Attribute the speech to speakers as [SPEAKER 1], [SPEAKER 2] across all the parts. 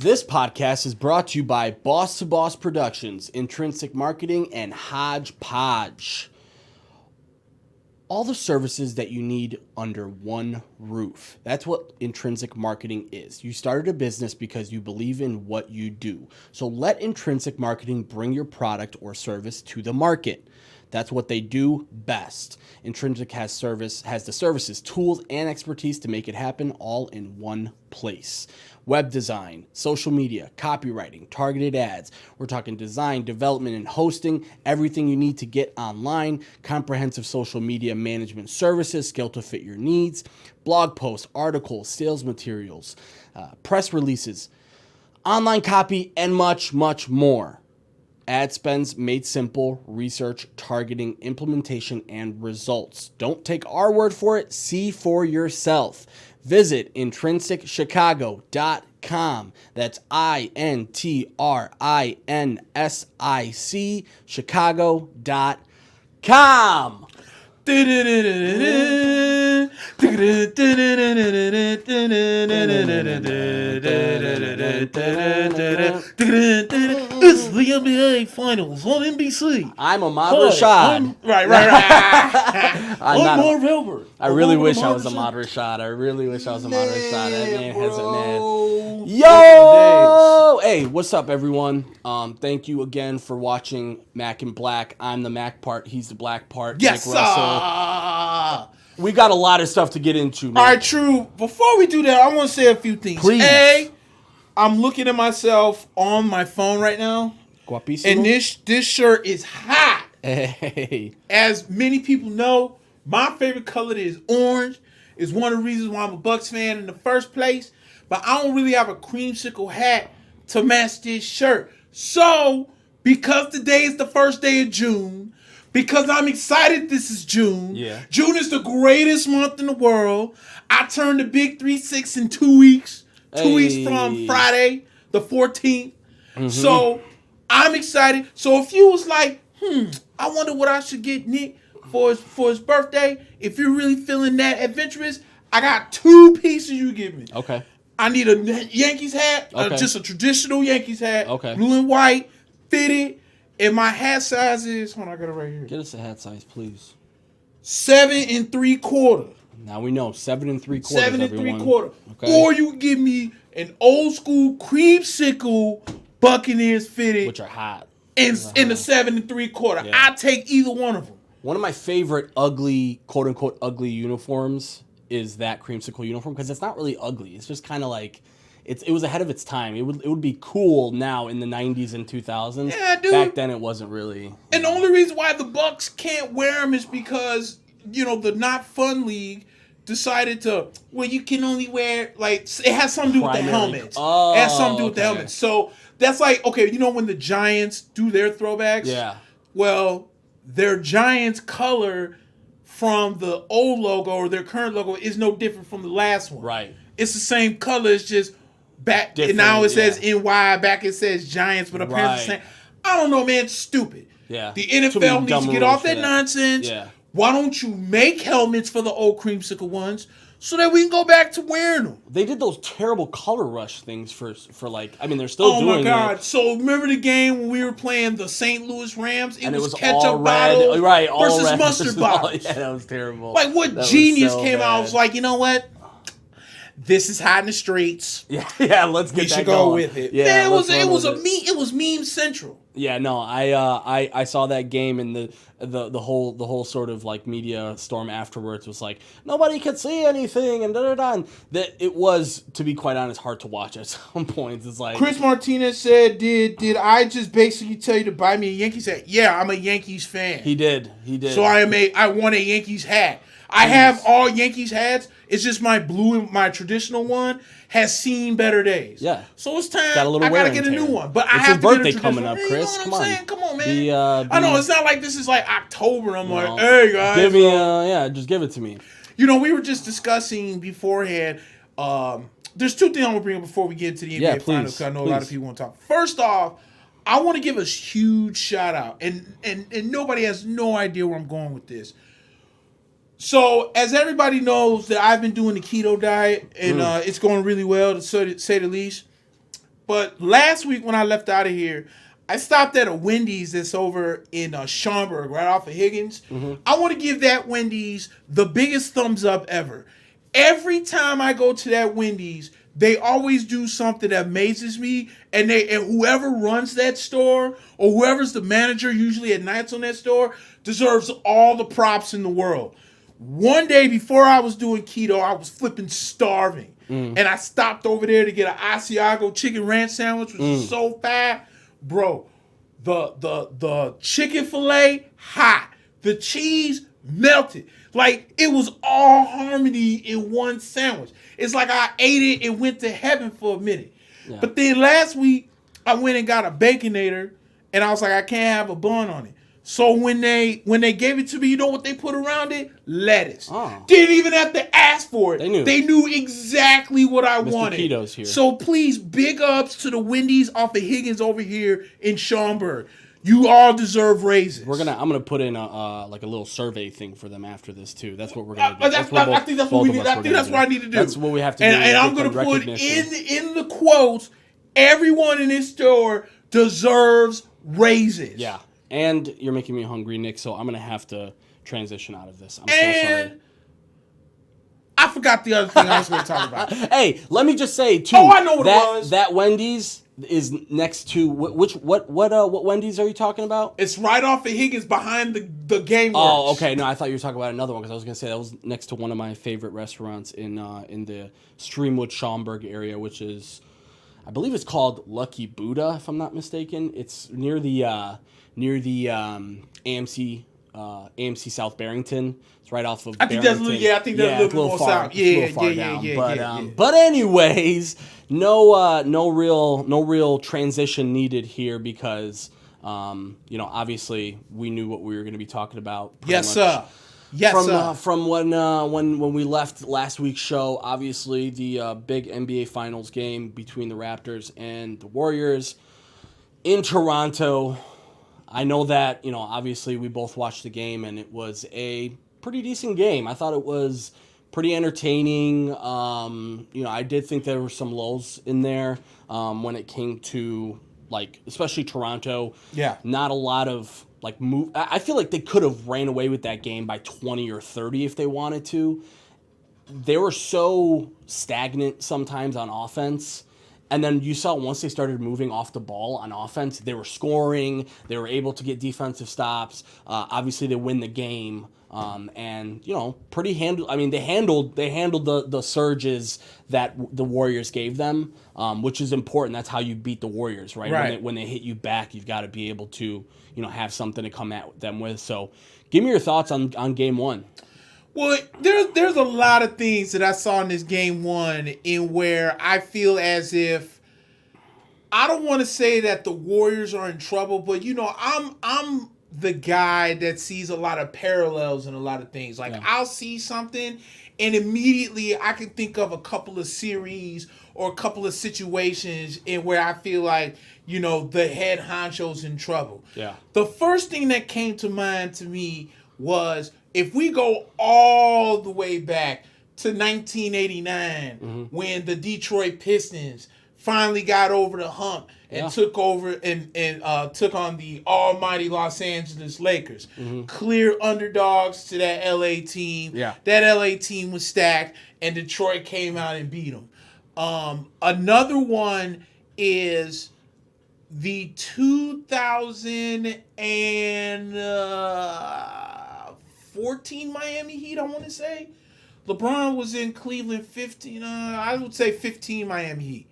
[SPEAKER 1] This podcast is brought to you by Boss to Boss Productions, Intrinsic Marketing, and Hodgepodge. All the services that you need under one roof. That's what intrinsic marketing is. You started a business because you believe in what you do. So let intrinsic marketing bring your product or service to the market. That's what they do best. Intrinsic has the services, tools, and expertise to make it happen all in one place. Web design, social media, copywriting, targeted ads. We're talking design, development, and hosting. Everything you need to get online. Comprehensive social media management services, scaled to fit your needs. Blog posts, articles, sales materials, press releases, online copy, and much, much more. Ad spends made simple, research, targeting, implementation, and results. Don't take our word for it. See for yourself. Visit intrinsic.chicago.com. That's INTRINSIC Chicago.com.
[SPEAKER 2] This is the NBA Finals on NBC.
[SPEAKER 1] I'm Ahmad Rashad.
[SPEAKER 2] Right. I'm Marv Albert.
[SPEAKER 1] I really wish I was Ahmad Rashad. That man has a man. Yo! Hey, what's up, everyone? Thank you again for watching Mack and Black. I'm the Mack part. He's the Black part.
[SPEAKER 2] Yes,
[SPEAKER 1] Nick Russell. We got a lot of stuff to get into, man.
[SPEAKER 2] All right, true. Before we do that, I want to say a few things.
[SPEAKER 1] Please.
[SPEAKER 2] A, I'm looking at myself on my phone right now.
[SPEAKER 1] Guapísimo.
[SPEAKER 2] And this shirt is hot.
[SPEAKER 1] Hey.
[SPEAKER 2] As many people know, my favorite color is orange. It's one of the reasons why I'm a Bucks fan in the first place. But I don't really have a creamsicle hat to match this shirt. So, because today is the first day of June, because I'm excited this is June.
[SPEAKER 1] Yeah.
[SPEAKER 2] June is the greatest month in the world. I turned the big 3-6 in 2 weeks. 2 weeks from Friday, the 14th. Mm-hmm. So, I'm excited. So, if you was like, I wonder what I should get Nick for his birthday. If you're really feeling that adventurous, I got 2 pieces you give me.
[SPEAKER 1] Okay.
[SPEAKER 2] I need a Yankees hat, just a traditional Yankees hat, blue and white, fitted. And my hat size is, hold on, I got it right here.
[SPEAKER 1] Get us a hat size, please.
[SPEAKER 2] 7 3/4.
[SPEAKER 1] Now we know 7 3/4.
[SPEAKER 2] 7
[SPEAKER 1] everyone.
[SPEAKER 2] 3/4.
[SPEAKER 1] Okay.
[SPEAKER 2] Or you give me an old school creamsicle Buccaneers fitted,
[SPEAKER 1] Which are hot.
[SPEAKER 2] in the 7 3/4.
[SPEAKER 1] Yeah.
[SPEAKER 2] I take either one of them.
[SPEAKER 1] One of my favorite ugly, quote unquote, ugly uniforms is that creamsicle uniform because it's not really ugly. It's just kind of like it was ahead of its time. It would be cool now in the 90s and 2000s.
[SPEAKER 2] Yeah, dude.
[SPEAKER 1] Back then it wasn't really.
[SPEAKER 2] And the only reason why the Bucks can't wear them is because the Not Fun League decided you can only wear it has something to do with the helmets.
[SPEAKER 1] Oh,
[SPEAKER 2] it has something to do with the helmets. So that's like, okay, when the Giants do their throwbacks?
[SPEAKER 1] Yeah.
[SPEAKER 2] Well, their Giants color from the old logo or their current logo is no different from the last one.
[SPEAKER 1] Right.
[SPEAKER 2] It's the same color. It's just back.
[SPEAKER 1] Different,
[SPEAKER 2] now it says NY. Back it says Giants, but apparently the same. I don't know, man. It's stupid.
[SPEAKER 1] Yeah.
[SPEAKER 2] The NFL needs to get off that nonsense.
[SPEAKER 1] Yeah.
[SPEAKER 2] Why don't you make helmets for the old creamsicle ones so that we can go back to wearing them?
[SPEAKER 1] They did those terrible color rush things for they're still doing it.
[SPEAKER 2] Oh my God. So remember the game when we were playing the St. Louis Rams? It was ketchup
[SPEAKER 1] all
[SPEAKER 2] bottle
[SPEAKER 1] red, right, all
[SPEAKER 2] versus
[SPEAKER 1] red
[SPEAKER 2] mustard bottle.
[SPEAKER 1] Yeah, that was terrible.
[SPEAKER 2] Like what
[SPEAKER 1] that
[SPEAKER 2] genius
[SPEAKER 1] so
[SPEAKER 2] came
[SPEAKER 1] bad.
[SPEAKER 2] out? I was like, you know what? This is hot in the streets.
[SPEAKER 1] Yeah, let's get
[SPEAKER 2] we
[SPEAKER 1] that
[SPEAKER 2] should
[SPEAKER 1] going.
[SPEAKER 2] go with it.
[SPEAKER 1] Yeah,
[SPEAKER 2] it was meme central.
[SPEAKER 1] Yeah, no, I saw that game and the whole sort of like media storm afterwards was like nobody could see anything and and that it was, to be quite honest, hard to watch at some points. It's like
[SPEAKER 2] Chris Martinez said, "Did I just basically tell you to buy me a Yankees hat?" Yeah, I'm a Yankees fan.
[SPEAKER 1] He did.
[SPEAKER 2] So I want a Yankees hat. I have all Yankees hats. It's just my traditional one has seen better days.
[SPEAKER 1] Yeah.
[SPEAKER 2] So it's time.
[SPEAKER 1] Got a little
[SPEAKER 2] I
[SPEAKER 1] wear
[SPEAKER 2] gotta
[SPEAKER 1] and
[SPEAKER 2] get a
[SPEAKER 1] tear.
[SPEAKER 2] new one. But
[SPEAKER 1] It's
[SPEAKER 2] I
[SPEAKER 1] his
[SPEAKER 2] have to
[SPEAKER 1] birthday
[SPEAKER 2] get a
[SPEAKER 1] coming up,
[SPEAKER 2] traditional-
[SPEAKER 1] Chris.
[SPEAKER 2] You
[SPEAKER 1] Come
[SPEAKER 2] know what
[SPEAKER 1] on.
[SPEAKER 2] I'm saying? Come on, man. I know it's not like this is like October and I'm like, hey guys.
[SPEAKER 1] Give me just give it to me.
[SPEAKER 2] We were just discussing beforehand. There's 2 things I want to bring up before we get into the NBA Finals because I know a lot of people want to talk. First off, I want to give a huge shout out, and nobody has no idea where I'm going with this. So, as everybody knows, that I've been doing the keto diet, and it's going really well, to say the least. But last week when I left out of here, I stopped at a Wendy's that's over in Schaumburg, right off of Higgins. I want to give that Wendy's the biggest thumbs up ever. Every time I go to that Wendy's, they always do something that amazes me, and whoever runs that store or whoever's the manager, usually at nights on that store, deserves all the props in the world. One day before I was doing keto, I was flipping starving, and I stopped over there to get an Asiago chicken ranch sandwich, which is so fat, bro. The chicken fillet hot, the cheese melted. Like, it was all harmony in one sandwich. It's like I ate it and went to heaven for a minute. Yeah. But then last week, I went and got a Baconator, and I was like, I can't have a bun on it. So when they gave it to me, you know what they put around it? Lettuce. Oh. Didn't even have to ask for it. They knew exactly what I wanted.
[SPEAKER 1] Keto's here.
[SPEAKER 2] So please, big ups to the Wendy's off of Higgins over here in Schaumburg. You all deserve raises.
[SPEAKER 1] I'm gonna put in a little survey thing for them after this too. That's what we're gonna do.
[SPEAKER 2] I think that's what we need. I think that's what I need to do.
[SPEAKER 1] That's what we have to do.
[SPEAKER 2] And I'm gonna put in the quotes, everyone in this store deserves raises.
[SPEAKER 1] Yeah. And you're making me hungry, Nick, so I'm gonna have to transition out of this. I'm so sorry.
[SPEAKER 2] I forgot the other thing I was gonna talk about.
[SPEAKER 1] Hey, let me just say too.
[SPEAKER 2] Oh, I know what it was.
[SPEAKER 1] That Wendy's is next to what Wendy's are you talking about?
[SPEAKER 2] It's right off of Higgins behind the game works.
[SPEAKER 1] Oh, okay. No, I thought you were talking about another one because I was gonna say that was next to one of my favorite restaurants in the Streamwood Schaumburg area, which is, I believe it's called Lucky Buddha, if I'm not mistaken. It's near the AMC South Barrington. It's right off of Barrington.
[SPEAKER 2] I think that's a little more south.
[SPEAKER 1] But anyways, no real transition needed here because obviously we knew what we were going to be talking about.
[SPEAKER 2] Yes, sir. Yes, sir.
[SPEAKER 1] From when we left last week's show, obviously the big NBA Finals game between the Raptors and the Warriors in Toronto. I know that, obviously we both watched the game and it was a pretty decent game. I thought it was pretty entertaining. I did think there were some lows in there when it came to, especially Toronto.
[SPEAKER 2] Yeah.
[SPEAKER 1] Not a lot of, move. I feel like they could have ran away with that game by 20 or 30 if they wanted to. They were so stagnant sometimes on offense. And then you saw once they started moving off the ball on offense, they were scoring. They were able to get defensive stops. Obviously, they win the game. And pretty handled. I mean, they handled the surges that the Warriors gave them, which is important. That's how you beat the Warriors, right?
[SPEAKER 2] Right.
[SPEAKER 1] When they hit you back, you've got to be able to have something to come at them with. So, give me your thoughts on Game 1.
[SPEAKER 2] Well, there's a lot of things that I saw in this Game 1 in where I feel as if, I don't want to say that the Warriors are in trouble, but I'm the guy that sees a lot of parallels in a lot of things. I'll see something and immediately I can think of a couple of series or a couple of situations in where I feel like, the head honcho's in trouble.
[SPEAKER 1] Yeah.
[SPEAKER 2] The first thing that came to mind to me was, if we go all the way back to 1989, when the Detroit Pistons finally got over the hump and took over and took on the almighty Los Angeles Lakers, clear underdogs to that LA team.
[SPEAKER 1] Yeah.
[SPEAKER 2] That LA team was stacked, and Detroit came out and beat them. Another one is the 2014 Miami Heat, I want to say. LeBron was in Cleveland 15. I would say 15 Miami Heat.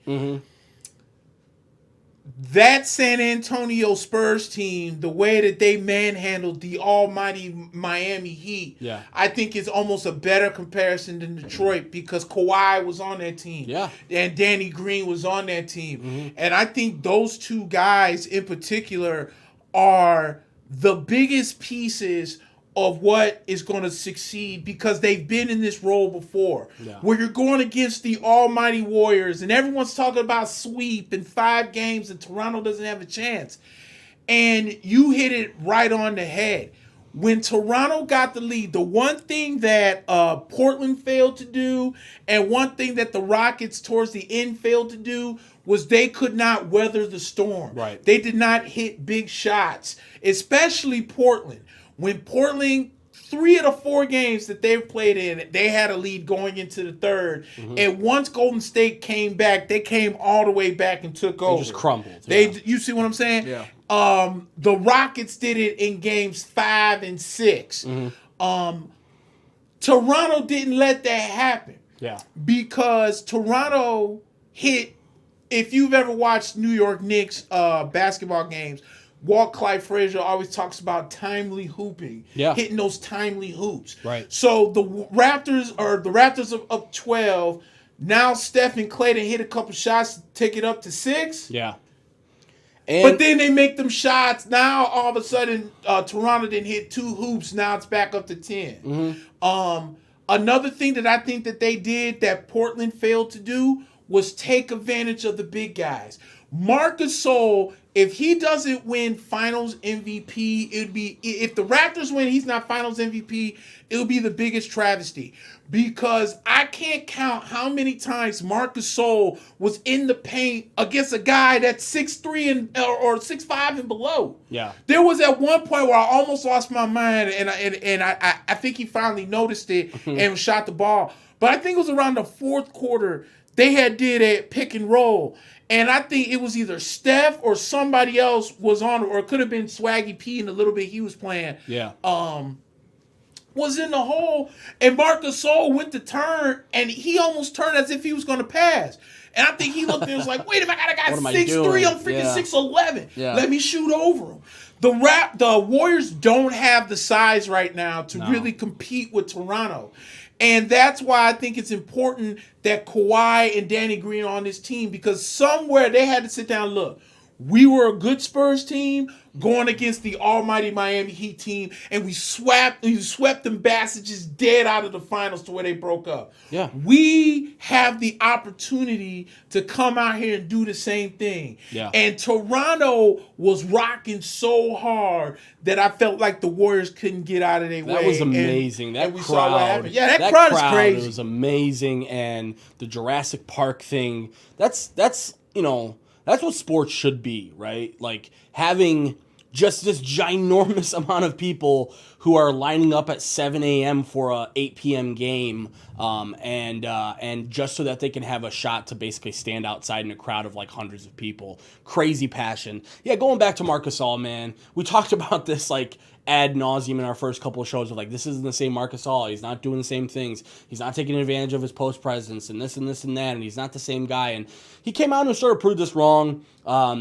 [SPEAKER 2] That San Antonio Spurs team, the way that they manhandled the almighty Miami Heat, I think is almost a better comparison than Detroit because Kawhi was on that team.
[SPEAKER 1] Yeah.
[SPEAKER 2] And Danny Green was on that team. And I think those two guys in particular are the biggest pieces of what is going to succeed because they've been in this role before. Yeah. Where you're going against the almighty Warriors and everyone's talking about sweep in 5 games and Toronto doesn't have a chance. And you hit it right on the head. when Toronto got the lead, the one thing that Portland failed to do, and one thing that the Rockets towards the end failed to do, was they could not weather the storm.
[SPEAKER 1] Right.
[SPEAKER 2] They did not hit big shots, especially Portland. When Portland, 3 of the 4 games that they've played in, they had a lead going into the third. Mm-hmm. And once Golden State came back, they came all the way back and took over.
[SPEAKER 1] They just crumbled.
[SPEAKER 2] You see what I'm saying?
[SPEAKER 1] Yeah.
[SPEAKER 2] The Rockets did it in games 5 and 6. Mm-hmm. Toronto didn't let that happen.
[SPEAKER 1] Yeah.
[SPEAKER 2] Because Toronto hit, if you've ever watched New York Knicks basketball games, Walt Clyde Frazier always talks about timely hooping, hitting those timely hoops.
[SPEAKER 1] Right.
[SPEAKER 2] So the Raptors are up 12. Now Steph and Clayton hit a couple shots to take it up to 6.
[SPEAKER 1] Yeah.
[SPEAKER 2] But then they make them shots. Now all of a sudden, Toronto didn't hit 2 hoops. Now it's back up to 10. Mm-hmm. Another thing that I think that they did that Portland failed to do was take advantage of the big guys. Marc Gasol, if he doesn't win Finals MVP, it would be, if the Raptors win, he's not Finals MVP, it would be the biggest travesty. Because I can't count how many times Marc Gasol was in the paint against a guy that's 6'3" and or 6'5" and below.
[SPEAKER 1] Yeah.
[SPEAKER 2] There was at one point where I almost lost my mind, and I think he finally noticed it and shot the ball. But I think it was around the 4th quarter they had did a pick and roll. And I think it was either Steph or somebody else was on, or it could have been Swaggy P in a little bit he was playing.
[SPEAKER 1] Yeah.
[SPEAKER 2] Was in the hole, and Marc Gasol went to turn, and he almost turned as if he was going to pass. And I think he looked and was like, wait, if I got a guy 6'3", I'm freaking 6'11".
[SPEAKER 1] Yeah.
[SPEAKER 2] Let me shoot over him. The Warriors don't have the size right now to really compete with Toronto. And that's why I think it's important that Kawhi and Danny Green are on this team, because somewhere they had to sit down and look. We were a good Spurs team going against the almighty Miami Heat team, and we swept them bastards dead out of the finals to where they broke up.
[SPEAKER 1] Yeah.
[SPEAKER 2] We have the opportunity to come out here and do the same thing.
[SPEAKER 1] Yeah.
[SPEAKER 2] And Toronto was rocking so hard that I felt like the Warriors couldn't get out of their way.
[SPEAKER 1] That was amazing.
[SPEAKER 2] And
[SPEAKER 1] we
[SPEAKER 2] saw
[SPEAKER 1] crowd.
[SPEAKER 2] what happened. Yeah, that crowd is crazy.
[SPEAKER 1] It was amazing, and the Jurassic Park thing. That's what sports should be, right? Like having just this ginormous amount of people who are lining up at 7 a.m. for a 8 p.m. game, and just so that they can have a shot to basically stand outside in a crowd of like hundreds of people. Crazy passion. Yeah, going back to Marc Gasol, man, we talked about this like ad nauseum in our first couple of shows of like, this isn't the same Marc Gasol. He's not doing the same things. He's not taking advantage of his post presence and this and this and that, and he's not the same guy. And he came out and sort of proved this wrong.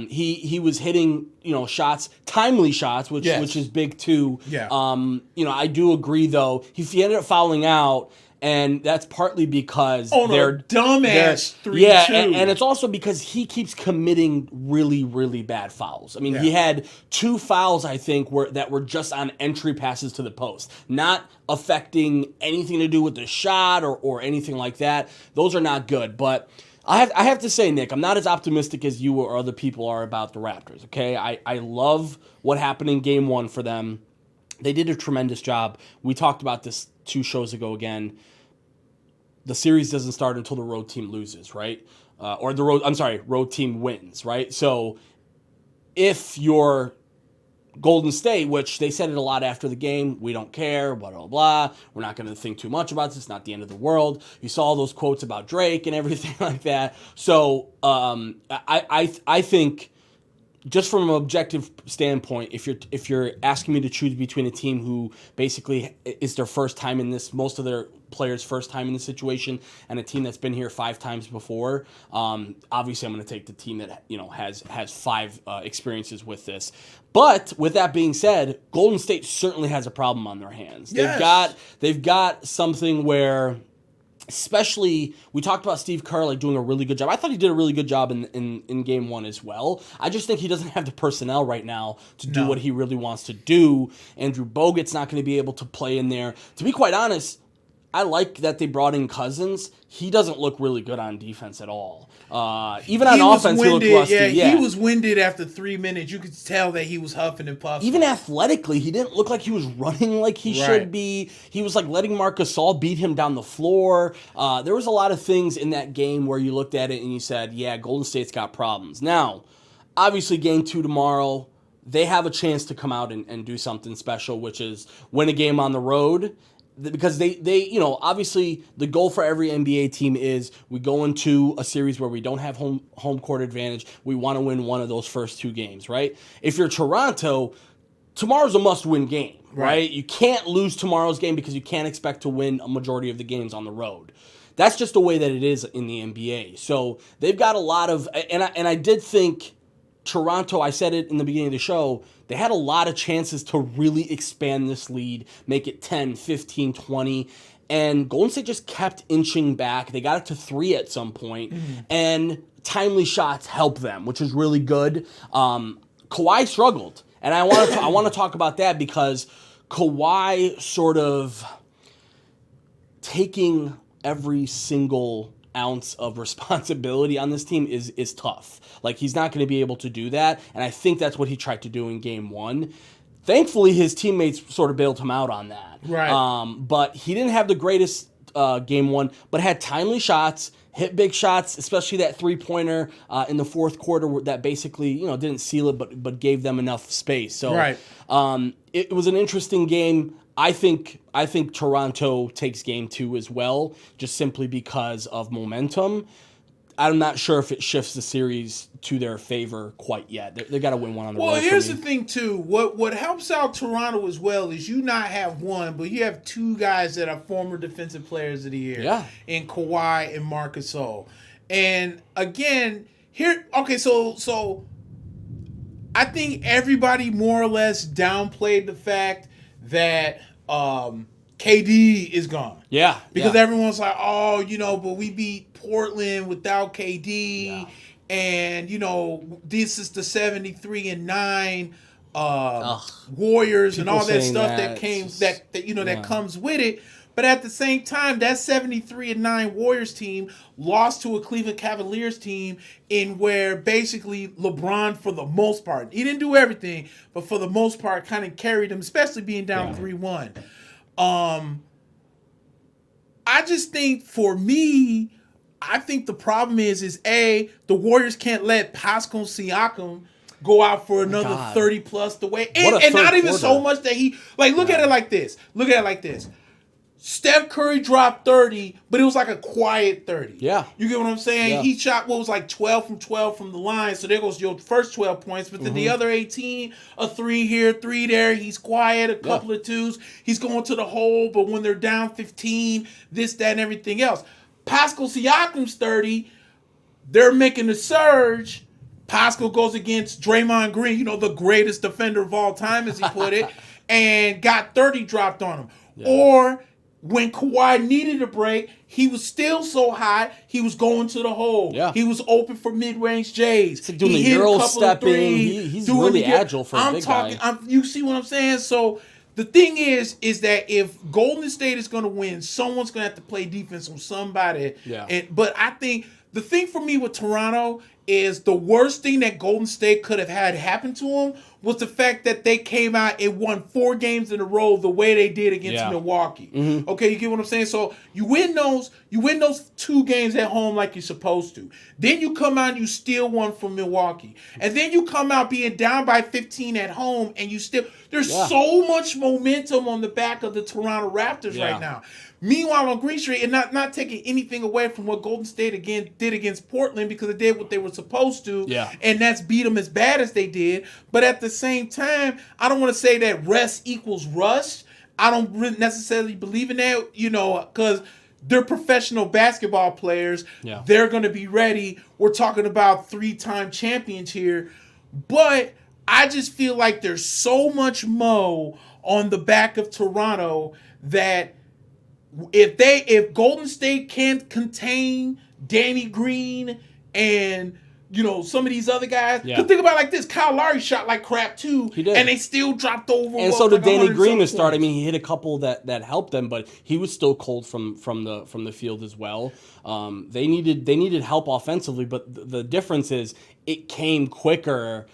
[SPEAKER 1] He was hitting, shots, timely shots, which is big too.
[SPEAKER 2] Yeah.
[SPEAKER 1] I do agree though. He ended up fouling out, and that's partly because
[SPEAKER 2] they're dumbass 3-2.
[SPEAKER 1] Yeah, and it's also because he keeps committing really, really bad fouls. I mean, he had 2 fouls, I think, that were just on entry passes to the post, not affecting anything to do with the shot or anything like that. Those are not good, but I have to say, Nick, I'm not as optimistic as you or other people are about the Raptors, okay? I love what happened in Game 1 for them. They did a tremendous job. We talked about this 2 shows ago again. The series doesn't start until the road team loses, right? Road team wins, right? So if you're Golden State, which they said it a lot after the game, we don't care, blah, blah, blah. We're not going to think too much about this. It's not the end of the world. You saw all those quotes about Drake and everything like that. So I think, just from an objective standpoint, if you're asking me to choose between a team who basically is their first time in this, most of their players' first time in this situation, and a team that's been here 5 times before, obviously I'm going to take the team that has 5 experiences with this. But with that being said, Golden State certainly has a problem on their hands.
[SPEAKER 2] Yes.
[SPEAKER 1] They've got something where, especially, we talked about Steve Kerr like doing a really good job. I thought he did a really good job in Game 1 as well. I just think he doesn't have the personnel right now to do what he really wants to do. Andrew Bogut's not going to be able to play in there. To be quite honest, I like that they brought in Cousins. He doesn't look really good on defense at all. Even on offense, he looked rusty.
[SPEAKER 2] Yeah, he was winded after 3 minutes. You could tell that he was huffing and puffing.
[SPEAKER 1] Even athletically, he didn't look like he was running like he should be. He was like letting Marc Gasol beat him down the floor. There was a lot of things in that game where you looked at it and you said, yeah, Golden State's got problems. Now, obviously, Game 2 tomorrow, they have a chance to come out and do something special, which is win a game on the road. Because they obviously the goal for every NBA team is we go into a series where we don't have home court advantage. We want to win one of those first 2 games, right? If you're Toronto, tomorrow's a must-win game, right? You can't lose tomorrow's game because you can't expect to win a majority of the games on the road. That's just the way that it is in the NBA. So they've got a lot of, and I did think Toronto, I said it in the beginning of the show, they had a lot of chances to really expand this lead, make it 10, 15, 20, and Golden State just kept inching back. They got it to 3 at some point, and timely shots helped them, which is really good. Kawhi struggled, and I want to talk about that because Kawhi sort of taking every single ounce of responsibility on this team is tough. Like, he's not going to be able to do that, and I think that's what he tried to do in Game 1. Thankfully, his teammates sort of bailed him out on that.
[SPEAKER 2] Right.
[SPEAKER 1] But he didn't have the greatest Game 1, but had timely shots, hit big shots, especially that three-pointer in the fourth quarter that basically didn't seal it, but gave them enough space. So it was an interesting game. I think Toronto takes Game 2 as well, just simply because of momentum. I'm not sure if it shifts the series to their favor quite yet. They got to win one on the road.
[SPEAKER 2] Well, here's the thing too. What helps out Toronto as well is you not have one, but you have 2 guys that are former defensive players of the year.
[SPEAKER 1] Yeah.
[SPEAKER 2] In Kawhi and Marc Gasol. And again, so I think everybody more or less downplayed the fact that KD is gone.
[SPEAKER 1] Yeah.
[SPEAKER 2] Because everyone's like, but we beat Portland without KD.
[SPEAKER 1] Yeah.
[SPEAKER 2] And, this is the 73-9 Warriors and all that stuff that comes with it. But at the same time, that 73-9 Warriors team lost to a Cleveland Cavaliers team in where basically LeBron, for the most part, he didn't do everything, but for the most part, kind of carried them, especially being down 3-1. I just think for me, I think the problem is the Warriors can't let Pascal Siakam go out for another 30 plus the way. And not even so much that he look at it like this. Steph Curry dropped 30, but it was like a quiet 30.
[SPEAKER 1] Yeah.
[SPEAKER 2] You get what I'm saying? Yeah. He shot 12 from 12 from the line, so there goes your first 12 points, but then the other 18, a 3 here, 3 there. He's quiet, a couple of 2s. He's going to the hole, but when they're down 15, this, that, and everything else. Pascal Siakam's 30, they're making a surge. Pascal goes against Draymond Green, the greatest defender of all time, as he put it, and got 30 dropped on him. Yeah. Or when Kawhi needed a break, he was still so hot, he was going to the hole. Yeah. He was open for mid-range J's.
[SPEAKER 1] It's like doing the Euro stepping. He's really agile for a big guy.
[SPEAKER 2] You see what I'm saying? So the thing is that if Golden State is going to win, someone's going to have to play defense on somebody.
[SPEAKER 1] Yeah.
[SPEAKER 2] But I think the thing for me with Toronto is the worst thing that Golden State could have had happen to them was the fact that they came out and won 4 games in a row the way they did against Milwaukee. Mm-hmm. Okay, you get what I'm saying? So you win those 2 games at home like you're supposed to. Then you come out and you steal one from Milwaukee. And then you come out being down by 15 at home and you still there's so much momentum on the back of the Toronto Raptors right now. Meanwhile, on Green Street, and not taking anything away from what Golden State again did against Portland because they did what they were supposed to, and that's beat them as bad as they did. But at the same time, I don't want to say that rest equals rust. I don't really necessarily believe in that, because they're professional basketball players. Yeah. They're going to be ready. We're talking about 3-time champions here. But I just feel like there's so much mo on the back of Toronto that if Golden State can't contain Danny Green and some of these other guys.
[SPEAKER 1] Yeah.
[SPEAKER 2] But think about it like this: Kyle Lowry shot like crap too,
[SPEAKER 1] He did.
[SPEAKER 2] and they still dropped over.
[SPEAKER 1] And so did Danny Green to start. I
[SPEAKER 2] points.
[SPEAKER 1] mean, he hit a couple that helped them, but he was still cold from the field as well. They needed help offensively, but the difference is it came quicker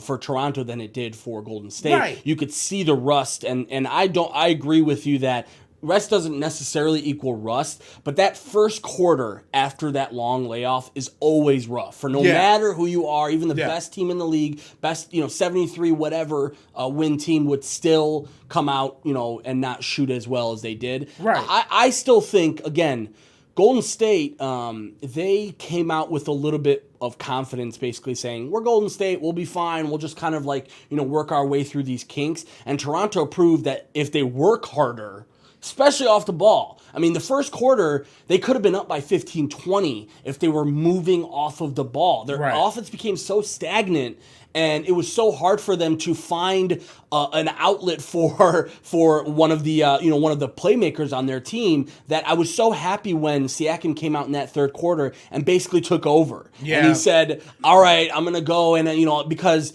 [SPEAKER 1] for Toronto than it did for Golden State.
[SPEAKER 2] Right.
[SPEAKER 1] You could see the rust, and I agree with you that rest doesn't necessarily equal rust, but that first quarter after that long layoff is always rough for no matter who you are. Even the best team in the league, best 73 whatever win team would still come out and not shoot as well as they did.
[SPEAKER 2] Right.
[SPEAKER 1] I still think again, Golden State they came out with a little bit of confidence, basically saying we're Golden State, we'll be fine. We'll just kind of work our way through these kinks. And Toronto proved that if they work harder, especially off the ball. I mean, the first quarter, they could have been up by 15-20 if they were moving off of the ball. Their offense became so stagnant, and it was so hard for them to find an outlet for one of the one of the playmakers on their team, that I was so happy when Siakam came out in that third quarter and basically took over. Yeah. And he said, all right, I'm going to go, and because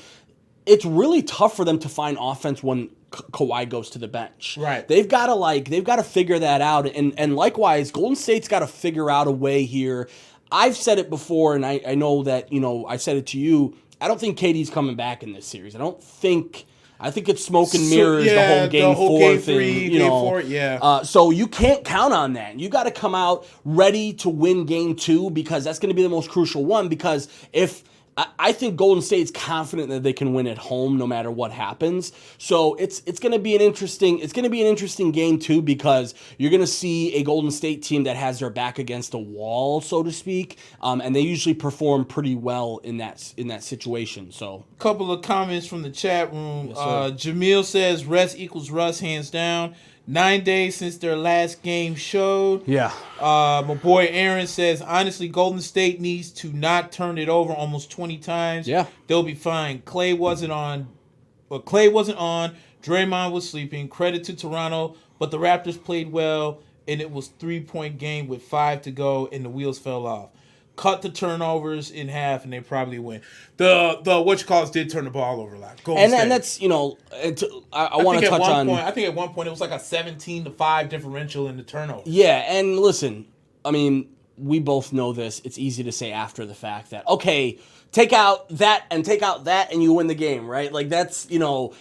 [SPEAKER 1] it's really tough for them to find offense when Kawhi goes to the bench.
[SPEAKER 2] Right.
[SPEAKER 1] They've got to figure that out. And likewise, Golden State's got to figure out a way here. I've said it before, and I know that, I said it to you. I don't think KD's coming back in this series. I think it's smoke and mirrors, the whole game four thing.
[SPEAKER 2] Game four,
[SPEAKER 1] so you can't count on that. You got to come out ready to win game two, because that's going to be the most crucial one. Because I think Golden State's confident that they can win at home no matter what happens. So it's going to be an interesting game too, because you're going to see a Golden State team that has their back against a wall, so to speak, and they usually perform pretty well in that situation. So
[SPEAKER 2] couple of comments from the chat room.
[SPEAKER 1] Yes,
[SPEAKER 2] Jamil says rest equals rust, hands down. 9 days since their last game showed.
[SPEAKER 1] Yeah.
[SPEAKER 2] My boy Aaron says, honestly, Golden State needs to not turn it over almost 20 times.
[SPEAKER 1] Yeah.
[SPEAKER 2] They'll be fine. Clay wasn't on. Draymond was sleeping. Credit to Toronto, but the Raptors played well, and it was 3-point game with 5 to go, and the wheels fell off. Cut the turnovers in half, and they probably win. The did turn the ball over a lot.
[SPEAKER 1] And that's I want to touch on.
[SPEAKER 2] I think at one point it was like a 17-5 differential in the turnover.
[SPEAKER 1] Yeah, and listen, I mean, we both know this. It's easy to say after the fact that, okay, take out that and you win the game, right? Like that's the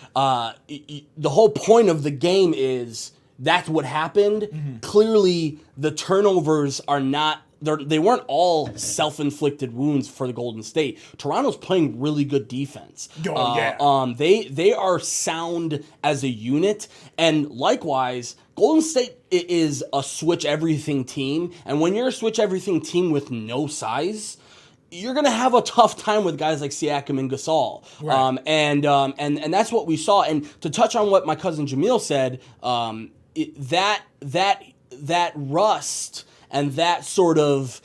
[SPEAKER 1] whole point of the game is that's what happened. Mm-hmm. Clearly, the turnovers are not. They weren't all self-inflicted wounds for the Golden State. Toronto's playing really good defense. They are sound as a unit, and likewise, Golden State is a switch everything team. And when you're a switch everything team with no size, you're gonna have a tough time with guys like Siakam and Gasol. Right. And that's what we saw. And to touch on what my cousin Jamil said, that rust and that sort of,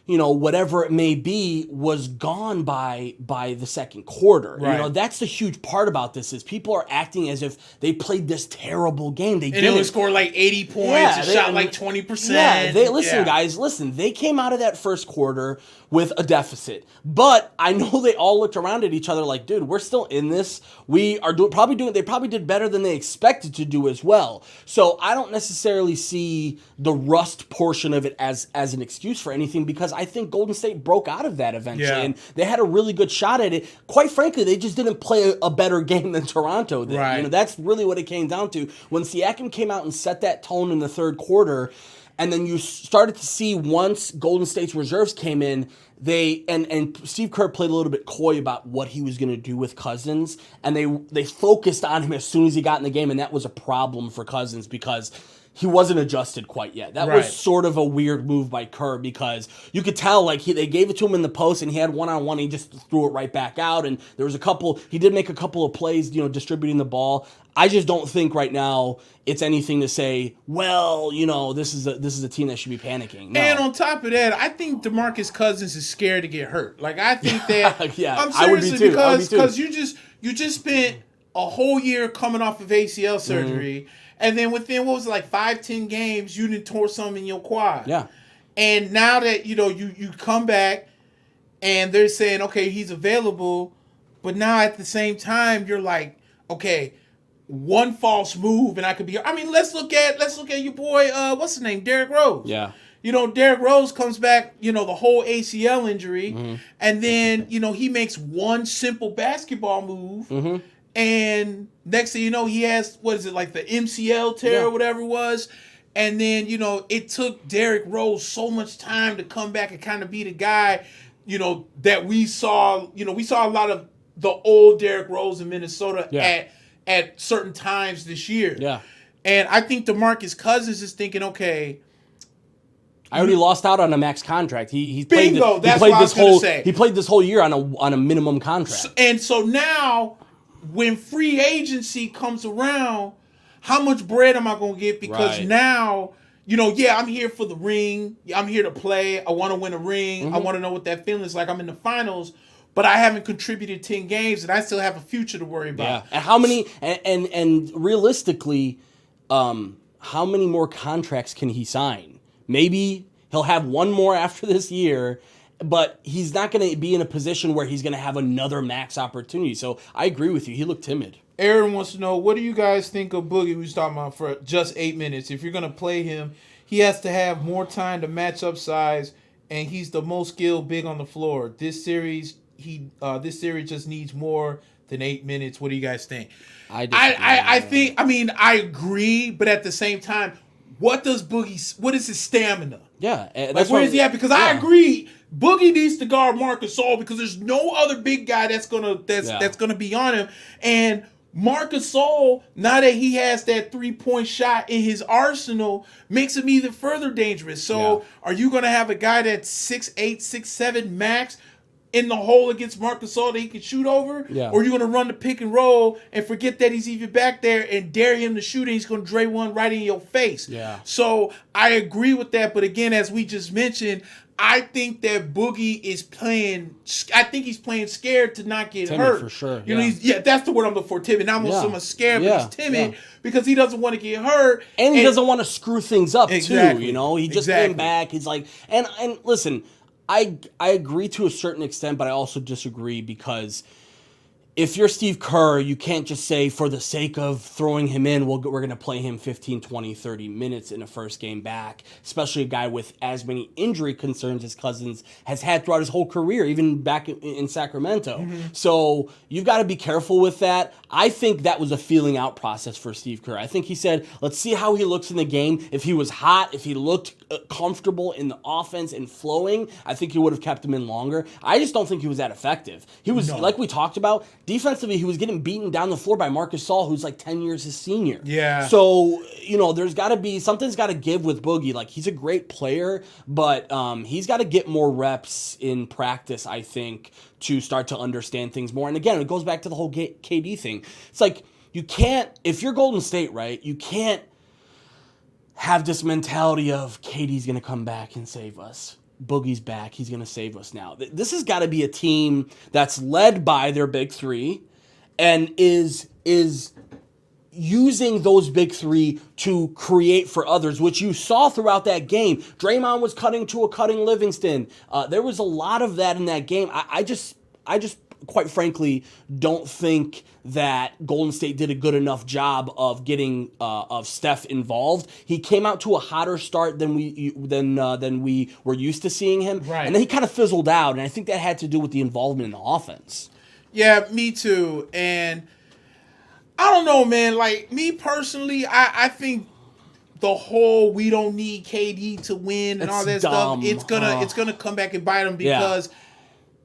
[SPEAKER 1] whatever it may be, was gone by the second quarter. Right. That's the huge part about this is people are acting as if they played this terrible game. They didn't.
[SPEAKER 2] And it scored like 80 points and shot like 20%.
[SPEAKER 1] Yeah, guys, they came out of that first quarter with a deficit. But I know they all looked around at each other like, dude, we're still in this. We are they probably did better than they expected to do as well. So I don't necessarily see the rust portion of it as an excuse for anything, because I think Golden State broke out of that eventually. Yeah. And they had a really good shot at it. Quite frankly, they just didn't play a better game than Toronto did. Right. That's really what it came down to. When Siakam came out and set that tone in the third quarter, and then you started to see once Golden State's reserves came in, and Steve Kerr played a little bit coy about what he was going to do with Cousins, and they focused on him as soon as he got in the game, and that was a problem for Cousins because he wasn't adjusted quite yet. That was sort of a weird move by Kerr, because you could tell they gave it to him in the post and he had one-on-one. He just threw it right back out, and there was he did make a couple of plays, distributing the ball. I just don't think right now it's anything to say, well, this is a team that should be panicking. No.
[SPEAKER 2] And on top of that, I think DeMarcus Cousins is scared to get hurt. Like, I think that
[SPEAKER 1] yeah,
[SPEAKER 2] I'm seriously, because you just spent a whole year coming off of ACL surgery. Mm-hmm. And then within, 5-10 games, you done tore something in your quad.
[SPEAKER 1] Yeah.
[SPEAKER 2] And now that, you come back and they're saying, okay, he's available, but now at the same time, you're like, okay, one false move and I could be. I mean, let's look at your boy. What's his name? Derrick Rose.
[SPEAKER 1] Yeah.
[SPEAKER 2] Derrick Rose comes back. The whole ACL injury, and then he makes one simple basketball move, and next thing you know, he has what is it like the MCL tear or whatever it was. And then, it took Derrick Rose so much time to come back and kind of be the guy, that we saw. We saw a lot of the old Derrick Rose in Minnesota at certain times this year.
[SPEAKER 1] Yeah.
[SPEAKER 2] And I think DeMarcus Cousins is thinking, okay,
[SPEAKER 1] I already lost out on a max contract. He played
[SPEAKER 2] bingo, that's what I was going to say.
[SPEAKER 1] He played this whole year on a minimum contract.
[SPEAKER 2] And so now, when free agency comes around, how much bread am I going to get? Because now, I'm here for the ring. I'm here to play. I want to win a ring. I want to know what that feeling is like. I'm in the finals, but I haven't contributed 10 games, and I still have a future to worry about.
[SPEAKER 1] Yeah. And how many? And realistically, how many more contracts can he sign? Maybe he'll have one more after this year, but he's not going to be in a position where he's going to have another max opportunity. So I agree with you. He looked timid.
[SPEAKER 2] Aaron wants to know, what do you guys think of Boogie? We was talking about for just 8 minutes. If you're going to play him, he has to have more time to match up size, and he's the most skilled big on the floor. This series just needs more than 8 minutes. What do you guys think? I agree, but at the same time, what is his stamina?
[SPEAKER 1] Yeah.
[SPEAKER 2] Where is he at? Because I agree, Boogie needs to guard Marc Gasol because there's no other big guy that's gonna be on him. And Marc Gasol, now that he has that 3-point shot in his arsenal, makes him even further dangerous. So are you gonna have a guy that's 6'8", 6'7" max in the hole against Marc Gasol that he can shoot over?
[SPEAKER 1] Yeah.
[SPEAKER 2] Or are you going to run the pick and roll and forget that he's even back there and dare him to shoot and he's going to dray one right in your face?
[SPEAKER 1] Yeah.
[SPEAKER 2] So I agree with that. But again, as we just mentioned, I think that Boogie is playing. I think he's playing scared to not get
[SPEAKER 1] timid
[SPEAKER 2] hurt.
[SPEAKER 1] For sure.
[SPEAKER 2] That's the word I'm looking for. Timid. Not so much scared, but he's timid because he doesn't want to get hurt
[SPEAKER 1] and he doesn't want to screw things up too. He just came back. He's like, and listen. I agree to a certain extent, but I also disagree because if you're Steve Kerr, you can't just say for the sake of throwing him in, we're going to play him 15, 20, 30 minutes in a first game back, especially a guy with as many injury concerns as Cousins has had throughout his whole career, even back in Sacramento. So you've got to be careful with that. I think that was a feeling out process for Steve Kerr. I think he said, let's see how he looks in the game. If he was hot, if he looked comfortable in the offense and flowing, I think he would have kept him in longer. I just don't think he was that effective. He was, like we talked about, defensively, he was getting beaten down the floor by Marc Gasol, who's like 10 years his senior.
[SPEAKER 2] Yeah.
[SPEAKER 1] So, there's got to be, something's got to give with Boogie. Like, he's a great player, but he's got to get more reps in practice, I think, to start to understand things more. And again, it goes back to the whole KD thing. It's like, you can't, if you're Golden State, right, you can't have this mentality of KD's going to come back and save us. Boogie's back. He's going to save us now. This has got to be a team that's led by their big three and is using those big three to create for others, which you saw throughout that game. Draymond was cutting to a cutting Livingston. There was a lot of that in that game. I just quite frankly don't think that Golden State did a good enough job of getting of Steph involved. He came out to a hotter start than we were used to seeing him,
[SPEAKER 2] right.
[SPEAKER 1] And then he kind of fizzled out, and I think that had to do with the involvement in the offense.
[SPEAKER 2] Yeah, me too. And I don't know, man. Like, me personally, I think the whole we don't need KD to win and all that
[SPEAKER 1] dumb.
[SPEAKER 2] Stuff, it's gonna come back and bite them because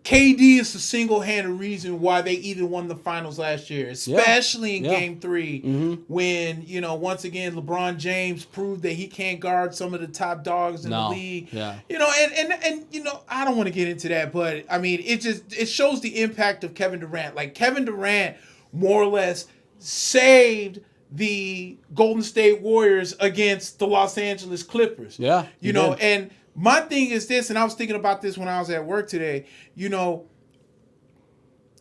[SPEAKER 2] KD is the single-handed reason why they even won the finals last year, especially in Game 3 when, once again, LeBron James proved that he can't guard some of the top dogs in the league.
[SPEAKER 1] Yeah.
[SPEAKER 2] And I don't want to get into that, but, I mean, it shows the impact of Kevin Durant. Like, Kevin Durant more or less saved the Golden State Warriors against the Los Angeles Clippers.
[SPEAKER 1] Yeah.
[SPEAKER 2] And my thing is this, and I was thinking about this when I was at work today, the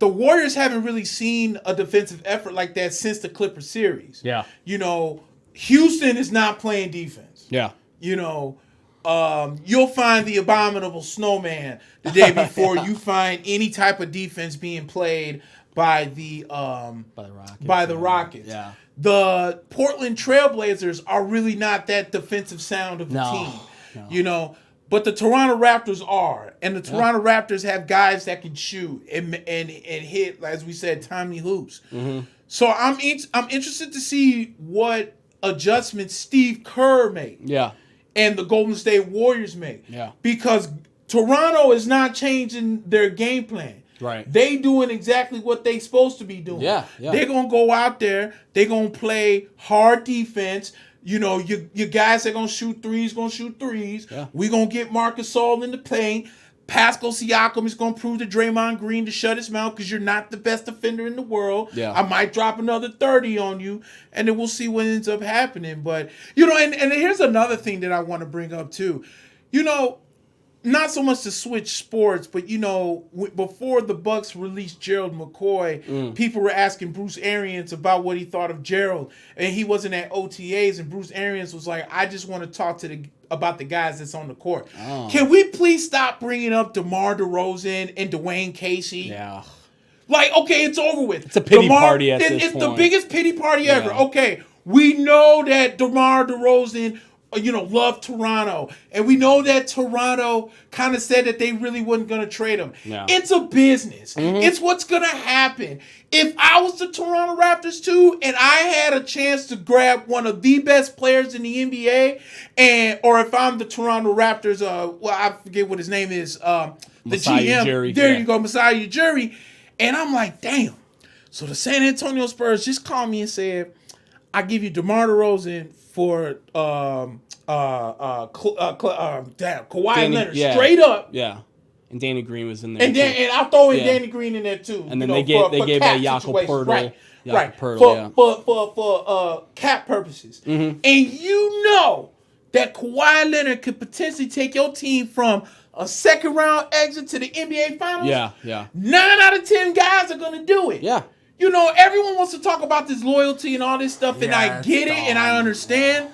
[SPEAKER 2] Warriors haven't really seen a defensive effort like that since the Clippers series.
[SPEAKER 1] Yeah.
[SPEAKER 2] Houston is not playing defense.
[SPEAKER 1] Yeah.
[SPEAKER 2] You'll find the abominable snowman the day before you find any type of defense being played by the Rockets.
[SPEAKER 1] Yeah.
[SPEAKER 2] The Portland Trailblazers are really not that defensive sound of a team. No. You know, but the Toronto Raptors are. And the Toronto Raptors have guys that can shoot and hit, as we said, timely hoops. Mm-hmm. So I'm interested to see what adjustments Steve Kerr made.
[SPEAKER 1] Yeah.
[SPEAKER 2] And the Golden State Warriors make.
[SPEAKER 1] Yeah.
[SPEAKER 2] Because Toronto is not changing their game plan.
[SPEAKER 1] Right.
[SPEAKER 2] They doing exactly what they supposed to be doing.
[SPEAKER 1] Yeah.
[SPEAKER 2] They're going to go out there. They're going to play hard defense. You know, your guys that going to shoot threes, going to shoot threes.
[SPEAKER 1] Yeah.
[SPEAKER 2] We're going to get Marcus Gasol in the paint. Pascal Siakam is going to prove to Draymond Green to shut his mouth because you're not the best defender in the world.
[SPEAKER 1] Yeah.
[SPEAKER 2] I might drop another 30 on you, and then we'll see what ends up happening. But, you know, and here's another thing that I want to bring up, too. You know, not so much to switch sports, but, you know, before the Bucks released Gerald McCoy, people were asking Bruce Arians about what he thought of Gerald. And he wasn't at OTAs, and Bruce Arians was like, I just want to talk about the guys that's on the court. Oh. Can we please stop bringing up DeMar DeRozan and Dwayne Casey?
[SPEAKER 1] Yeah.
[SPEAKER 2] Like, okay, it's over with.
[SPEAKER 1] It's a pity party at this point.
[SPEAKER 2] It's the biggest pity party ever. Okay, we know that DeMar DeRozan, you know, loved Toronto. And we know that Toronto kind of said that they really wasn't going to trade him.
[SPEAKER 1] No.
[SPEAKER 2] It's a business. Mm-hmm. It's what's going to happen. If I was the Toronto Raptors too, and I had a chance to grab one of the best players in the NBA, or if I'm the Toronto Raptors, I forget what his name is, the
[SPEAKER 1] Masai
[SPEAKER 2] GM.
[SPEAKER 1] Ujiri,
[SPEAKER 2] there you go, Masai Ujiri. And I'm like, damn. So the San Antonio Spurs just called me and said, I give you DeMar DeRozan for Kawhi Leonard, straight up.
[SPEAKER 1] Yeah. And Danny Green was in there.
[SPEAKER 2] And I'll throw in Danny Green in there too.
[SPEAKER 1] And then they gave that Jakob Poeltl.
[SPEAKER 2] Right. For cap purposes. Mm-hmm. And you know that Kawhi Leonard could potentially take your team from a second round exit to the NBA Finals.
[SPEAKER 1] Yeah.
[SPEAKER 2] 9 out of 10 guys are going to do it.
[SPEAKER 1] Yeah.
[SPEAKER 2] You know, everyone wants to talk about this loyalty and all this stuff, and I get it and I understand,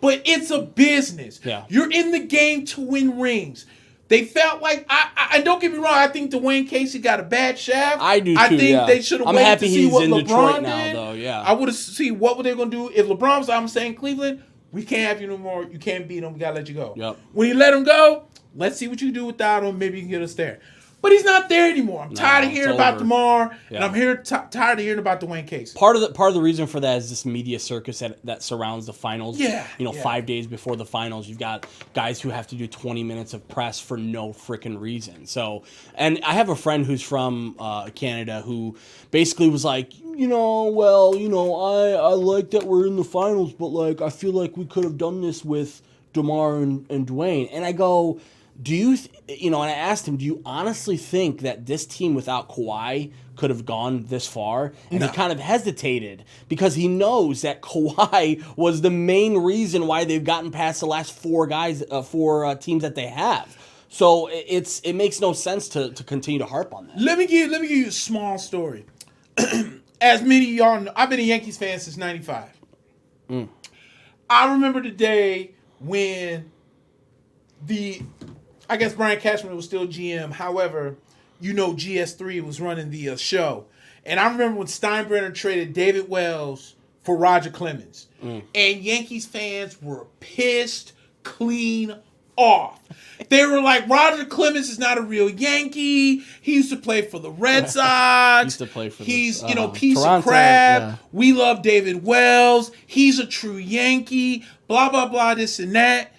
[SPEAKER 2] but it's a business.
[SPEAKER 1] Yeah.
[SPEAKER 2] You're in the game to win rings. They felt like, I don't get me wrong, I think Dwayne Casey got a bad shaft.
[SPEAKER 1] I do too,
[SPEAKER 2] I think they should have waited to see what LeBron did.
[SPEAKER 1] Though, yeah.
[SPEAKER 2] I would have seen what were they going to do. If LeBron was, I'm saying Cleveland, we can't have you no more. You can't beat him. We got to let you go.
[SPEAKER 1] Yep.
[SPEAKER 2] When you let him go, let's see what you do without him. Maybe you can get us there. But he's not there anymore. I'm tired of hearing about DeMar, and I'm tired of hearing about Dwayne Casey.
[SPEAKER 1] Part of the reason for that is this media circus that surrounds the finals.
[SPEAKER 2] Yeah.
[SPEAKER 1] 5 days before the finals, you've got guys who have to do 20 minutes of press for no freaking reason. So, and I have a friend who's from Canada who basically was like, I like that we're in the finals, but like I feel like we could have done this with DeMar and Dwayne. And I go, and I asked him, do you honestly think that this team without Kawhi could have gone this far? And he kind of hesitated because he knows that Kawhi was the main reason why they've gotten past the last four teams that they have. So it makes no sense to continue to harp on that.
[SPEAKER 2] Let me give you a small story. As many of y'all know, I've been a Yankees fan since '95. I remember the day when I guess Brian Cashman was still GM. However, GS3 was running the show. And I remember when Steinbrenner traded David Wells for Roger Clemens. And Yankees fans were pissed clean off. They were like, Roger Clemens is not a real Yankee. He used to play for the Red Sox. He's piece
[SPEAKER 1] Toronto,
[SPEAKER 2] of crap.
[SPEAKER 1] Yeah.
[SPEAKER 2] We love David Wells. He's a true Yankee. Blah, blah, blah, this and that.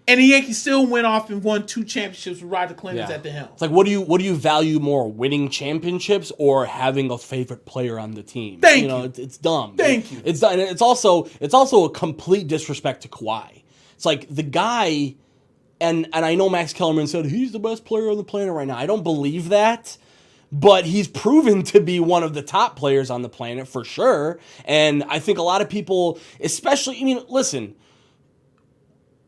[SPEAKER 2] And the Yankees still went off and won 2 championships with Roger Clemens at the helm.
[SPEAKER 1] It's like, what do you value more, winning championships or having a favorite player on the team?
[SPEAKER 2] Thank you.
[SPEAKER 1] It's dumb.
[SPEAKER 2] Thank you.
[SPEAKER 1] It's dumb. And it's also a complete disrespect to Kawhi. It's like the guy, and I know Max Kellerman said he's the best player on the planet right now. I don't believe that. But he's proven to be one of the top players on the planet for sure. And I think a lot of people, especially, listen,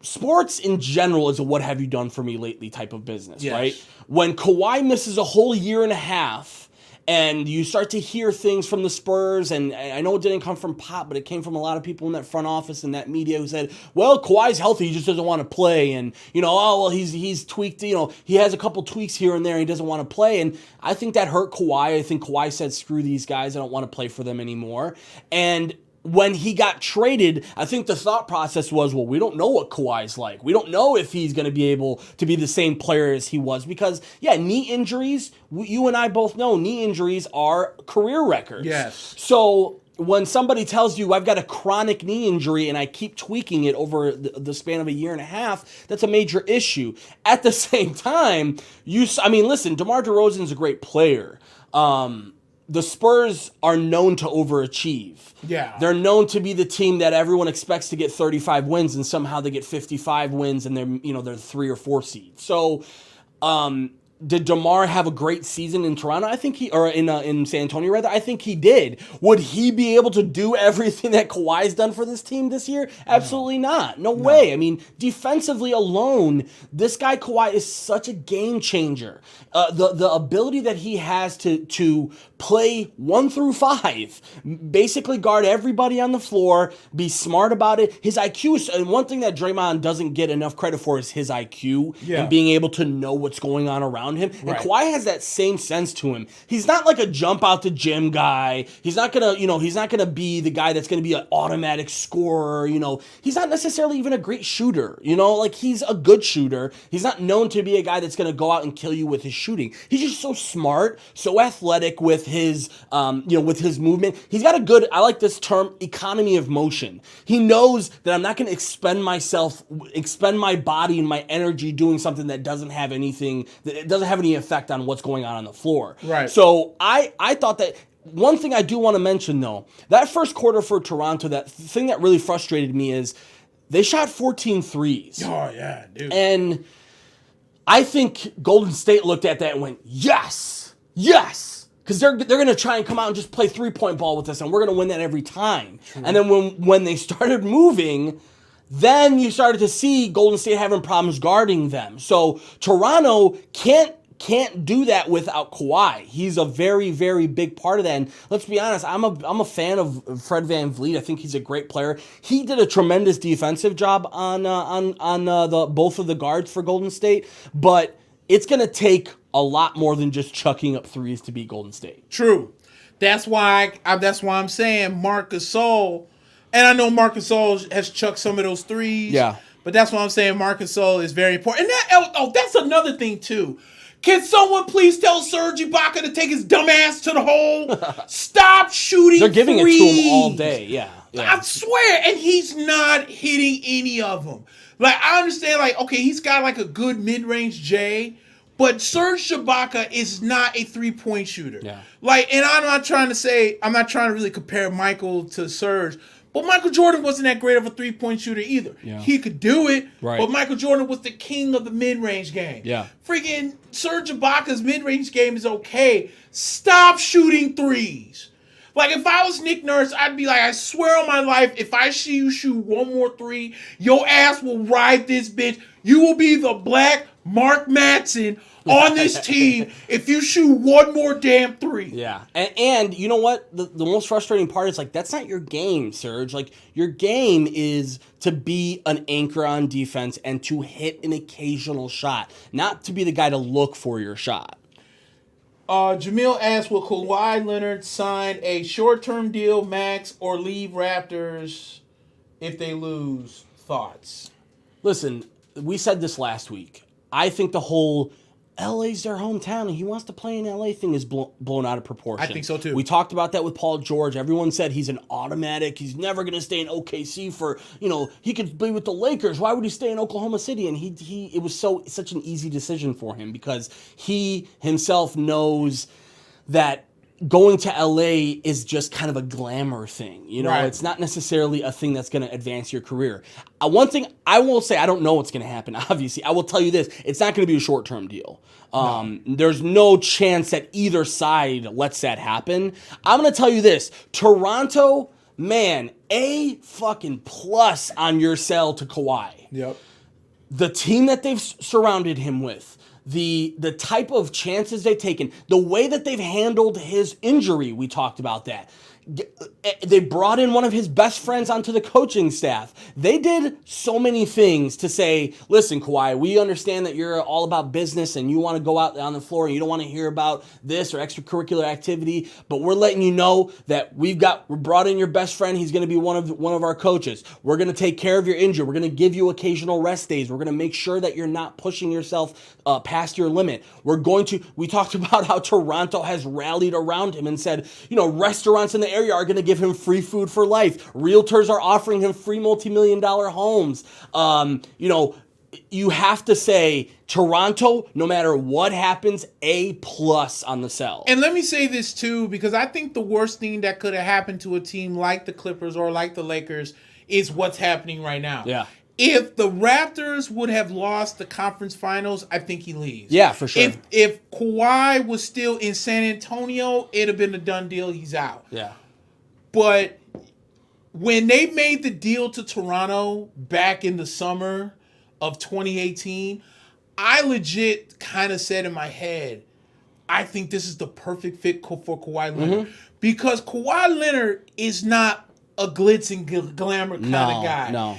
[SPEAKER 1] sports in general is a what have you done for me lately type of business, right? When Kawhi misses a whole year and a half And you start to hear things from the Spurs, and I know it didn't come from Pop, but it came from a lot of people in that front office and that media who said, well, Kawhi's healthy, he just doesn't want to play, and, oh, well, he's tweaked, he has a couple tweaks here and there, and he doesn't want to play, and I think that hurt Kawhi. I think Kawhi said, screw these guys, I don't want to play for them anymore, and when he got traded, I think the thought process was, well, we don't know what Kawhi's like. We don't know if he's going to be able to be the same player as he was because, knee injuries, you and I both know knee injuries are career records.
[SPEAKER 2] Yes.
[SPEAKER 1] So when somebody tells you I've got a chronic knee injury and I keep tweaking it over the span of a year and a half, that's a major issue. At the same time, listen, DeMar DeRozan's a great player. The Spurs are known to overachieve.
[SPEAKER 2] Yeah.
[SPEAKER 1] They're known to be the team that everyone expects to get 35 wins, and somehow they get 55 wins, and they're 3 or 4 seeds. So, did DeMar have a great season in Toronto? I think in San Antonio, rather. I think he did. Would he be able to do everything that Kawhi's done for this team this year? Absolutely not. No way. I mean, defensively alone, this guy Kawhi is such a game changer. The ability that he has to play 1 through 5, basically guard everybody on the floor, be smart about it. His IQ is, and one thing that Draymond doesn't get enough credit for is his IQ and being able to know what's going on around him. And Kawhi has that same sense to him. He's not like a jump out the gym guy. He's not gonna be the guy that's gonna be an automatic scorer. He's not necessarily even a great shooter. He's a good shooter. He's not known to be a guy that's gonna go out and kill you with his shooting. He's just so smart, so athletic with his with his movement. He's got a good, I like this term, economy of motion. He knows that I'm not gonna expend my body and my energy doing something that doesn't have anything, that it doesn't have any effect on what's going on the floor.
[SPEAKER 2] Right.
[SPEAKER 1] So I thought that one thing I do want to mention though, that first quarter for Toronto, that thing that really frustrated me is they shot 14 threes.
[SPEAKER 2] Oh yeah, dude.
[SPEAKER 1] And I think Golden State looked at that and went, yes. Because they're going to try and come out and just play 3-point ball with us, and we're going to win that every time. True. And then when they started moving, then you started to see Golden State having problems guarding them. So Toronto can't do that without Kawhi. He's a very, very big part of that. And let's be honest, I'm a fan of Fred VanVleet. I think he's a great player. He did a tremendous defensive job on the both of the guards for Golden State, but it's going to take a lot more than just chucking up threes to beat Golden State.
[SPEAKER 2] True. That's why I'm saying Marc Gasol, and I know Marc Gasol has chucked some of those threes.
[SPEAKER 1] Yeah.
[SPEAKER 2] But that's why I'm saying Marc Gasol is very important. And that's another thing too. Can someone please tell Serge Ibaka to take his dumb ass to the hole? Stop shooting
[SPEAKER 1] They're giving
[SPEAKER 2] threes.
[SPEAKER 1] it to him all day. Yeah.
[SPEAKER 2] I swear, and he's not hitting any of them. Like, I understand, okay, he's got like a good mid-range J, but Serge Ibaka is not a 3-point shooter.
[SPEAKER 1] Yeah.
[SPEAKER 2] And I'm not trying to really compare Michael to Serge, but Michael Jordan wasn't that great of a 3-point shooter either.
[SPEAKER 1] Yeah.
[SPEAKER 2] He could do it,
[SPEAKER 1] right.
[SPEAKER 2] But Michael Jordan was the king of the mid-range game.
[SPEAKER 1] Yeah.
[SPEAKER 2] Freaking Serge Ibaka's mid-range game is okay. Stop shooting threes. If I was Nick Nurse, I'd be like, I swear on my life, if I see you shoot one more three, your ass will ride this bitch. You will be the black Mark Madsen on this team if you shoot one more damn three.
[SPEAKER 1] Yeah. And you know what? The most frustrating part is, that's not your game, Serge. Your game is to be an anchor on defense and to hit an occasional shot, not to be the guy to look for your shot.
[SPEAKER 2] Jamil asked, will Kawhi Leonard sign a short-term deal, max, or leave Raptors if they lose? Thoughts?
[SPEAKER 1] Listen, we said this last week. I think the whole LA's their hometown and he wants to play in LA thing is blown out of proportion.
[SPEAKER 2] I think so too.
[SPEAKER 1] We talked about that with Paul George. Everyone said he's an automatic. He's never going to stay in OKC for, he could be with the Lakers. Why would he stay in Oklahoma City? And it was such an easy decision for him because he himself knows that going to LA is just kind of a glamour thing.
[SPEAKER 2] Right.
[SPEAKER 1] It's not necessarily a thing that's going to advance your career. One thing I will say, I don't know what's going to happen, obviously. I will tell you this. It's not going to be a short-term deal. No. There's no chance that either side lets that happen. I'm going to tell you this. Toronto, man, A fucking plus on your sell to Kawhi.
[SPEAKER 2] Yep.
[SPEAKER 1] The team that they've surrounded him with, the type of chances they've taken, the way that they've handled his injury, we talked about that. They brought in one of his best friends onto the coaching staff. They did so many things to say, listen, Kawhi, we understand that you're all about business and you want to go out on the floor and you don't want to hear about this or extracurricular activity, but we're letting you know that we brought in your best friend. He's going to be one of our coaches. We're going to take care of your injury. We're going to give you occasional rest days. We're going to make sure that you're not pushing yourself past your limit. We talked about how Toronto has rallied around him and said, restaurants in the area are going to give him free food for life. Realtors are offering him free multi-million-dollar homes. You have to say Toronto, no matter what happens, A+ on the sell.
[SPEAKER 2] And let me say this too, because I think the worst thing that could have happened to a team like the Clippers or like the Lakers is what's happening right now.
[SPEAKER 1] Yeah.
[SPEAKER 2] If the Raptors would have lost the conference finals, I think he leaves.
[SPEAKER 1] Yeah, for sure.
[SPEAKER 2] If Kawhi was still in San Antonio, it'd have been a done deal. He's out.
[SPEAKER 1] Yeah.
[SPEAKER 2] But when they made the deal to Toronto back in the summer of 2018, I legit kind of said in my head, I think this is the perfect fit for Kawhi Leonard. Because Kawhi Leonard is not a glitz and glamour kind of guy.
[SPEAKER 1] No.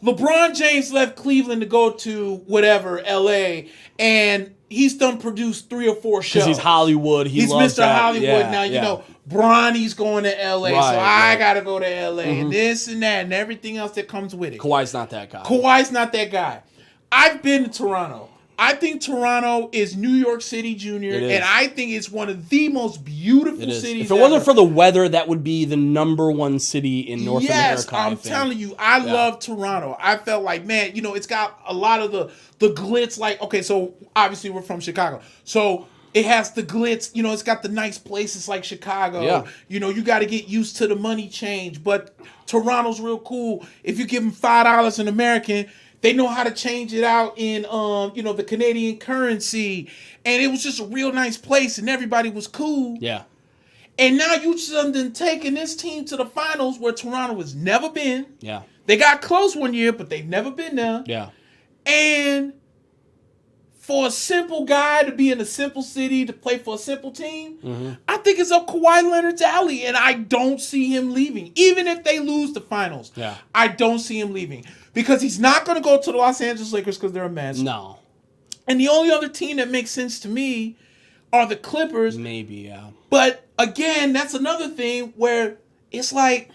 [SPEAKER 2] LeBron James left Cleveland to go to whatever, LA, and he's done produced 3 or 4 shows.
[SPEAKER 1] Because he's Hollywood. He's
[SPEAKER 2] Mr.
[SPEAKER 1] that.
[SPEAKER 2] Hollywood.
[SPEAKER 1] Yeah,
[SPEAKER 2] Now, Bronny's going to LA, so I got to go to LA, and this and that, and everything else that comes with it.
[SPEAKER 1] Kawhi's not that guy.
[SPEAKER 2] Kawhi's not that guy. I've been to Toronto. I think Toronto is New York City Junior, and I think it's one of the most beautiful cities.
[SPEAKER 1] If it wasn't for the weather, that would be the #1 city in North America.
[SPEAKER 2] Yes, I'm telling you, I love Toronto. I felt like, man, it's got a lot of the glitz. Like, okay, so obviously we're from Chicago, so it has the glitz. It's got the nice places like Chicago.
[SPEAKER 1] Yeah.
[SPEAKER 2] You got to get used to the money change, but Toronto's real cool. If you give them $5 in American, they know how to change it out in, the Canadian currency. And it was just a real nice place, and everybody was cool.
[SPEAKER 1] Yeah.
[SPEAKER 2] And now you just taking this team to the finals where Toronto has never been.
[SPEAKER 1] Yeah.
[SPEAKER 2] They got close one year, but they've never been there.
[SPEAKER 1] Yeah.
[SPEAKER 2] And for a simple guy to be in a simple city to play for a simple team, I think it's up Kawhi Leonard's alley, and I don't see him leaving. Even if they lose the finals, I don't see him leaving. Because he's not going to go to the Los Angeles Lakers because they're a mess.
[SPEAKER 1] No.
[SPEAKER 2] And the only other team that makes sense to me are the Clippers.
[SPEAKER 1] Maybe, yeah.
[SPEAKER 2] But again, that's another thing where it's like,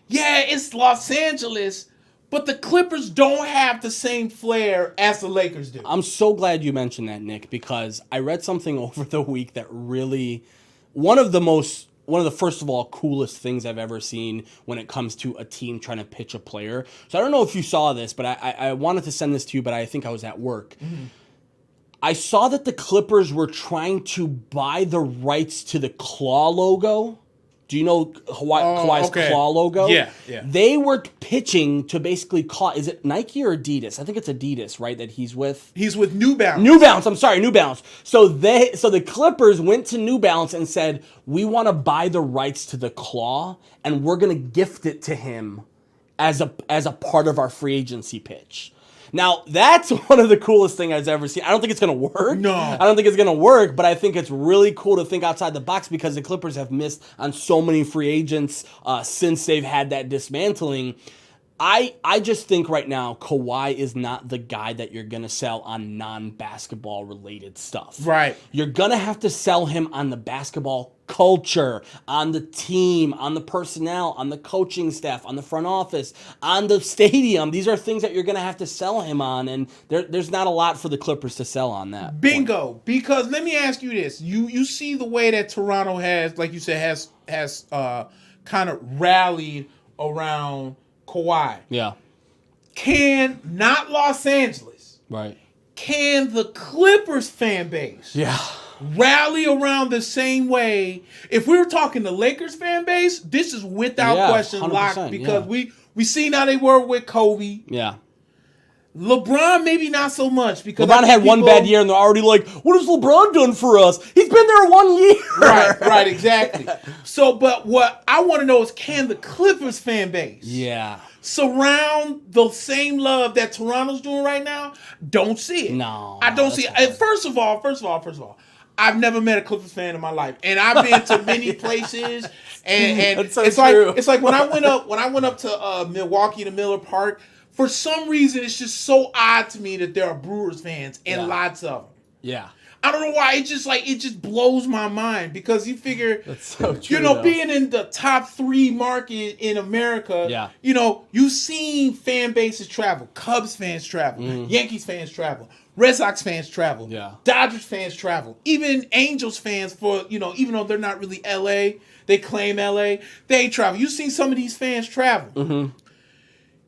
[SPEAKER 2] yeah, it's Los Angeles, but the Clippers don't have the same flair as the Lakers do.
[SPEAKER 1] I'm so glad you mentioned that, Nick, because I read something over the week that really, one of the first of all coolest things I've ever seen when it comes to a team trying to pitch a player. So I don't know if you saw this, but I wanted to send this to you, but I think I was at work. I saw that the Clippers were trying to buy the rights to the claw logo. Do you know Kawhi's claw logo?
[SPEAKER 2] Yeah.
[SPEAKER 1] They were pitching to basically call. Is it Nike or Adidas? I think it's Adidas, right? That he's with.
[SPEAKER 2] He's with New Balance.
[SPEAKER 1] New Balance. I'm sorry, New Balance. So the Clippers went to New Balance and said, "We want to buy the rights to the claw, and we're going to gift it to him as a part of our free agency pitch." Now, that's one of the coolest things I've ever seen. I don't think it's going to work.
[SPEAKER 2] No.
[SPEAKER 1] I don't think it's going to work, but I think it's really cool to think outside the box because the Clippers have missed on so many free agents since they've had that dismantling. I just think right now Kawhi is not the guy that you're going to sell on non-basketball related stuff.
[SPEAKER 2] Right.
[SPEAKER 1] You're going to have to sell him on the basketball culture, on the team, on the personnel, on the coaching staff, on the front office, on the stadium. These are things that you're going to have to sell him on, and there's not a lot for the Clippers to sell on that.
[SPEAKER 2] Bingo. Point. Because let me ask you this. You see the way that Toronto has, like you said, has kind of rallied around Kawhi.
[SPEAKER 1] Yeah.
[SPEAKER 2] Can not Los Angeles.
[SPEAKER 1] Right.
[SPEAKER 2] Can the Clippers fan base rally around the same way? If we were talking the Lakers fan base, this is without question locked because we seen how they were with Kobe.
[SPEAKER 1] Yeah.
[SPEAKER 2] LeBron maybe not so much because
[SPEAKER 1] LeBron had one bad year and they're already like, what has LeBron done for us? He's been there 1 year.
[SPEAKER 2] Right, exactly. So, but what I want to know is, can the Clippers fan base surround the same love that Toronto's doing right now, don't see it.
[SPEAKER 1] No,
[SPEAKER 2] I don't see it. First of all, I've never met a Clippers fan in my life, and I've been to many places. And
[SPEAKER 1] so
[SPEAKER 2] it's
[SPEAKER 1] true.
[SPEAKER 2] like when I went up to Milwaukee to Miller Park. For some reason, it's just so odd to me that there are Brewers fans and lots of them.
[SPEAKER 1] Yeah.
[SPEAKER 2] I don't know why. It just blows my mind because you figure,
[SPEAKER 1] that's so true,
[SPEAKER 2] being in the top 3 market in America, you've seen fan bases travel. Cubs fans travel. Yankees fans travel. Red Sox fans travel.
[SPEAKER 1] Yeah.
[SPEAKER 2] Dodgers fans travel. Even Angels fans even though they're not really LA, they claim LA, they travel. You've seen some of these fans travel.
[SPEAKER 1] Mm-hmm.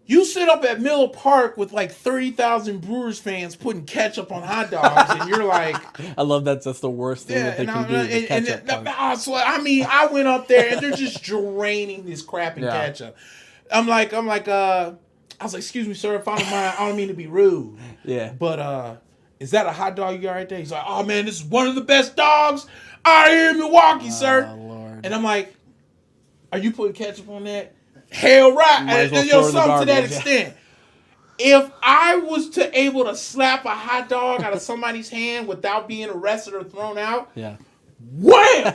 [SPEAKER 2] You sit up at Miller Park with like 30,000 Brewers fans putting ketchup on hot dogs, and you're like...
[SPEAKER 1] I love that's the worst thing that they can do.
[SPEAKER 2] I went up there, and they're just draining this crap in ketchup. I was like, excuse me, sir, if I don't mind, I don't mean to be rude.
[SPEAKER 1] Yeah.
[SPEAKER 2] But is that a hot dog you got right there? He's like, oh, man, this is one of the best dogs out here in Milwaukee, sir.
[SPEAKER 1] Oh, Lord.
[SPEAKER 2] And I'm like, are you putting ketchup on that? Hell right. Something to that extent. If I was able to slap a hot dog out of somebody's hand without being arrested or thrown out, wham!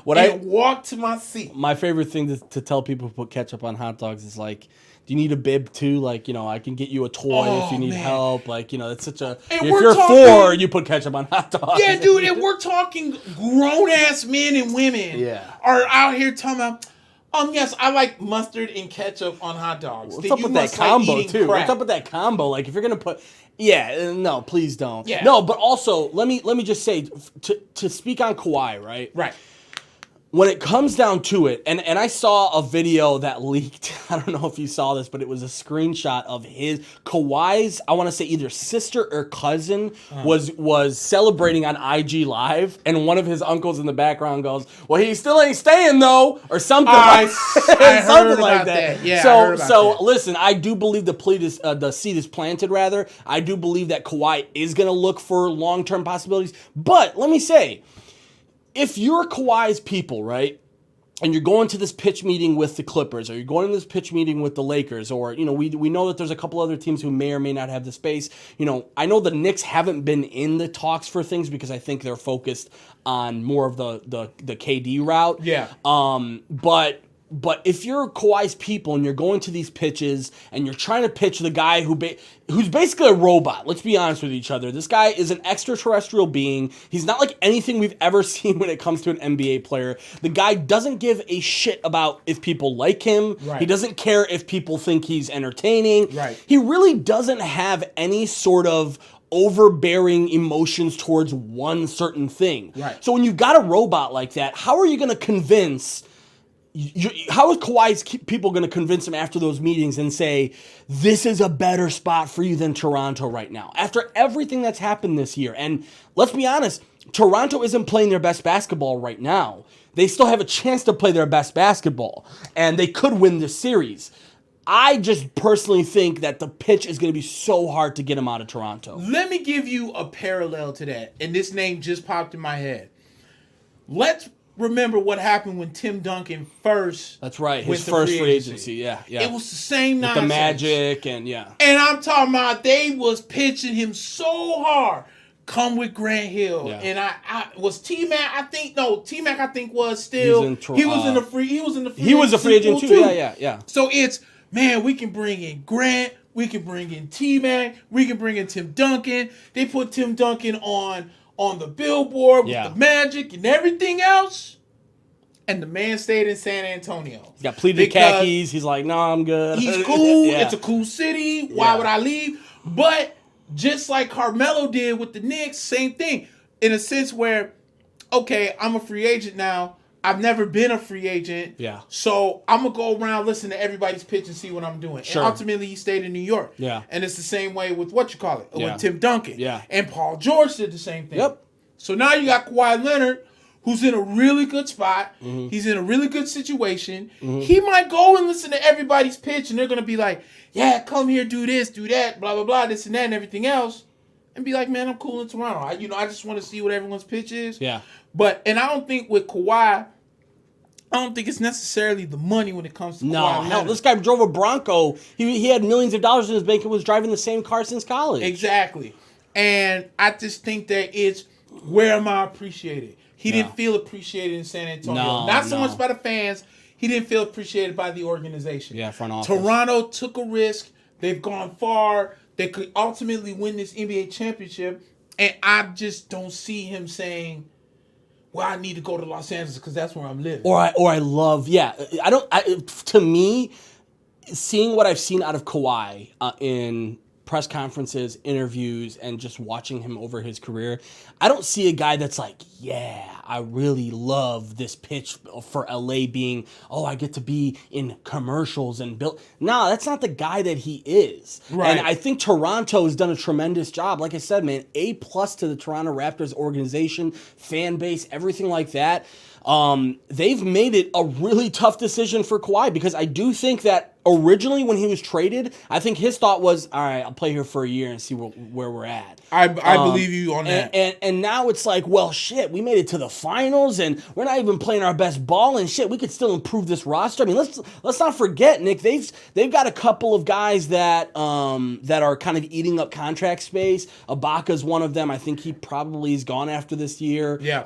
[SPEAKER 2] Walk to my seat.
[SPEAKER 1] My favorite thing to tell people who put ketchup on hot dogs is like, do you need a bib too? Like, I can get you a toy if you need help. Like, it's such a... If you're 4, you put ketchup on hot dogs.
[SPEAKER 2] Yeah, dude, and we're talking grown-ass men and women are out here talking about... yes, I like mustard and ketchup on hot dogs.
[SPEAKER 1] What's up with that combo, too? What's up with that combo? Like, if you're going to put... Yeah, no, please don't. Yeah. No, but also, let me just say, to speak on Kawhi, right?
[SPEAKER 2] Right.
[SPEAKER 1] When it comes down to it, and I saw a video that leaked, I don't know if you saw this, but it was a screenshot of Kawhi's, I want to say either sister or cousin was celebrating on IG Live, and one of his uncles in the background goes, well, he still ain't staying though, or something
[SPEAKER 2] I
[SPEAKER 1] something like that.
[SPEAKER 2] Yeah,
[SPEAKER 1] so listen, I do believe the seed is planted, rather. I do believe that Kawhi is going to look for long-term possibilities, but let me say, if you're Kawhi's people, right, and you're going to this pitch meeting with the Clippers, or you're going to this pitch meeting with the Lakers, or, we know that there's a couple other teams who may or may not have the space. I know the Knicks haven't been in the talks for things because I think they're focused on more of the KD route.
[SPEAKER 2] Yeah.
[SPEAKER 1] But if you're Kawhi's people and you're going to these pitches and you're trying to pitch the guy who's basically a robot, let's be honest with each other. This guy is an extraterrestrial being. He's not like anything we've ever seen when it comes to an NBA player. The guy doesn't give a shit about if people like him.
[SPEAKER 2] Right.
[SPEAKER 1] He doesn't care if people think he's entertaining.
[SPEAKER 2] Right.
[SPEAKER 1] He really doesn't have any sort of overbearing emotions towards one certain thing.
[SPEAKER 2] Right.
[SPEAKER 1] So when you've got a robot like that, how are you going to convince... How is Kawhi's people going to convince him after those meetings and say, this is a better spot for you than Toronto right now? After everything that's happened this year. And let's be honest, Toronto isn't playing their best basketball right now. They still have a chance to play their best basketball. And they could win this series. I just personally think that the pitch is going to be so hard to get him out of Toronto.
[SPEAKER 2] Let me give you a parallel to that. And this name just popped in my head. Let's remember what happened when Tim Duncan first.
[SPEAKER 1] That's right. His first free agency. Yeah.
[SPEAKER 2] It was the same nonsense.
[SPEAKER 1] With the Magic and
[SPEAKER 2] And I'm talking about they was pitching him so hard. Come with Grant Hill. Yeah. And I was T-Mac, T-Mac I think was still he was a free agent too.
[SPEAKER 1] Yeah.
[SPEAKER 2] So it's, man, we can bring in Grant, we can bring in T-Mac, we can bring in Tim Duncan. They put Tim Duncan on the billboard with the Magic and everything else. And the man stayed in San Antonio.
[SPEAKER 1] He's got pleated khakis. He's like, no, I'm good.
[SPEAKER 2] He's cool. It's a cool city. Why would I leave? But just like Carmelo did with the Knicks, same thing. In a sense where, okay, I'm a free agent now. I've never been a free agent.
[SPEAKER 1] Yeah.
[SPEAKER 2] So I'm going to go around, listen to everybody's pitch and see what I'm doing.
[SPEAKER 1] Sure.
[SPEAKER 2] And ultimately, he stayed in New York.
[SPEAKER 1] Yeah.
[SPEAKER 2] And it's the same way with with Tim Duncan.
[SPEAKER 1] Yeah.
[SPEAKER 2] And Paul George did the same thing.
[SPEAKER 1] Yep.
[SPEAKER 2] So now you got Kawhi Leonard, who's in a really good spot. Mm-hmm. He's in a really good situation. Mm-hmm. He might go and listen to everybody's pitch, and they're going to be like, yeah, come here, do this, do that, blah, blah, blah, this and that and everything else. And be like, man, I'm cool in Toronto. I just want to see what everyone's pitch is.
[SPEAKER 1] Yeah.
[SPEAKER 2] And I don't think with Kawhi, I don't think it's necessarily the money when it comes to
[SPEAKER 1] No,
[SPEAKER 2] Kawhi
[SPEAKER 1] hell,
[SPEAKER 2] Leonard.
[SPEAKER 1] this guy drove a Bronco. He had millions of dollars in his bank and was driving the same car since college.
[SPEAKER 2] Exactly. And I just think that it's, where am I appreciated? He didn't feel appreciated in San Antonio. Not so much by the fans. He didn't feel appreciated by the organization.
[SPEAKER 1] Yeah, front office.
[SPEAKER 2] Toronto took a risk. They've gone far. They could ultimately win this NBA championship. And I just don't see him saying, well, I need to go to Los Angeles because that's where I'm living.
[SPEAKER 1] Or I love, to me, seeing what I've seen out of Kawhi in press conferences, interviews, and just watching him over his career, I don't see a guy that's like, yeah, I really love this pitch for LA being, I get to be in commercials and build. No, that's not the guy that he is.
[SPEAKER 2] Right.
[SPEAKER 1] And I think Toronto has done a tremendous job. Like I said, man, A+ to the Toronto Raptors organization, fan base, everything like that. They've made it a really tough decision for Kawhi because I do think that originally when he was traded, I think his thought was, all right, I'll play here for a year and see where we're at.
[SPEAKER 2] I believe you on that.
[SPEAKER 1] And now it's like, well, shit, we made it to the finals and we're not even playing our best ball and shit. We could still improve this roster. I mean, let's not forget, Nick. They've got a couple of guys that are kind of eating up contract space. Ibaka's one of them. I think he probably is gone after this year.
[SPEAKER 2] Yeah.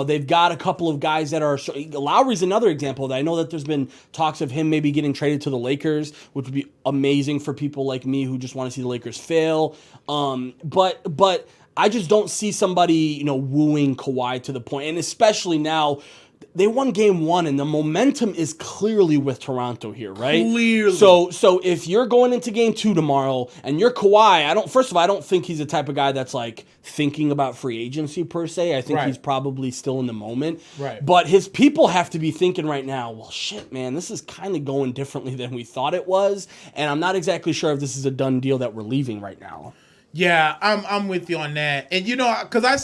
[SPEAKER 1] They've got a couple of guys that are. Lowry's another example of that. I know that there's been talks of him maybe getting traded to the Lakers, which would be amazing for people like me who just want to see the Lakers fail. But I just don't see somebody, wooing Kawhi to the point, and especially now, they won game one, and the momentum is clearly with Toronto here, right?
[SPEAKER 2] Clearly.
[SPEAKER 1] So if you're going into game two tomorrow, and you're Kawhi, I don't think he's the type of guy that's like thinking about free agency per se. I think he's probably still in the moment.
[SPEAKER 2] Right.
[SPEAKER 1] But his people have to be thinking right now, well, shit, man, this is kind of going differently than we thought it was, and I'm not exactly sure if this is a done deal that we're leaving right now.
[SPEAKER 2] Yeah, I'm with you on that. And because I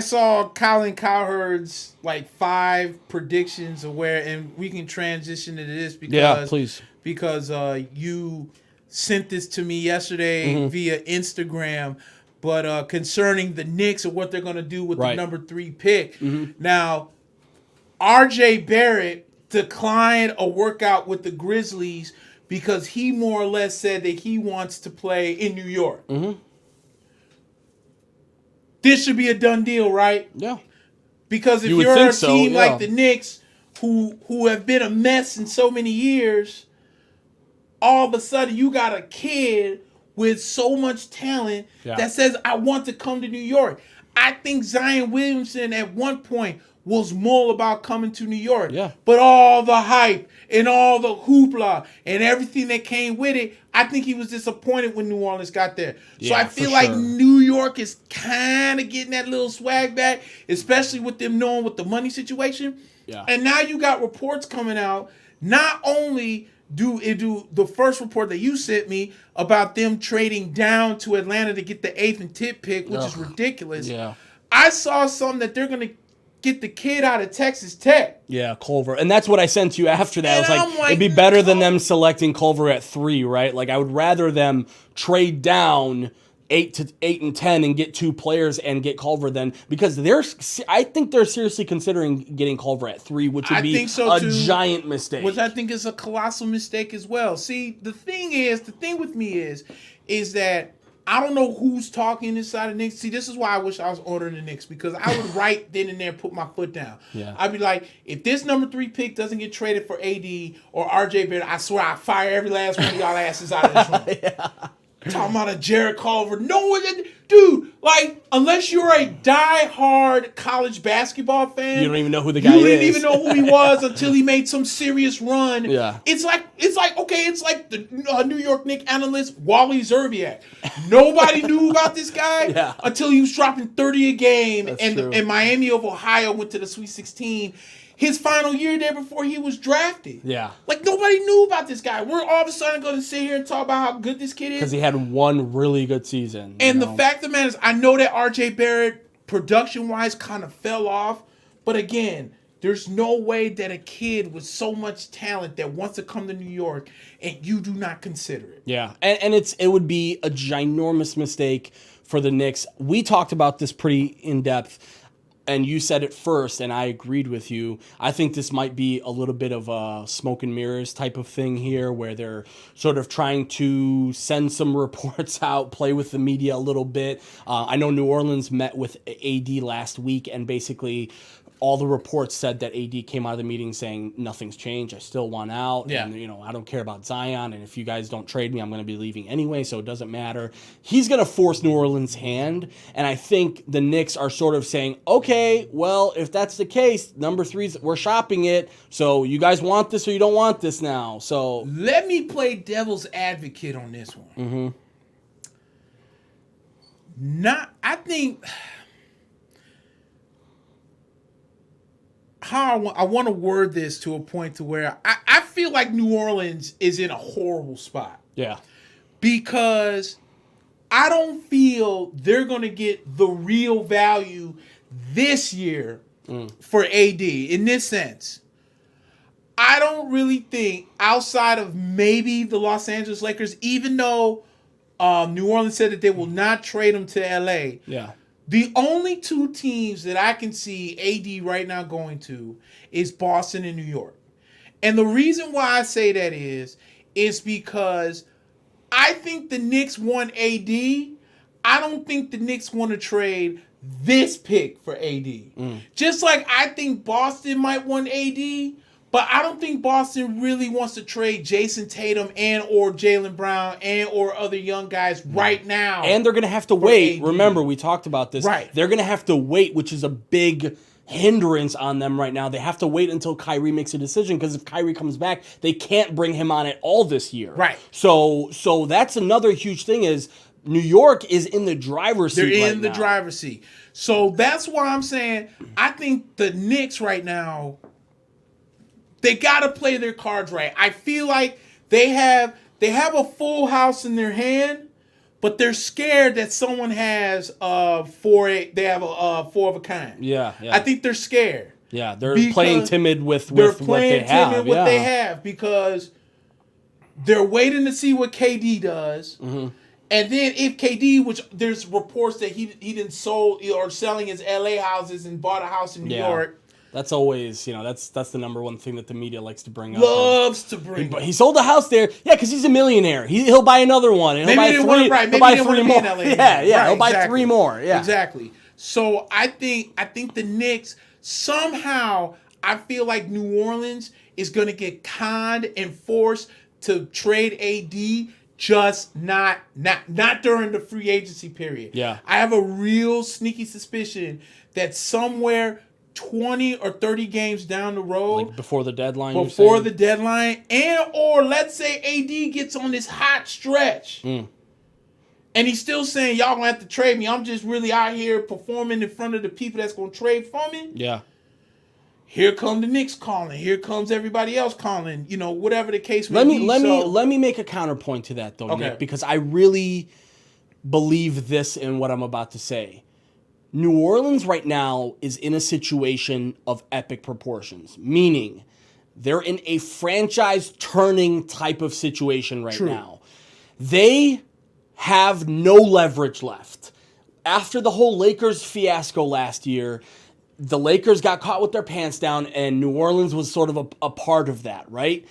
[SPEAKER 2] saw Colin Cowherd's like 5 predictions of where, and we can transition to this because
[SPEAKER 1] please.
[SPEAKER 2] Because you sent this to me yesterday via Instagram, but concerning the Knicks and what they're going to do with the number 3 pick. Now, R.J. Barrett declined a workout with the Grizzlies because he more or less said that he wants to play in New York. This should be a done deal, right?
[SPEAKER 1] Yeah.
[SPEAKER 2] Because if you're a team like the Knicks, who have been a mess in so many years, all of a sudden you got a kid with so much talent that says, I want to come to New York. I think Zion Williamson at one point was more about coming to New York.
[SPEAKER 1] Yeah.
[SPEAKER 2] But all the hype and all the hoopla and everything that came with it, I think he was disappointed when New Orleans got there. So I feel like New York is kind of getting that little swag back, especially with them knowing with the money situation.
[SPEAKER 1] Yeah.
[SPEAKER 2] And now you got reports coming out. Not only do the first report that you sent me about them trading down to Atlanta to get the 8th and 10th pick, which is ridiculous.
[SPEAKER 1] Yeah.
[SPEAKER 2] I saw something that they're going to get the kid out of Texas Tech.
[SPEAKER 1] Yeah, Culver. And that's what I sent you after that.
[SPEAKER 2] And
[SPEAKER 1] I was like, it'd be better than them selecting Culver at 3, right? Like, I would rather them trade down 8 and 10 and get 2 players and get Culver than, because I think they're seriously considering getting Culver at 3, which would be a giant mistake.
[SPEAKER 2] Which I think is a colossal mistake as well. See, the thing with me is that I don't know who's talking inside of Knicks. See, this is why I wish I was ordering the Knicks, because I would right then and there put my foot down.
[SPEAKER 1] Yeah.
[SPEAKER 2] I'd be like, if this number 3 pick doesn't get traded for AD or RJ Barrett, I swear I'll fire every last one of y'all asses out of this room. Talking about a Jared Culver. No one, dude, like, unless you're a die-hard college basketball fan,
[SPEAKER 1] you don't even know who the guy is.
[SPEAKER 2] You didn't even know who he was until he made some serious run.
[SPEAKER 1] Yeah.
[SPEAKER 2] It's like the New York Knicks analyst Wally Zerbiak. Nobody knew about this guy until he was dropping 30 a game, and Miami of Ohio went to the Sweet 16. His final year there before he was drafted. Yeah. Like, nobody knew about this guy. We're all of a sudden going to sit here and talk about how good this kid is.
[SPEAKER 1] Because he had one really good season.
[SPEAKER 2] And the fact of the matter is, I know that R.J. Barrett, production-wise, kind of fell off. But again, there's no way that a kid with so much talent that wants to come to New York and you do not consider it.
[SPEAKER 1] Yeah. And it would be a ginormous mistake for the Knicks. We talked about this pretty in-depth. and you said it first, and I agreed with you. I think this might be a little bit of a smoke and mirrors type of thing here, where they're sort of trying to send some reports out, play with the media a little bit. I know New Orleans met with AD last week, and basically all the reports said that AD came out of the meeting saying nothing's changed. I still want out.
[SPEAKER 2] Yeah.
[SPEAKER 1] And, I don't care about Zion. And if you guys don't trade me, I'm going to be leaving anyway, so it doesn't matter. He's going to force New Orleans' hand. And I think the Knicks are sort of saying, okay, well, if that's the case, number 3's, we're shopping it. So you guys want this or you don't want this now. So
[SPEAKER 2] let me play devil's advocate on this one. I think how I want to word this to a point to where I feel like New Orleans is in a horrible spot.
[SPEAKER 1] Yeah.
[SPEAKER 2] Because I don't feel they're going to get the real value this year for AD in this sense. I don't really think, outside of maybe the Los Angeles Lakers, even though New Orleans said that they will not trade him to LA.
[SPEAKER 1] Yeah.
[SPEAKER 2] The only 2 teams that I can see AD right now going to is Boston and New York. And the reason why I say that is because I think the Knicks want AD. I don't think the Knicks want to trade this pick for AD. Just like I think Boston might want AD, but I don't think Boston really wants to trade Jason Tatum and or Jaylen Brown and or other young guys right now.
[SPEAKER 1] And they're going to have to wait.
[SPEAKER 2] AD.
[SPEAKER 1] Remember, we talked about this.
[SPEAKER 2] Right.
[SPEAKER 1] They're going to have to wait, which is a big hindrance on them right now. They have to wait until Kyrie makes a decision, because if Kyrie comes back, they can't bring him on at all this year.
[SPEAKER 2] Right.
[SPEAKER 1] So that's another huge thing is New York is in the driver's seat.
[SPEAKER 2] They're in the driver's seat. So that's why I'm saying I think the Knicks right now, they got to play their cards right. I feel like they have a full house in their hand, but they're scared that someone has they have a 4 of a kind.
[SPEAKER 1] Yeah.
[SPEAKER 2] I think they're scared.
[SPEAKER 1] Yeah, they're playing timid with what they have.
[SPEAKER 2] Because they're waiting to see what KD does. And then if KD, which there's reports that he didn't sold or selling his LA houses and bought a house in New York.
[SPEAKER 1] That's always, that's the number one thing that the media likes to bring up.
[SPEAKER 2] Loves to bring up.
[SPEAKER 1] He sold a house there, because he's a millionaire. He'll buy another one. And he'll buy 3 more. He'll buy 3 more. Yeah,
[SPEAKER 2] exactly. So I think the Knicks somehow, I feel like New Orleans is going to get conned and forced to trade AD. Just not during the free agency period.
[SPEAKER 1] Yeah,
[SPEAKER 2] I have a real sneaky suspicion that somewhere 20 or 30 games down the road,
[SPEAKER 1] like before the deadline,
[SPEAKER 2] and or let's say AD gets on this hot stretch, and he's still saying y'all gonna have to trade me. I'm just really out here performing in front of the people that's gonna trade for me.
[SPEAKER 1] Yeah.
[SPEAKER 2] Here come the Knicks calling. Here comes everybody else calling. Whatever the case may be.
[SPEAKER 1] Let me make a counterpoint to that though, Nick, because I really believe this in what I'm about to say. New Orleans right now is in a situation of epic proportions, meaning they're in a franchise-turning type of situation right now. They have no leverage left. After the whole Lakers fiasco last year, the Lakers got caught with their pants down, and New Orleans was sort of a part of that, right?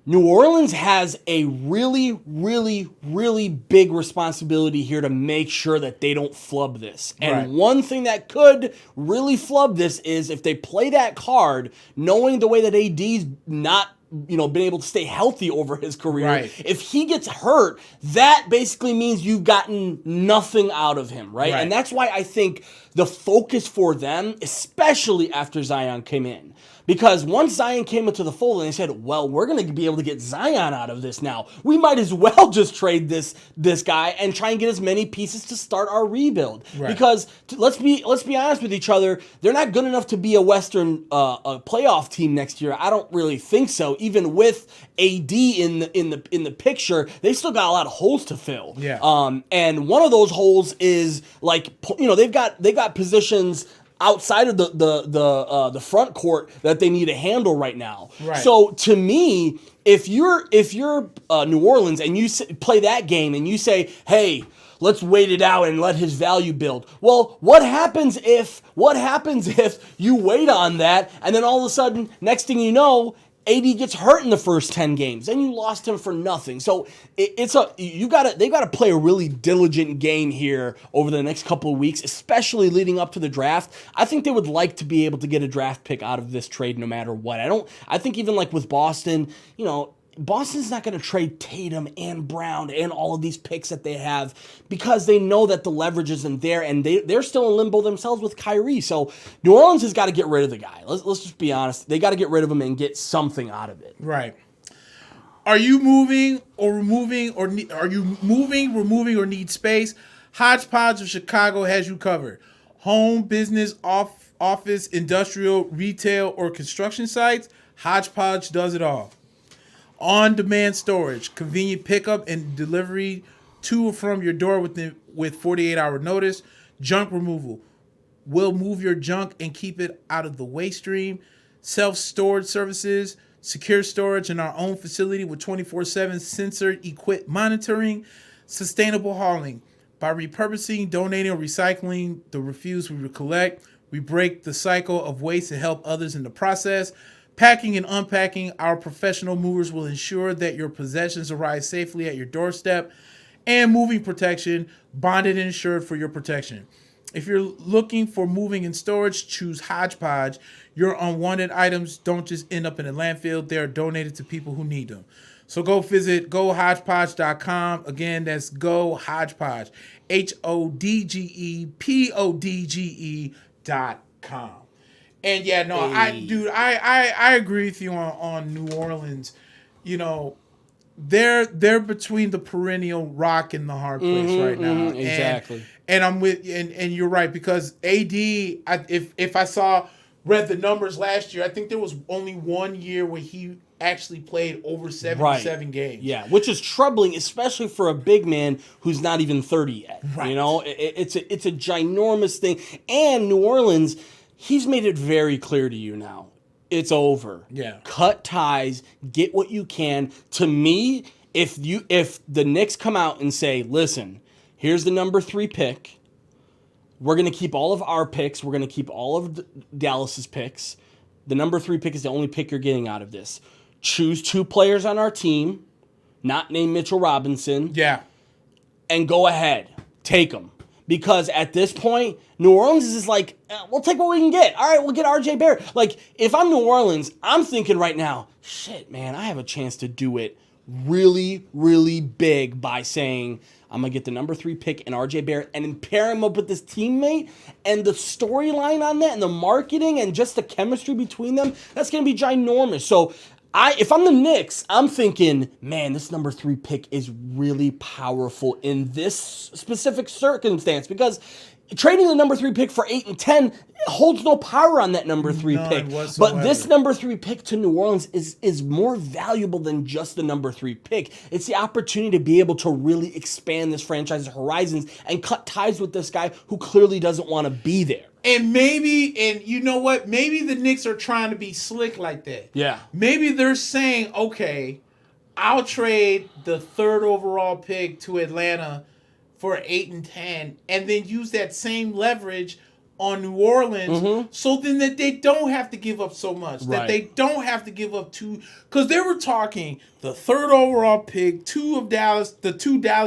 [SPEAKER 1] New Orleans has a really, really, really big responsibility here to make sure that they don't flub this. And one thing that could really flub this is if they play that card, knowing the way that AD's not been able to stay healthy over his career. Right. If he gets hurt, that basically means you've gotten nothing out of him, right? And that's why I think the focus for them, especially after Zion came in, because once Zion came into the fold and they said, well, we're going to be able to get Zion out of this now. We might as well just trade this guy and try and get as many pieces to start our rebuild. Because let's be honest with each other, they're not good enough to be a Western a playoff team next year. I don't really think so. Even with AD in the picture, they still got a lot of holes to fill. And one of those holes is they've got positions outside of the front court that they need to handle right now. So to me, if you're New Orleans and you play that game and you say, hey, let's wait it out and let his value build. Well, what happens if you wait on that and then all of a sudden, next thing you know, AD gets hurt in the first 10 games, and you lost him for nothing. So they've got to play a really diligent game here over the next couple of weeks, especially leading up to the draft. I think they would like to be able to get a draft pick out of this trade no matter what. I think even like with Boston, Boston's not going to trade Tatum and Brown and all of these picks that they have because they know that the leverage isn't there, and they're still in limbo themselves with Kyrie. So New Orleans has got to get rid of the guy. Let's just be honest. They got to get rid of him and get something out of it.
[SPEAKER 2] Right. Are you moving, removing, or need space? Hodgepodge of Chicago has you covered. Home, business, office, industrial, retail, or construction sites, Hodgepodge does it all. On-demand storage, convenient pickup and delivery to or from your door with 48-hour notice. Junk removal. We'll move your junk and keep it out of the waste stream. Self-storage services, secure storage in our own facility with 24/7 sensor-equipped monitoring. Sustainable hauling. By repurposing, donating, or recycling the refuse we collect, we break the cycle of waste and help others in the process. Packing and unpacking, our professional movers will ensure that your possessions arrive safely at your doorstep. And moving protection, bonded and insured for your protection. If you're looking for moving and storage, choose Hodgepodge. Your unwanted items don't just end up in a landfill. They're donated to people who need them. So go visit gohodgepodge.com. Again, that's gohodgepodge, HODGEPODGE.com. And yeah, no, I agree with you on New Orleans. They're between the perennial rock and the hard place right now.
[SPEAKER 1] Exactly.
[SPEAKER 2] And I'm with and you're right, because AD, if I read the numbers last year, I think there was only 1 year where he actually played over 77 games.
[SPEAKER 1] Yeah, which is troubling, especially for a big man who's not even 30 yet.
[SPEAKER 2] Right.
[SPEAKER 1] It's a ginormous thing. And New Orleans, he's made it very clear to you now. It's over.
[SPEAKER 2] Yeah.
[SPEAKER 1] Cut ties, get what you can. To me, if the Knicks come out and say, listen, here's the number 3 pick. We're going to keep all of our picks. We're going to keep all of Dallas's picks. The number 3 pick is the only pick you're getting out of this. Choose 2 players on our team, not named Mitchell Robinson.
[SPEAKER 2] Yeah.
[SPEAKER 1] And go ahead. Take them. Because at this point, New Orleans is like, we'll take what we can get. All right, we'll get RJ Barrett. Like, if I'm New Orleans, I'm thinking right now, shit, man, I have a chance to do it really, really big by saying, I'm going to get the number 3 pick and RJ Barrett and then pair him up with this teammate, and the storyline on that and the marketing and just the chemistry between them, that's going to be ginormous. So if I'm the Knicks, I'm thinking, man, this number 3 pick is really powerful in this specific circumstance, because trading the number 3 pick for 8 and 10 holds no power on that number 3 pick.
[SPEAKER 2] Whatsoever.
[SPEAKER 1] But this number 3 pick to New Orleans is more valuable than just the number 3 pick. It's the opportunity to be able to really expand this franchise's horizons and cut ties with this guy who clearly doesn't want to be there.
[SPEAKER 2] And you know what? Maybe the Knicks are trying to be slick like that.
[SPEAKER 1] Yeah.
[SPEAKER 2] Maybe they're saying, okay, I'll trade the 3rd overall pick to Atlanta for 8 and 10, and then use that same leverage on New Orleans, so then that they don't have to give up so much, that they don't have to give up 2, because they were talking the 3rd overall pick, 2 Dallas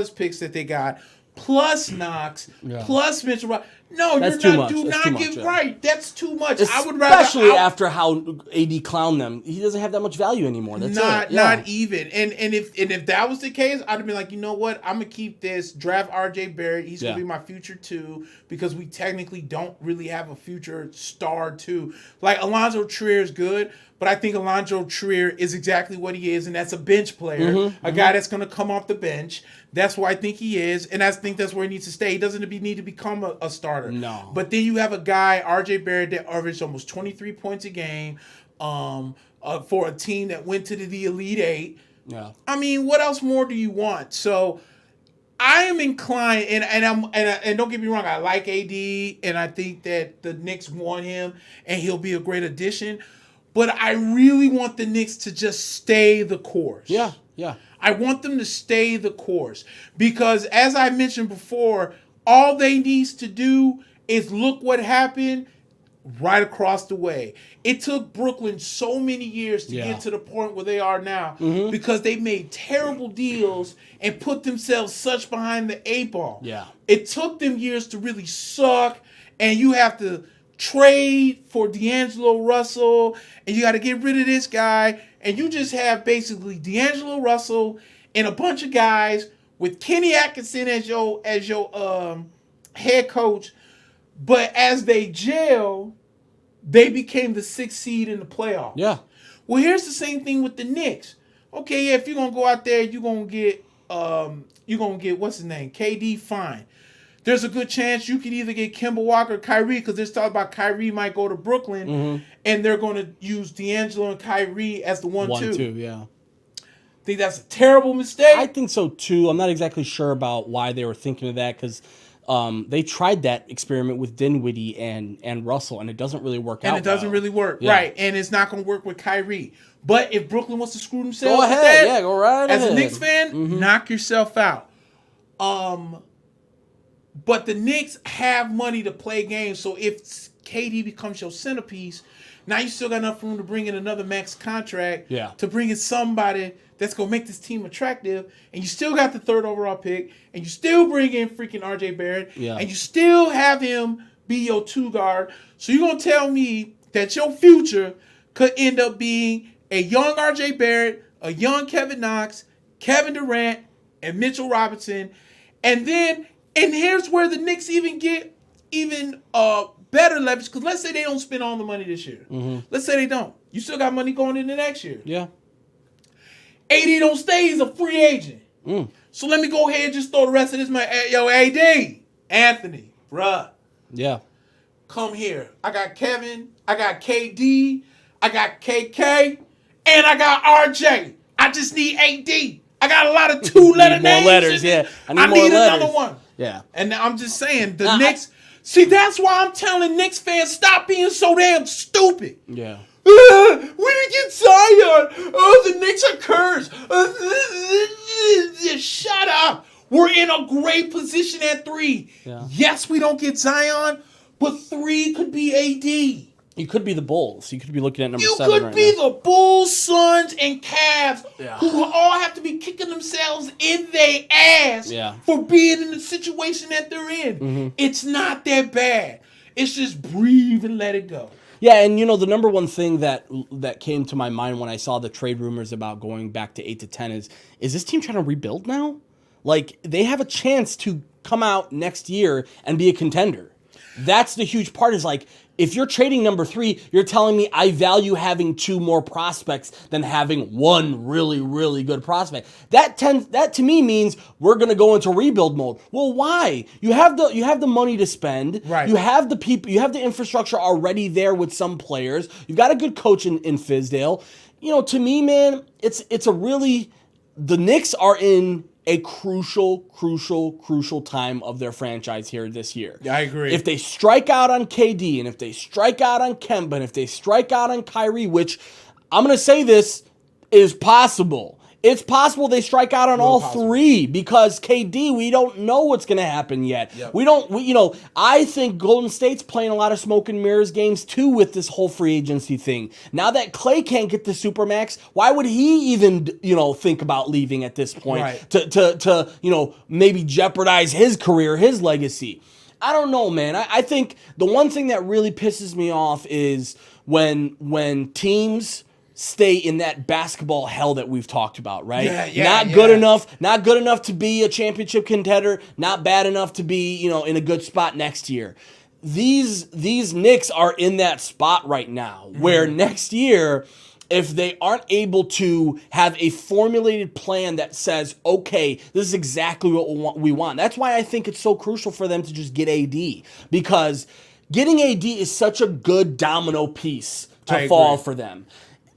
[SPEAKER 2] picks that they got, plus Knox, plus Mitchell. No,
[SPEAKER 1] That's
[SPEAKER 2] you're
[SPEAKER 1] too
[SPEAKER 2] not.
[SPEAKER 1] much.
[SPEAKER 2] Do
[SPEAKER 1] That's
[SPEAKER 2] not
[SPEAKER 1] too
[SPEAKER 2] get
[SPEAKER 1] much,
[SPEAKER 2] right. That's too much.
[SPEAKER 1] Especially after how AD clowned them, he doesn't have that much value anymore. That's
[SPEAKER 2] not even. And if that was the case, I'd have been like, you know what? I'm gonna keep this. Draft RJ Barrett. He's gonna be my future 2, because we technically don't really have a future star 2. Like, Alonzo Trier is good, but I think Alonzo Trier is exactly what he is, and that's a bench player, a guy that's gonna come off the bench. That's where I think he is, and I think that's where he needs to stay. He doesn't need to become a starter.
[SPEAKER 1] No.
[SPEAKER 2] But then you have a guy, RJ Barrett, that averaged almost 23 points a game for a team that went to the Elite 8.
[SPEAKER 1] Yeah.
[SPEAKER 2] I mean, what else more do you want? So I am inclined, and don't get me wrong, I like AD, and I think that the Knicks want him, and he'll be a great addition. But I really want the Knicks to just stay the course.
[SPEAKER 1] Yeah.
[SPEAKER 2] I want them to stay the course because, as I mentioned before, all they needs to do is look what happened right across the way. It took Brooklyn so many years to get to the point where they are now because they made terrible deals and put themselves such behind the eight ball.
[SPEAKER 1] Yeah.
[SPEAKER 2] It took them years to really suck, and you have to trade for D'Angelo Russell, and you got to get rid of this guy, and you just have basically D'Angelo Russell and a bunch of guys with Kenny Atkinson as your head coach. But as they gel, they became the 6th seed in the playoffs.
[SPEAKER 1] Yeah.
[SPEAKER 2] Well, here's the same thing with the Knicks. Okay, yeah, if you're gonna go out there, you're gonna get what's his name, KD. Fine. There's a good chance you could either get Kemba Walker or Kyrie because there's talk about Kyrie might go to Brooklyn, and they're going to use D'Angelo and Kyrie as the 1-2.
[SPEAKER 1] Yeah.
[SPEAKER 2] Think that's a terrible mistake?
[SPEAKER 1] I think so too. I'm not exactly sure about why they were thinking of that because they tried that experiment with Dinwiddie and Russell, and it doesn't really work out.
[SPEAKER 2] And it doesn't really work,
[SPEAKER 1] Yeah.
[SPEAKER 2] right? And it's not going to work with Kyrie. But if Brooklyn wants to screw themselves,
[SPEAKER 1] Go ahead,
[SPEAKER 2] with that,
[SPEAKER 1] go right
[SPEAKER 2] as
[SPEAKER 1] ahead.
[SPEAKER 2] a Knicks fan, knock yourself out. But the Knicks have money to play games, so if KD becomes your centerpiece, now you still got enough room to bring in another max contract to bring in somebody that's going to make this team attractive, and you still got the 3rd overall pick, and you still bring in freaking RJ Barrett, and you still have him be your 2 guard. So you're going to tell me that your future could end up being a young RJ Barrett, a young Kevin Knox, Kevin Durant, and Mitchell Robinson, and here's where the Knicks even get better leverage, because let's say they don't spend all the money this year. Let's say they don't. You still got money going into next year.
[SPEAKER 1] Yeah.
[SPEAKER 2] AD don't stay. He's a free agent. So let me go ahead and just throw the rest of this money. Yo, AD, Anthony, bruh.
[SPEAKER 1] Yeah.
[SPEAKER 2] Come here. I got Kevin. I got KD. I got KK. And I got RJ. I just need AD. I got a lot of 2-letter names.
[SPEAKER 1] More letters, yeah.
[SPEAKER 2] I need another one.
[SPEAKER 1] Yeah.
[SPEAKER 2] And I'm just saying, the Knicks... See, that's why I'm telling Knicks fans, stop being so damn stupid.
[SPEAKER 1] Yeah.
[SPEAKER 2] We didn't get Zion. Oh, the Knicks are cursed. Shut up. We're in a great position at 3.
[SPEAKER 1] Yeah.
[SPEAKER 2] Yes, we don't get Zion, but 3 could be AD.
[SPEAKER 1] You could be the Bulls. You could be looking at number 7
[SPEAKER 2] You could
[SPEAKER 1] right
[SPEAKER 2] be
[SPEAKER 1] now.
[SPEAKER 2] the Bulls, Suns, and Cavs who all have to be kicking themselves in their ass for being in the situation that they're in. It's not that bad. It's just breathe and let it go.
[SPEAKER 1] Yeah, and the number one thing that came to my mind when I saw the trade rumors about going back to 8 to 10 is this team trying to rebuild now? Like, they have a chance to come out next year and be a contender. That's the huge part is like, if you're trading number 3, you're telling me I value having 2 more prospects than having 1 really, really good prospect. That to me means we're going to go into rebuild mode. Well, why? You have the money to spend.
[SPEAKER 2] Right.
[SPEAKER 1] You have the people. You have the infrastructure already there with some players. You've got a good coach in Fizdale. To me, man, it's a really the Knicks are in a crucial time of their franchise here this year.
[SPEAKER 2] Yeah, I agree.
[SPEAKER 1] If they strike out on KD, and if they strike out on Kemba, and if they strike out on Kyrie, which I'm going to say this is possible. It's possible they strike out on all 3 because KD, we don't know what's going to happen yet. Yep. I think Golden State's playing a lot of smoke and mirrors games too with this whole free agency thing. Now that Klay can't get the Supermax, why would he even, think about leaving at this point to maybe jeopardize his career, his legacy? I don't know, man. I think the one thing that really pisses me off is when teams stay in that basketball hell that we've talked about, right? Not good enough to be a championship contender, not bad enough to be, in a good spot next year. These Knicks are in that spot right now where next year, if they aren't able to have a formulated plan that says, okay, this is exactly what we want. That's why I think it's so crucial for them to just get AD, because getting AD is such a good domino piece to fall for them.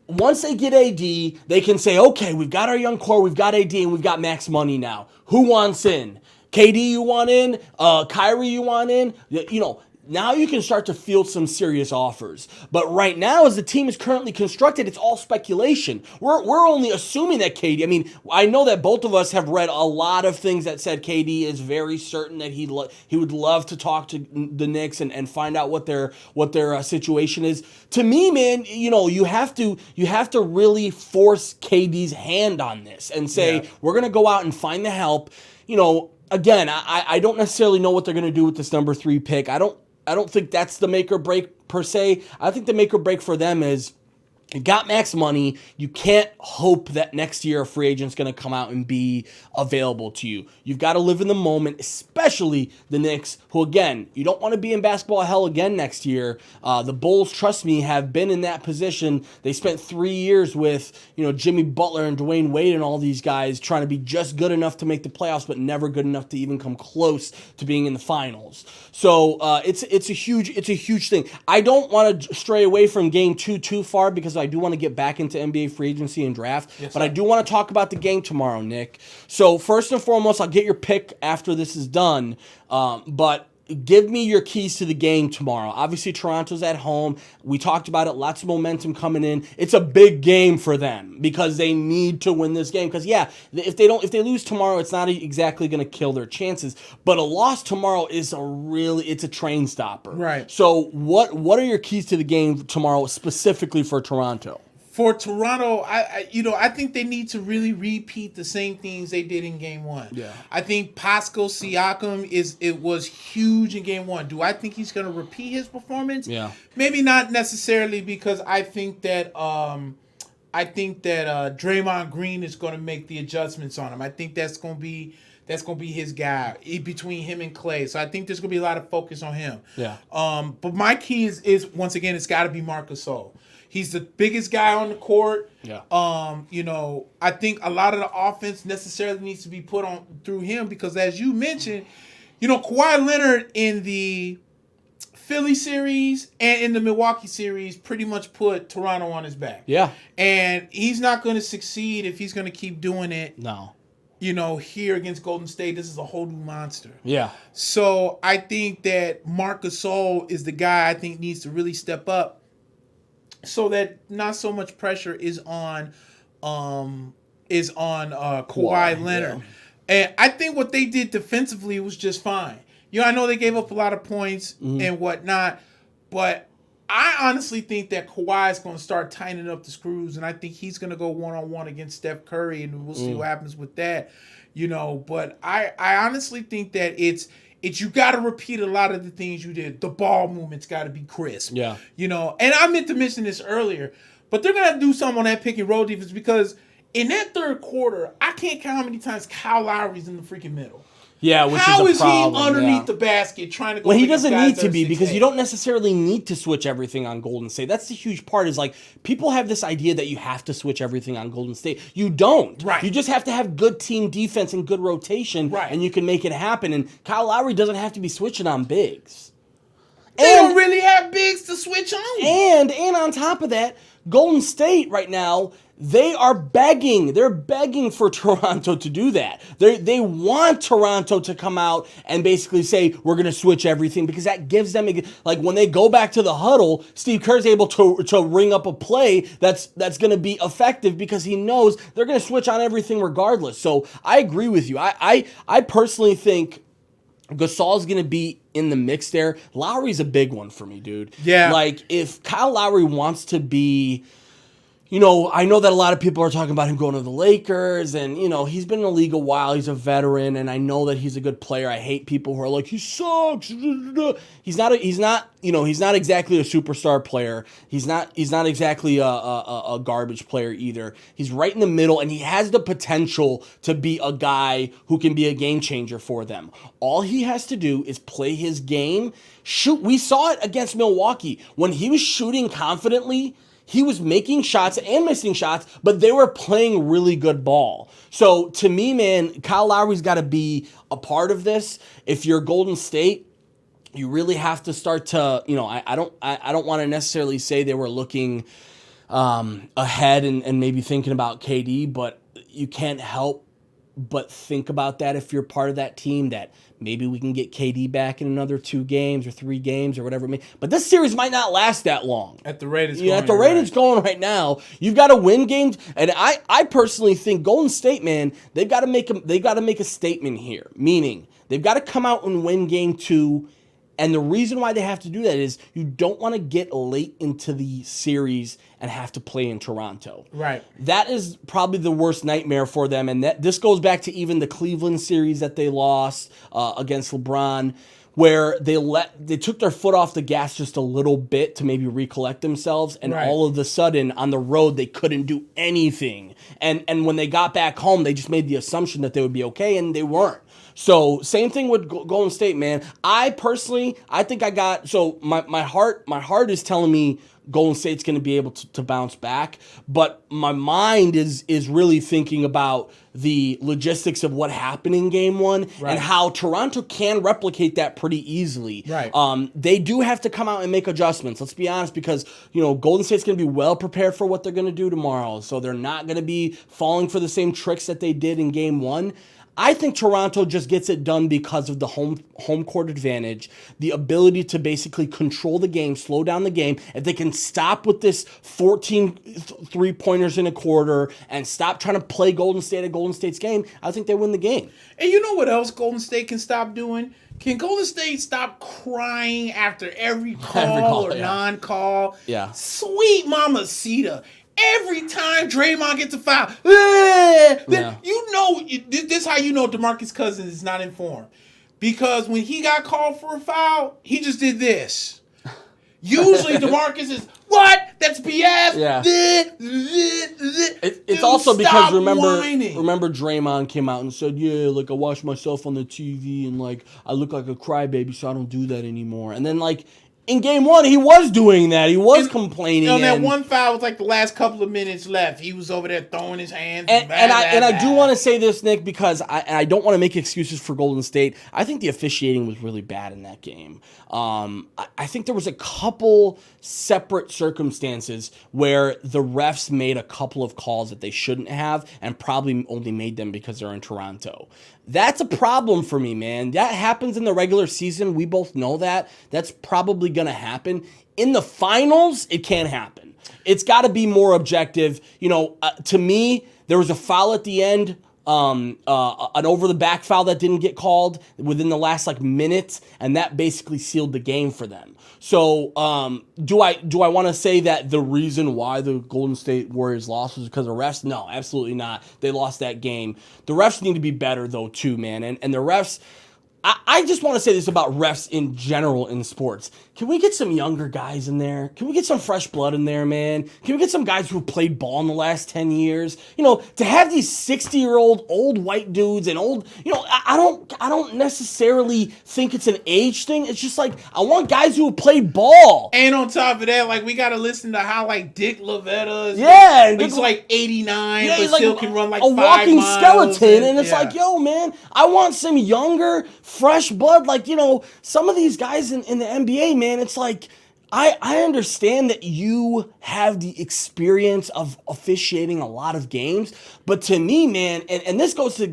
[SPEAKER 1] Once they get AD, they can say, okay, we've got our young core, we've got AD, and we've got max money now. Who wants in? KD, you want in? Kyrie, you want in? now you can start to field some serious offers. But right now, as the team is currently constructed, it's all speculation. We're only assuming that KD. I mean, I know that both of us have read a lot of things that said KD is very certain that he would love to talk to the Knicks and find out what their situation is. To me, man, you have to really force KD's hand on this and say we're gonna go out and find the help. Again, I don't necessarily know what they're going to do with this number 3 pick. I don't think that's the make or break per se. I think the make or break for them is you got max money. You can't hope that next year a free agent's going to come out and be available to you. You've got to live in the moment, especially the Knicks, who, again, you don't want to be in basketball hell again next year. The Bulls, trust me, have been in that position. They spent 3 years with, Jimmy Butler and Dwayne Wade and all these guys trying to be just good enough to make the playoffs, but never good enough to even come close to being in the finals. So it's a huge thing. I don't want to stray away from game 2 too far because I do want to get back into NBA free agency and draft, but I do want to talk about the game tomorrow, Nick. So first and foremost, I'll get your pick after this is done, but give me your keys to the game tomorrow. Obviously, Toronto's at home. We talked about it. Lots of momentum coming in. It's a big game for them because they need to win this game. Because if they lose tomorrow, it's not exactly going to kill their chances. But a loss tomorrow is it's a train stopper.
[SPEAKER 2] Right.
[SPEAKER 1] So what are your keys to the game tomorrow specifically for Toronto?
[SPEAKER 2] For Toronto, I think they need to really repeat the same things they did in Game 1.
[SPEAKER 1] Yeah.
[SPEAKER 2] I think Pascal Siakam was huge in Game 1. Do I think he's going to repeat his performance?
[SPEAKER 1] Yeah.
[SPEAKER 2] Maybe not necessarily because I think that Draymond Green is going to make the adjustments on him. I think that's going to be his guy between him and Clay. So I think there's going to be a lot of focus on him.
[SPEAKER 1] Yeah.
[SPEAKER 2] But my key is once again, it's got to be Marc Gasol. He's the biggest guy on the court.
[SPEAKER 1] Yeah.
[SPEAKER 2] I think a lot of the offense necessarily needs to be put on through him because, as you mentioned, Kawhi Leonard in the Philly series and in the Milwaukee series pretty much put Toronto on his back.
[SPEAKER 1] Yeah.
[SPEAKER 2] And he's not going to succeed if he's going to keep doing it.
[SPEAKER 1] No.
[SPEAKER 2] Here against Golden State, this is a whole new monster.
[SPEAKER 1] Yeah.
[SPEAKER 2] So I think that Marc Gasol is the guy I think needs to really step up, so that not so much pressure is on Kawhi Leonard.
[SPEAKER 1] Yeah.
[SPEAKER 2] And I think what they did defensively was just fine. I know they gave up a lot of points and whatnot, but I honestly think that Kawhi is going to start tightening up the screws, and I think he's going to go one-on-one against Steph Curry, and we'll see what happens with that. But I honestly think that it's you got to repeat a lot of the things you did. The ball movement's got to be crisp.
[SPEAKER 1] Yeah.
[SPEAKER 2] And I meant to mention this earlier, but they're going to do something on that pick and roll defense because in that third quarter, I can't count how many times Kyle Lowry's in the freaking middle.
[SPEAKER 1] Yeah, which
[SPEAKER 2] How
[SPEAKER 1] is a problem.
[SPEAKER 2] He underneath the basket trying to go?
[SPEAKER 1] Well, he doesn't need to be because you don't necessarily need to switch everything on Golden State. That's the huge part is like people have this idea that you have to switch everything on Golden State. You don't.
[SPEAKER 2] Right.
[SPEAKER 1] You just have to have good team defense and good rotation,
[SPEAKER 2] right,
[SPEAKER 1] and you can make it happen. And Kyle Lowry doesn't have to be switching on bigs.
[SPEAKER 2] They don't really have bigs to switch on.
[SPEAKER 1] And on top of that, Golden State right now, they are begging. They're begging for Toronto to do that. They want Toronto to come out and basically say, we're going to switch everything because that gives them, like when they go back to the huddle, Steve Kerr's able to ring up a play that's going to be effective because he knows they're going to switch on everything regardless. So I agree with you. I personally think Gasol's going to be in the mix there. Lowry's a big one for me, dude.
[SPEAKER 2] Yeah.
[SPEAKER 1] Like, if Kyle Lowry wants to be, I know that a lot of people are talking about him going to the Lakers, and, he's been in the league a while. He's a veteran, and I know that he's a good player. I hate people who are like, he sucks. He's not exactly a superstar player. He's not exactly a garbage player either. He's right in the middle, and he has the potential to be a guy who can be a game changer for them. All he has to do is play his game, shoot. We saw it against Milwaukee. When he was shooting confidently, he was making shots and missing shots, but they were playing really good ball. So to me, man, Kyle Lowry's got to be a part of this. If you're Golden State, you really have to start to, I don't want to necessarily say they were looking ahead and maybe thinking about KD, but you can't help But think about that if you're part of that team, that maybe we can get KD back in another 2 games or 3 games or whatever it may. But this series might not last that long.
[SPEAKER 2] At the rate it's
[SPEAKER 1] going right now, you've got to win games. And I personally think Golden State, man, they've got to make a statement here. Meaning they've got to come out and win game 2. And the reason why they have to do that is you don't want to get late into the series and have to play in Toronto.
[SPEAKER 2] Right.
[SPEAKER 1] That is probably the worst nightmare for them. And this goes back to even the Cleveland series that they lost against LeBron, where they took their foot off the gas just a little bit to maybe recollect themselves, and all of a sudden on the road they couldn't do anything. And when they got back home, they just made the assumption that they would be okay, and they weren't. So same thing with Golden State, man. I think my heart is telling me Golden State's going to be able to bounce back, but my mind is really thinking about the logistics of what happened in game 1 and how Toronto can replicate that pretty easily.
[SPEAKER 2] Right.
[SPEAKER 1] They do have to come out and make adjustments. Let's be honest, because Golden State's going to be well prepared for what they're going to do tomorrow, so they're not going to be falling for the same tricks that they did in game 1. I think Toronto just gets it done because of the home court advantage, the ability to basically control the game, slow down the game. If they can stop with this 14 3-pointers in a quarter and stop trying to play Golden State at Golden State's game, I think they win the game.
[SPEAKER 2] And you know what else Golden State can stop doing? Can Golden State stop crying after every call or non-call?
[SPEAKER 1] Yeah.
[SPEAKER 2] Sweet mamacita. Every time Draymond gets a foul, this is how you know DeMarcus Cousins is not informed. Because when he got called for a foul, he just did this. Usually DeMarcus is, what? That's BS.
[SPEAKER 1] Yeah. It's also because remember Draymond came out and said, yeah, like I watch myself on the TV and like I look like a crybaby, so I don't do that anymore. And then like in game 1, he was doing that. He was complaining.
[SPEAKER 2] On that one foul was like the last couple of minutes left. He was over there throwing his hands.
[SPEAKER 1] And I do want to say this, Nick, because I don't want to make excuses for Golden State. I think the officiating was really bad in that game. I think there was a couple separate circumstances where the refs made a couple of calls that they shouldn't have and probably only made them because they're in Toronto. That's a problem for me, man. That happens in the regular season. We both know that. That's probably going to happen. In the finals, it can't happen. It's got to be more objective. To me, there was a foul at the end, an over-the-back foul that didn't get called within the last minute, and that basically sealed the game for them. So do I want to say that the reason why the Golden State Warriors lost was because of refs? No, absolutely not. They lost that game. The refs need to be better, though, too, man. And the refs, I just want to say this about refs in general in sports. Can we get some younger guys in there? Can we get some fresh blood in there, man? Can we get some guys who have played ball in the last 10 years? To have these 60-year-old old white dudes and old, I don't necessarily think it's an age thing. It's just like I want guys who have played ball.
[SPEAKER 2] And on top of that, we got to listen to how Dick Lavetta is.
[SPEAKER 1] Yeah.
[SPEAKER 2] He's 89, but still can run 5
[SPEAKER 1] miles. A walking skeleton. And it's
[SPEAKER 2] yeah.
[SPEAKER 1] Man, I want some younger, fresh blood. Some of these guys in the NBA, man, it's like, I understand that you have the experience of officiating a lot of games, but to me, man, and this goes towards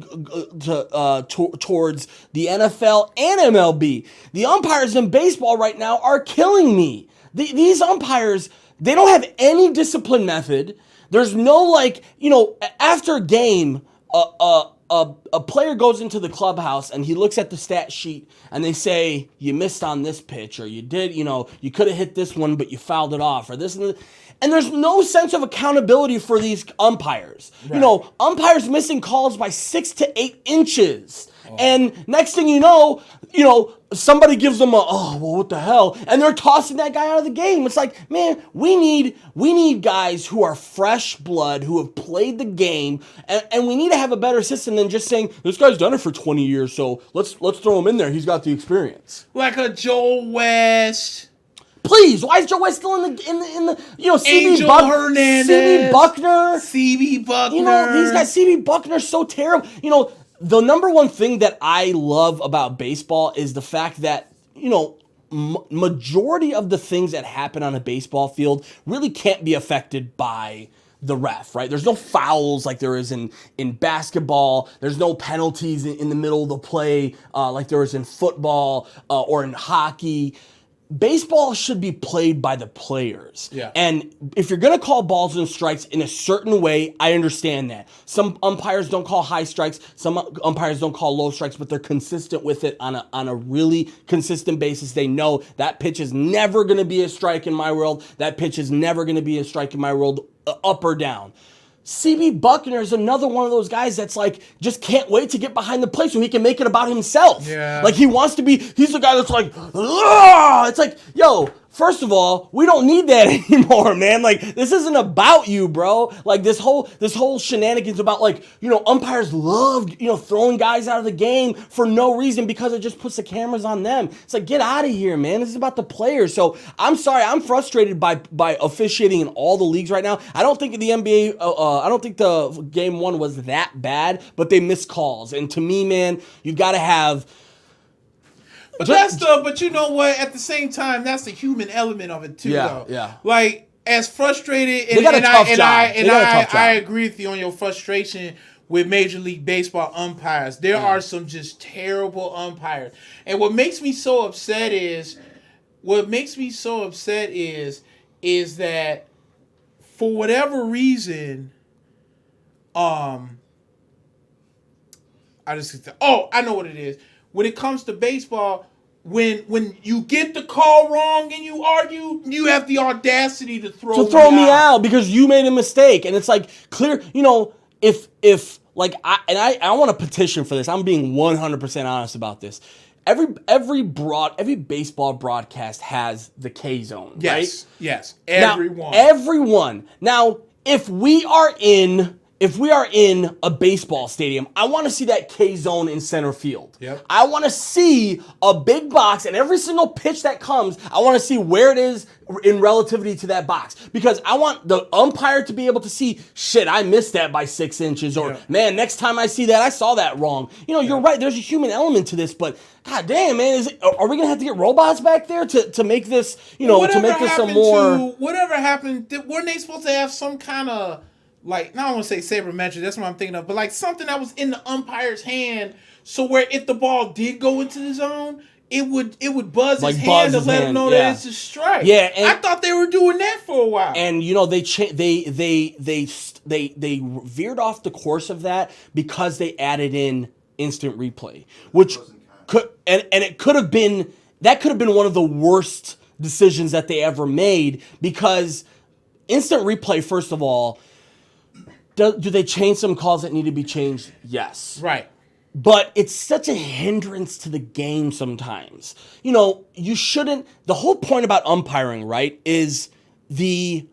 [SPEAKER 1] the NFL and MLB, the umpires in baseball right now are killing me. These umpires, they don't have any discipline method. There's no after a game, a player goes into the clubhouse and he looks at the stat sheet and they say, you missed on this pitch, or you did, you could have hit this one, but you fouled it off, or this and this. And there's no sense of accountability for these umpires. Right. Umpires missing calls by 6 to 8 inches. Oh. And next thing you know, somebody gives them what the hell? And they're tossing that guy out of the game. It's like, man, we need guys who are fresh blood, who have played the game, and we need to have a better system than just saying, this guy's done it for 20 years, so let's throw him in there. He's got the experience.
[SPEAKER 2] Like a Joel West.
[SPEAKER 1] Please, why is Joe West still in the
[SPEAKER 2] CB Hernandez,
[SPEAKER 1] CB Buckner,
[SPEAKER 2] CB Buckner?
[SPEAKER 1] These guys, CB Buckner's so terrible. The number one thing that I love about baseball is the fact that, majority of the things that happen on a baseball field really can't be affected by the ref, right? There's no fouls like there is in basketball. There's no penalties in the middle of the play like there is in football or in hockey. Baseball should be played by the players.
[SPEAKER 2] Yeah.
[SPEAKER 1] And if you're going to call balls and strikes in a certain way, I understand that. Some umpires don't call high strikes. Some umpires don't call low strikes, but they're consistent with it on a really consistent basis. They know that pitch is never going to be a strike in my world. That pitch is never going to be a strike in my world, up or down. CB Buckner is another one of those guys that's like, just can't wait to get behind the plate so he can make it about himself.
[SPEAKER 2] Yeah.
[SPEAKER 1] Like he wants to be, he's the guy that's like, ugh! It's like, yo, first of all, we don't need that anymore, man. Like, this isn't about you, bro. Like, this whole shenanigans about, like, umpires love, throwing guys out of the game for no reason because it just puts the cameras on them. It's like, get out of here, man. This is about the players. So, I'm sorry. I'm frustrated by officiating in all the leagues right now. I don't think the NBA, I don't think the game one was that bad, but they missed calls. And to me, man, you've got to have...
[SPEAKER 2] But you know what? At the same time, that's the human element of it too. Though.
[SPEAKER 1] Yeah.
[SPEAKER 2] Like as frustrated,
[SPEAKER 1] I
[SPEAKER 2] agree with you on your frustration with Major League Baseball umpires. There are some just terrible umpires, and what makes me so upset is that for whatever reason, I know what it is. When it comes to baseball, when you get the call wrong and you argue, you have the audacity to throw me out
[SPEAKER 1] because you made a mistake. And it's like clear, if like I want to petition for this. I'm being 100% honest about this. Every baseball broadcast has the K zone, right?
[SPEAKER 2] Yes.
[SPEAKER 1] Everyone. Now, if we are in a baseball stadium, I want to see that K zone in center field.
[SPEAKER 2] Yep.
[SPEAKER 1] I want to see a big box, and every single pitch that comes, I want to see where it is in relativity to that box. Because I want the umpire to be able to see, shit, I missed that by 6 inches, or man, next time I see that, I saw that wrong. You're right. There's a human element to this, but god damn, man, are we gonna have to get robots back there to make this, to make this some more?
[SPEAKER 2] Whatever happened? Weren't they supposed to have some kind of like, now I don't want to say sabermetric, that's what I'm thinking of, but like something that was in the umpire's hand, so where if the ball did go into the zone, it would buzz his hand to let him know that it's a strike.
[SPEAKER 1] Yeah, and
[SPEAKER 2] I thought they were doing that for a while.
[SPEAKER 1] And they veered off the course of that because they added in instant replay, which it could have been one of the worst decisions that they ever made, because instant replay, first of all, do they change some calls that need to be changed? Yes.
[SPEAKER 2] Right.
[SPEAKER 1] But it's such a hindrance to the game sometimes. You shouldn't... The whole point about umpiring, right, is you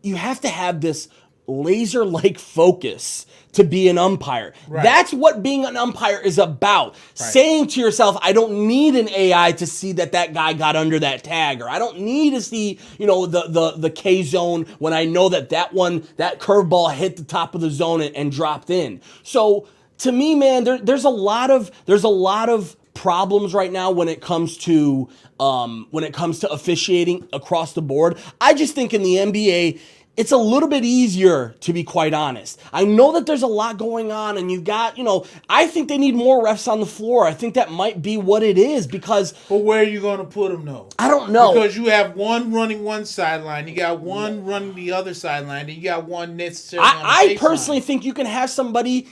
[SPEAKER 1] have to have this laser-like focus to be an umpire. Right. That's what being an umpire is about. Right. Saying to yourself, I don't need an AI to see that guy got under that tag, or I don't need to see, the K zone when I know that curveball hit the top of the zone and dropped in. So to me, man, there's a lot of problems right now when it comes to officiating across the board. I just think in the NBA, it's a little bit easier, to be quite honest. I know that there's a lot going on, and you've got, I think they need more refs on the floor. I think that might be what it is, because...
[SPEAKER 2] But where are you going to put them, though?
[SPEAKER 1] I don't know.
[SPEAKER 2] Because you have one running one sideline, you got one running the other sideline, and you got one necessarily on the
[SPEAKER 1] I personally think you can have somebody...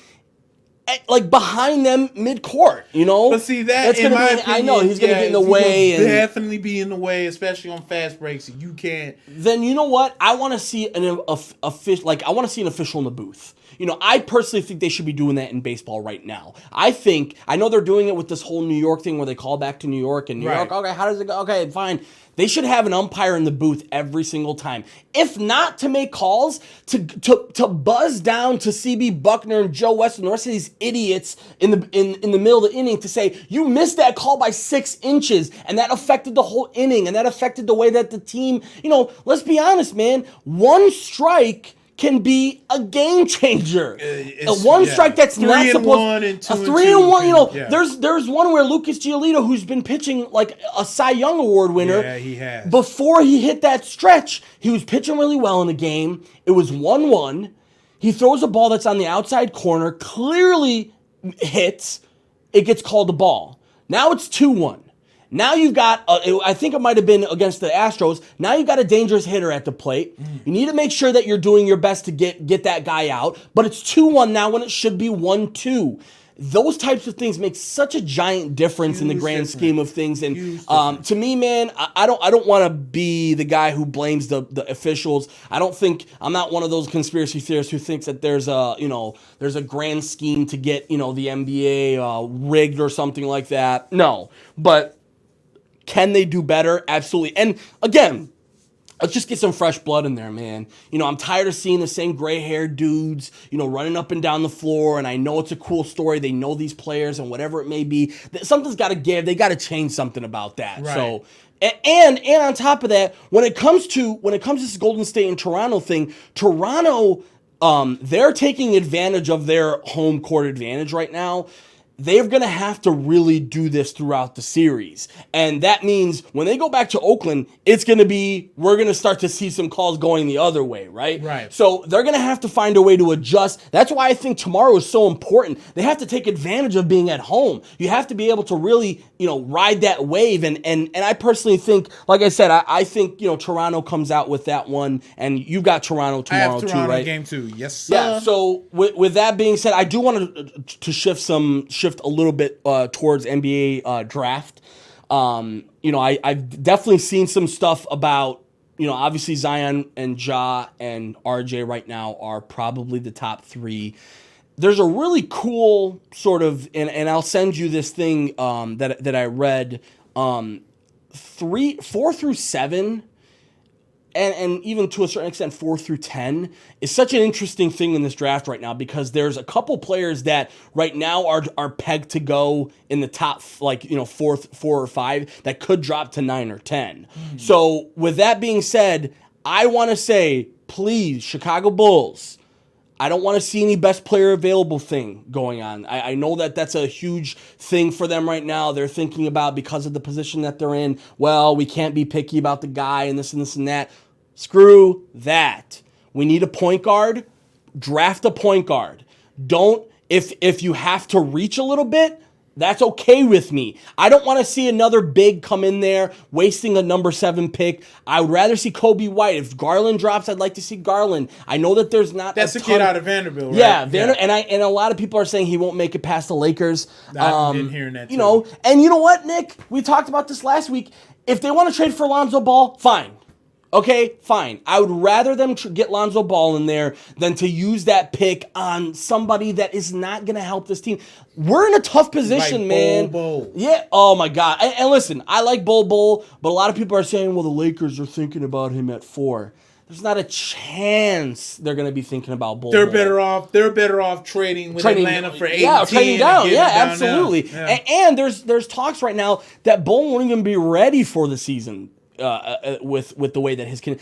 [SPEAKER 1] like behind them mid-court,
[SPEAKER 2] But see, that's in my opinion,
[SPEAKER 1] I know he's going to get in the way.
[SPEAKER 2] And definitely be in the way, especially on fast breaks. You can't.
[SPEAKER 1] Then you know what? I want to see an official in the booth. I personally think they should be doing that in baseball right now. I know they're doing it with this whole New York thing where they call back to New York and New York. Okay, how does it go? Okay, fine. They should have an umpire in the booth every single time. If not to make calls, to buzz down to CB Buckner and Joe West and the rest of these idiots in the middle of the inning to say, you missed that call by 6 inches, and that affected the whole inning, and that affected the way that the team, let's be honest, man, one strike can be a game changer. A one strike that's not supposed. A 3-1. You know, there's one where Lucas Giolito, who's been pitching like a Cy Young Award winner.
[SPEAKER 2] Yeah, he has.
[SPEAKER 1] Before he hit that stretch, he was pitching really well in the game. It was 1-1. He throws a ball that's on the outside corner, clearly hits. It gets called a ball. Now it's 2-1. Now you've got, I think it might have been against the Astros. Now you've got a dangerous hitter at the plate. You need to make sure that you're doing your best to get that guy out. But it's 2-1 now when it should be 1-2. Those types of things make such a giant difference in the grand scheme of things. And to me, man, I don't want to be the guy who blames the officials. I'm not one of those conspiracy theorists who thinks that there's a grand scheme to get, the NBA rigged or something like that. No, but can they do better? Absolutely. And again, let's just get some fresh blood in there, man. I'm tired of seeing the same gray-haired dudes, running up and down the floor, and I know it's a cool story. They know these players and whatever it may be. Something's got to give. They got to change something about that.
[SPEAKER 2] Right.
[SPEAKER 1] So, and on top of that, when it comes to this Golden State and Toronto thing, Toronto, they're taking advantage of their home court advantage right now. They're going to have to really do this throughout the series. And that means when they go back to Oakland, we're going to start to see some calls going the other way, right?
[SPEAKER 2] Right.
[SPEAKER 1] So they're going to have to find a way to adjust. That's why I think tomorrow is so important. They have to take advantage of being at home. You have to be able to really, ride that wave. And I personally think, like I said, I think, Toronto comes out with that one. And you've got Toronto tomorrow
[SPEAKER 2] too, right? I have Toronto
[SPEAKER 1] game
[SPEAKER 2] too. Yes, sir.
[SPEAKER 1] Yeah, so with that being said, I do want to shift a little bit towards NBA draft. I've definitely seen some stuff about, obviously Zion and Ja and RJ right now are probably the top three. There's a really cool sort of, and I'll send you this thing that I read, 4 through 7. And even to a certain extent, 4 through 10 is such an interesting thing in this draft right now because there's a couple players that right now are pegged to go in the top, 4 or 5 that could drop to 9 or 10. So with that being said, I want to say, please, Chicago Bulls, I don't want to see any best player available thing going on. I know that that's a huge thing for them right now. They're thinking about, because of the position that they're in, well, we can't be picky about the guy and this and this and that. Screw that. We need a point guard. Draft a point guard. If you have to reach a little bit, that's okay with me. I don't want to see another big come in there wasting a number 7 pick. I would rather see Kobe White. If Garland drops, I'd like to see Garland. I know that there's not.
[SPEAKER 2] That's a kid out of Vanderbilt, right?
[SPEAKER 1] Yeah, and a lot of people are saying he won't make it past the Lakers.
[SPEAKER 2] I've been hearing that too.
[SPEAKER 1] And you know what, Nick? We talked about this last week. If they want to trade for Lonzo Ball, fine. Okay, fine. I would rather them get Lonzo Ball in there than to use that pick on somebody that is not going to help this team. We're in a tough position, man.
[SPEAKER 2] Bol.
[SPEAKER 1] Yeah. Oh, my God. And listen, I like Bol, but a lot of people are saying, well, the Lakers are thinking about him at 4. There's not a chance they're going to be thinking about Bol.
[SPEAKER 2] They're better off trading with Atlanta for 8 and 10.
[SPEAKER 1] Trading down. Yeah, absolutely.
[SPEAKER 2] Yeah.
[SPEAKER 1] And there's talks right now that Bol won't even be ready for the season. With the way that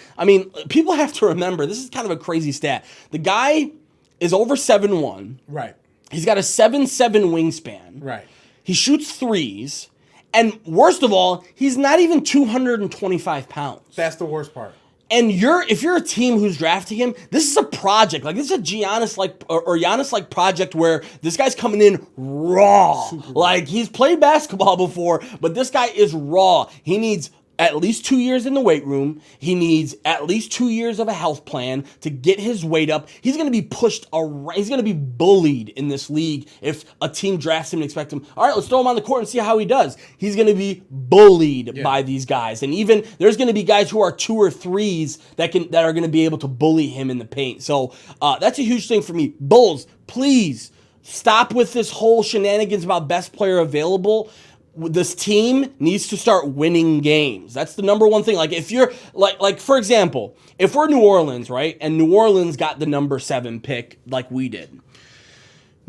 [SPEAKER 1] people have to remember, this is kind of a crazy stat. The guy is over 7'1".
[SPEAKER 2] Right.
[SPEAKER 1] He's got a 7'7" wingspan.
[SPEAKER 2] Right.
[SPEAKER 1] He shoots threes. And worst of all, he's not even 225 pounds.
[SPEAKER 2] That's the worst part.
[SPEAKER 1] And if you're a team who's drafting him, this is a project. Like, this is a Giannis project where this guy's coming in raw. Like, he's played basketball before, but this guy is raw. He needs at least 2 years in the weight room. He needs at least 2 years of a health plan to get his weight up. He's going to be pushed around. He's going to be bullied in this league if a team drafts him and expects him, all right, let's throw him on the court and see how he does. He's going to be bullied by these guys. And even there's going to be guys who are 2 or 3s that are going to be able to bully him in the paint. So that's a huge thing for me. Bulls, please stop with this whole shenanigans about best player available. This team needs to start winning games. That's the number one thing. Like, if you're like for example, if we're New Orleans, right, and New Orleans got the number 7 pick like we did,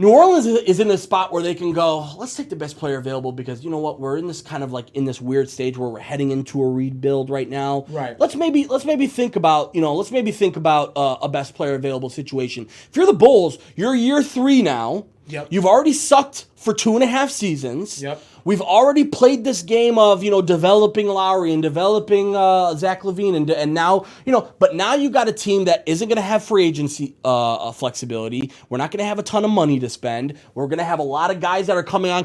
[SPEAKER 1] New Orleans is in a spot where they can go, let's take the best player available because you know what, we're in this kind of like in this weird stage where we're heading into a rebuild right now.
[SPEAKER 2] Right.
[SPEAKER 1] Let's maybe think about a best player available situation. If you're the Bulls, you're year 3 now.
[SPEAKER 2] Yep.
[SPEAKER 1] You've already sucked for 2.5 seasons.
[SPEAKER 2] Yep.
[SPEAKER 1] We've already played this game of, developing Lowry and developing Zach LaVine and now, but now you got a team that isn't going to have free agency flexibility. We're not going to have a ton of money to spend. We're going to have a lot of guys that are coming on.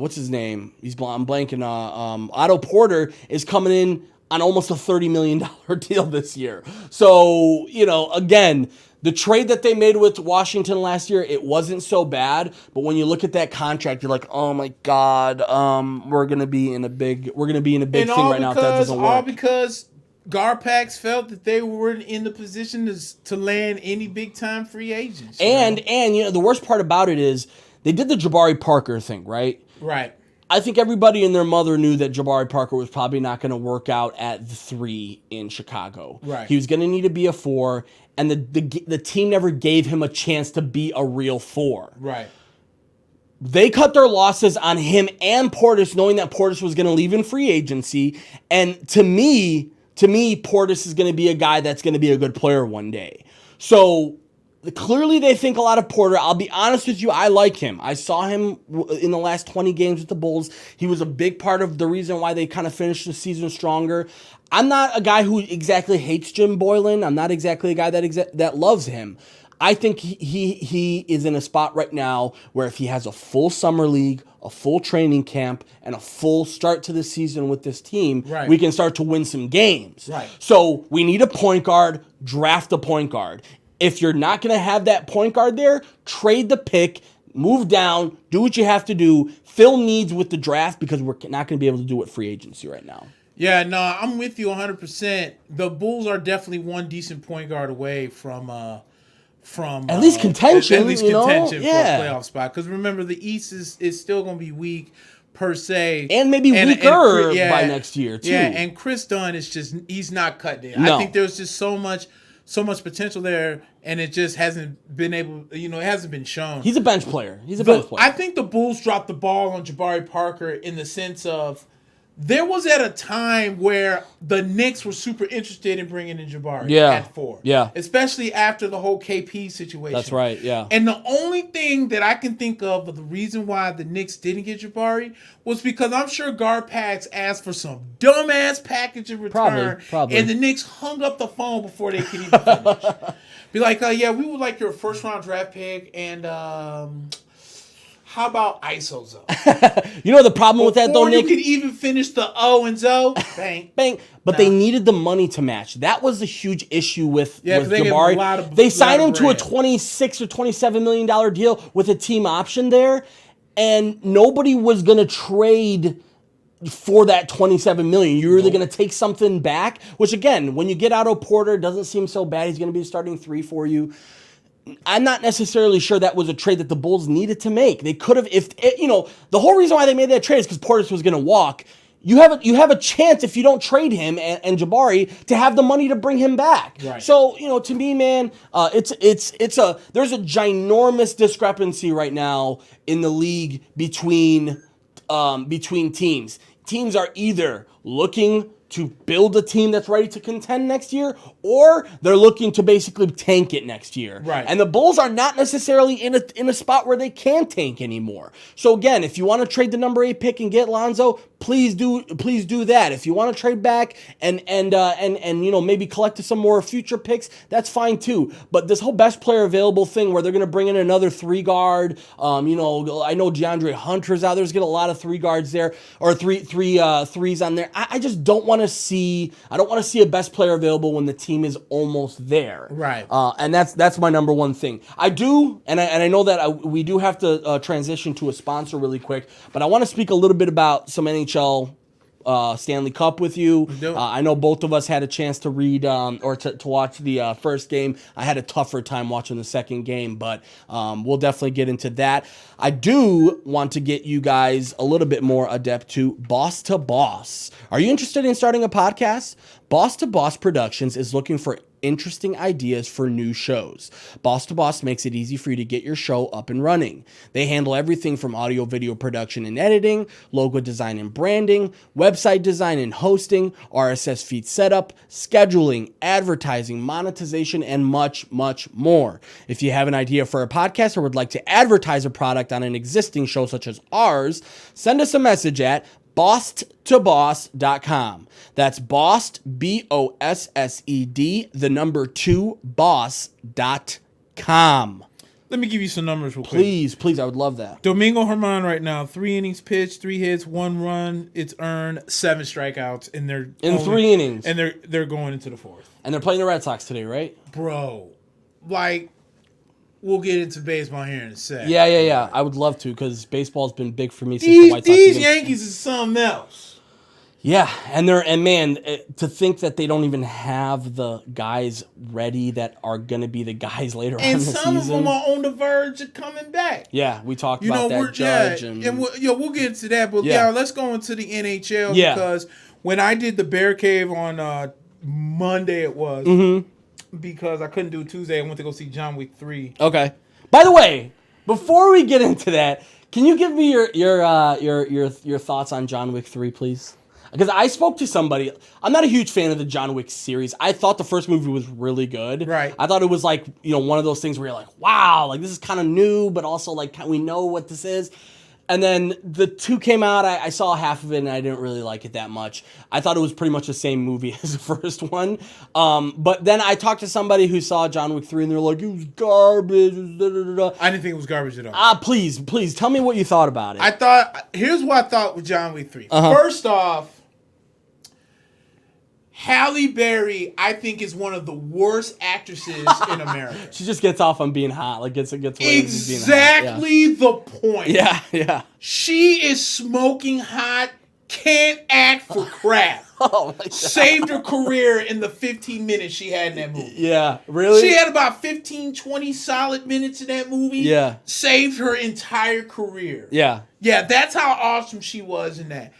[SPEAKER 1] What's his name? I'm blanking. Otto Porter is coming in on almost a $30 million deal this year. So, again, the trade that they made with Washington last year, it wasn't so bad. But when you look at that contract, you're like, oh my God, we're gonna be in a big thing right now if that doesn't work.
[SPEAKER 2] All because Garpax felt that they weren't in the position to land any big time free agents.
[SPEAKER 1] And the worst part about it is they did the Jabari Parker thing, right?
[SPEAKER 2] Right.
[SPEAKER 1] I think everybody and their mother knew that Jabari Parker was probably not going to work out at the 3 in Chicago.
[SPEAKER 2] Right.
[SPEAKER 1] He was going to need to be a 4, and the team never gave him a chance to be a real 4.
[SPEAKER 2] Right.
[SPEAKER 1] They cut their losses on him and Portis, knowing that Portis was going to leave in free agency. And to me, Portis is going to be a guy that's going to be a good player one day. So clearly they think a lot of Porter. I'll be honest with you, I like him. I saw him in the last 20 games with the Bulls. He was a big part of the reason why they kind of finished the season stronger. I'm not a guy who exactly hates Jim Boylan. I'm not exactly a guy that loves him. I think he is in a spot right now where if he has a full summer league, a full training camp, and a full start to the season with this team,
[SPEAKER 2] right,
[SPEAKER 1] we can start to win some games.
[SPEAKER 2] Right.
[SPEAKER 1] So we need a point guard, draft a point guard. If you're not going to have that point guard there, trade the pick, move down, do what you have to do, fill needs with the draft because we're not going to be able to do it free agency right now.
[SPEAKER 2] Yeah, no, I'm with you 100%. The Bulls are definitely one decent point guard away from at
[SPEAKER 1] least contention.
[SPEAKER 2] At least contention for a
[SPEAKER 1] Yeah.
[SPEAKER 2] playoff spot. Because remember, the East is still going to be weak per se,
[SPEAKER 1] and maybe weaker by next year too.
[SPEAKER 2] Yeah, and Chris Dunn is he's not cut it.
[SPEAKER 1] No.
[SPEAKER 2] I think there's just so much potential there, and it just hasn't been able. It hasn't been shown.
[SPEAKER 1] He's a bench player.
[SPEAKER 2] I think the Bulls dropped the ball on Jabari Parker in the sense of there was at a time where the Knicks were super interested in bringing in Jabari at 4.
[SPEAKER 1] Yeah.
[SPEAKER 2] Especially after the whole KP situation.
[SPEAKER 1] That's right, yeah.
[SPEAKER 2] And the only thing that I can think of the reason why the Knicks didn't get Jabari was because I'm sure Garpax asked for some dumbass package in return.
[SPEAKER 1] Probably.
[SPEAKER 2] And the Knicks hung up the phone before they could even finish. Be like, yeah, we would like your first round draft pick and how about ISOZO?
[SPEAKER 1] The problem with that though, Nick?
[SPEAKER 2] You could even finish the O and Zo. Bang.
[SPEAKER 1] Bang. But they needed the money to match. That was the huge issue with Jabari. They signed him to a $26 or $27 million deal with a team option there, and nobody was going to trade for that $27 million. You're either going to take something back, which again, when you get Otto Porter, doesn't seem so bad. He's going to be starting 3 for you. I'm not necessarily sure that was a trade that the Bulls needed to make. They could have, the whole reason why they made that trade is because Portis was going to walk. You have a chance if you don't trade him and Jabari to have the money to bring him back.
[SPEAKER 2] Right.
[SPEAKER 1] So to me, man, there's a ginormous discrepancy right now in the league between teams. Teams are either looking to build a team that's ready to contend next year, or they're looking to basically tank it next year.
[SPEAKER 2] Right.
[SPEAKER 1] And the Bulls are not necessarily in a spot where they can tank anymore. So again, if you want to trade the number 8 pick and get Lonzo, please do that. If you want to trade back and maybe collect some more future picks, that's fine too. But this whole best player available thing where they're going to bring in another 3 guard, I know DeAndre Hunter's out. There's going to be a lot of 3 guards there or threes on there. I just don't want to see a best player available when the team is almost there.
[SPEAKER 2] Right.
[SPEAKER 1] And that's my number one thing. I do, and I know that we do have to transition to a sponsor really quick, but I want to speak a little bit about some NHL Stanley Cup with you. I know both of us had a chance to read or to watch the first game. I had a tougher time watching the second game, but we'll definitely get into that. I do want to get you guys a little bit more adept to Boss to Boss. Are you interested in starting a podcast? Boss to Boss Productions is looking for interesting ideas for new shows. Boss to Boss makes it easy for you to get your show up and running. They handle everything from audio video production and editing, logo design and branding, website design and hosting, RSS feed setup, scheduling, advertising, monetization, and much, much more. If you have an idea for a podcast or would like to advertise a product on an existing show such as ours, send us a message at bossedtoboss.com. That's bossed, BOSSED, the number 2, boss.com.
[SPEAKER 2] Let me give you some numbers real quick.
[SPEAKER 1] Please, I would love that.
[SPEAKER 2] Domingo Germán right now, 3 innings pitched, 3 hits, 1 run. It's earned 7 strikeouts, and they're
[SPEAKER 1] in 3 innings,
[SPEAKER 2] and they're going into the 4th.
[SPEAKER 1] And they're playing the Red Sox today, right?
[SPEAKER 2] Bro, like, we'll get into baseball here in a sec.
[SPEAKER 1] Yeah. I would love to because baseball's been big for me since the White Sox.
[SPEAKER 2] These Yankees is something else.
[SPEAKER 1] Yeah, and to think that they don't even have the guys ready that are going to be the guys later on in the season.
[SPEAKER 2] And some of them are on the verge of coming back.
[SPEAKER 1] Yeah, we talked about that, Judge.
[SPEAKER 2] We'll get into that. But let's go into the NHL because when I did the Bear Cave on Monday, it was because I couldn't do Tuesday. I went to go see John Wick 3.
[SPEAKER 1] Okay. By the way, before we get into that, can you give me your thoughts on John Wick 3, please? Because I spoke to somebody. I'm not a huge fan of the John Wick series. I thought the first movie was really good.
[SPEAKER 2] Right.
[SPEAKER 1] I thought it was like, one of those things where you're like, wow, like this is kind of new, but also like we know what this is. And then the 2 came out. I saw half of it, and I didn't really like it that much. I thought it was pretty much the same movie as the first one. But then I talked to somebody who saw John Wick 3, and they're like, it was garbage.
[SPEAKER 2] I didn't think it was garbage at all.
[SPEAKER 1] Please, tell me what you thought about it.
[SPEAKER 2] Here's what I thought with John Wick 3. First off, Halle Berry, I think, is one of the worst actresses in America.
[SPEAKER 1] She just gets off on being hot. Like gets away with being hot.
[SPEAKER 2] Exactly the point.
[SPEAKER 1] Yeah.
[SPEAKER 2] She is smoking hot, can't act for crap.
[SPEAKER 1] Oh my God.
[SPEAKER 2] Saved her career in the 15 minutes she had in that movie.
[SPEAKER 1] Yeah, really?
[SPEAKER 2] She had about 15, 20 solid minutes in that movie.
[SPEAKER 1] Yeah.
[SPEAKER 2] Saved her entire career.
[SPEAKER 1] Yeah.
[SPEAKER 2] Yeah, that's how awesome she was in that.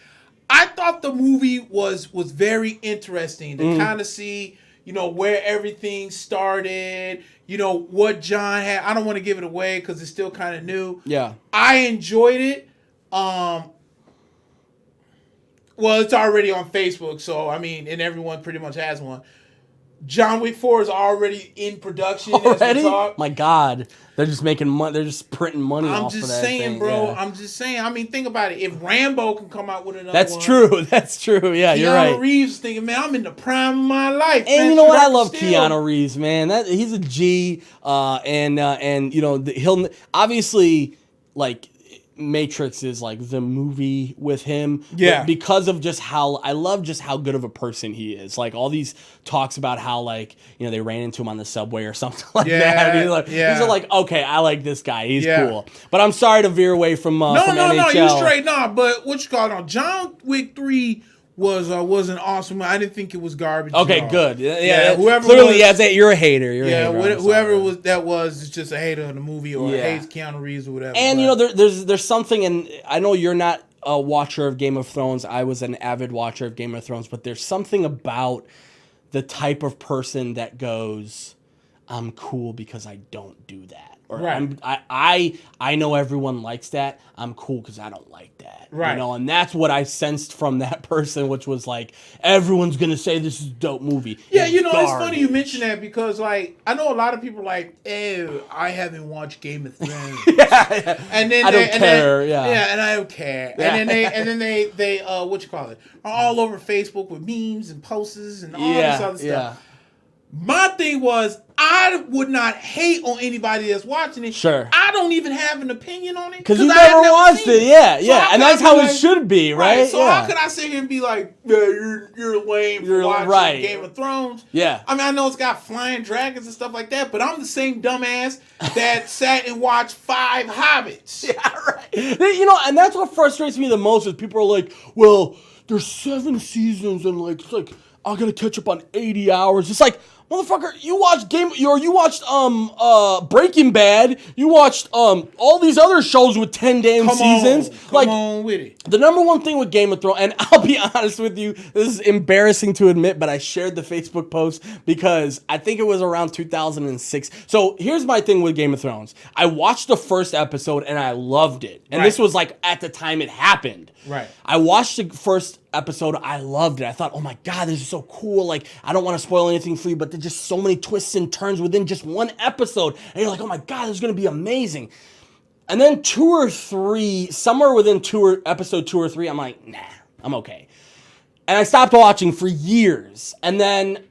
[SPEAKER 2] I thought the movie was very interesting to kind of see, where everything started, what John had. I don't want to give it away because it's still kind of new.
[SPEAKER 1] Yeah.
[SPEAKER 2] I enjoyed it. Well, it's already on Facebook, so, and everyone pretty much has one. John Wick 4 is already in production.
[SPEAKER 1] Already?
[SPEAKER 2] As we talk.
[SPEAKER 1] My God. They're just making money. They're just printing money off of that
[SPEAKER 2] I'm just saying,
[SPEAKER 1] thing.
[SPEAKER 2] bro.
[SPEAKER 1] Yeah.
[SPEAKER 2] I'm just saying. Think about it. If Rambo can come out with another
[SPEAKER 1] That's
[SPEAKER 2] one.
[SPEAKER 1] true. That's true. Yeah, you're right.
[SPEAKER 2] Keanu Reeves thinking, man, I'm in the prime of my life.
[SPEAKER 1] And
[SPEAKER 2] man.
[SPEAKER 1] you know what? I love Keanu Reeves, man. He's a G. He'll obviously like Matrix is like the movie with him.
[SPEAKER 2] Yeah.
[SPEAKER 1] Because of I love just how good of a person he is. Like all these talks about how like, they ran into him on the subway or something like that. These are like, okay, I like this guy. He's cool. But I'm sorry to veer away from NHL.
[SPEAKER 2] No, you straight. No, but what you call it? John Wick 3 was an awesome. I didn't think it was garbage.
[SPEAKER 1] Okay, good. Yeah.
[SPEAKER 2] Whoever
[SPEAKER 1] clearly, you're a hater.
[SPEAKER 2] Whoever was just a hater of the movie or hates Keanu Reeves or whatever.
[SPEAKER 1] And there's something, and I know you're not a watcher of Game of Thrones. I was an avid watcher of Game of Thrones, but there's something about the type of person that goes, I'm cool because I don't do that. Or
[SPEAKER 2] right.
[SPEAKER 1] I know everyone likes that. I'm cool because I don't like that.
[SPEAKER 2] Right.
[SPEAKER 1] And that's what I sensed from that person, which was like, everyone's going to say this is a dope movie.
[SPEAKER 2] Yeah, it's funny you mention that because, like, I know a lot of people like, I haven't watched Game of Thrones. And then
[SPEAKER 1] I don't care.
[SPEAKER 2] And I don't care. Yeah. And then they what you call it, are all over Facebook with memes and posters and all this other stuff. Yeah. My thing was, I would not hate on anybody that's watching it.
[SPEAKER 1] Sure.
[SPEAKER 2] I don't even have an opinion on it.
[SPEAKER 1] Because you never watched it. Yeah.
[SPEAKER 2] So
[SPEAKER 1] and that's how it should be, right?
[SPEAKER 2] So how could I sit here and be like, you're lame for watching Game of Thrones?
[SPEAKER 1] Yeah.
[SPEAKER 2] I know it's got flying dragons and stuff like that, but I'm the same dumbass that sat and watched 5 Hobbits.
[SPEAKER 1] Yeah, right. And that's what frustrates me the most is people are like, well, there's 7 seasons and like, it's like, I gotta catch up on 80 hours. It's like, Motherfucker, you watched Breaking Bad. You watched all these other shows with 10 damn seasons.
[SPEAKER 2] Come on with it.
[SPEAKER 1] The number one thing with Game of Thrones, and I'll be honest with you, this is embarrassing to admit, but I shared the Facebook post because I think it was around 2006. So here's my thing with Game of Thrones. I watched the first episode and I loved it. And this was like at the time it happened.
[SPEAKER 2] Right.
[SPEAKER 1] I watched the first episode. I loved it. I thought, oh my God, this is so cool. Like, I don't want to spoil anything for you, but there's just so many twists and turns within just one episode. And you're like, oh my God, this is going to be amazing. And then 2 or 3, somewhere within episode 2 or 3, I'm like, nah, I'm okay. And I stopped watching for years. And then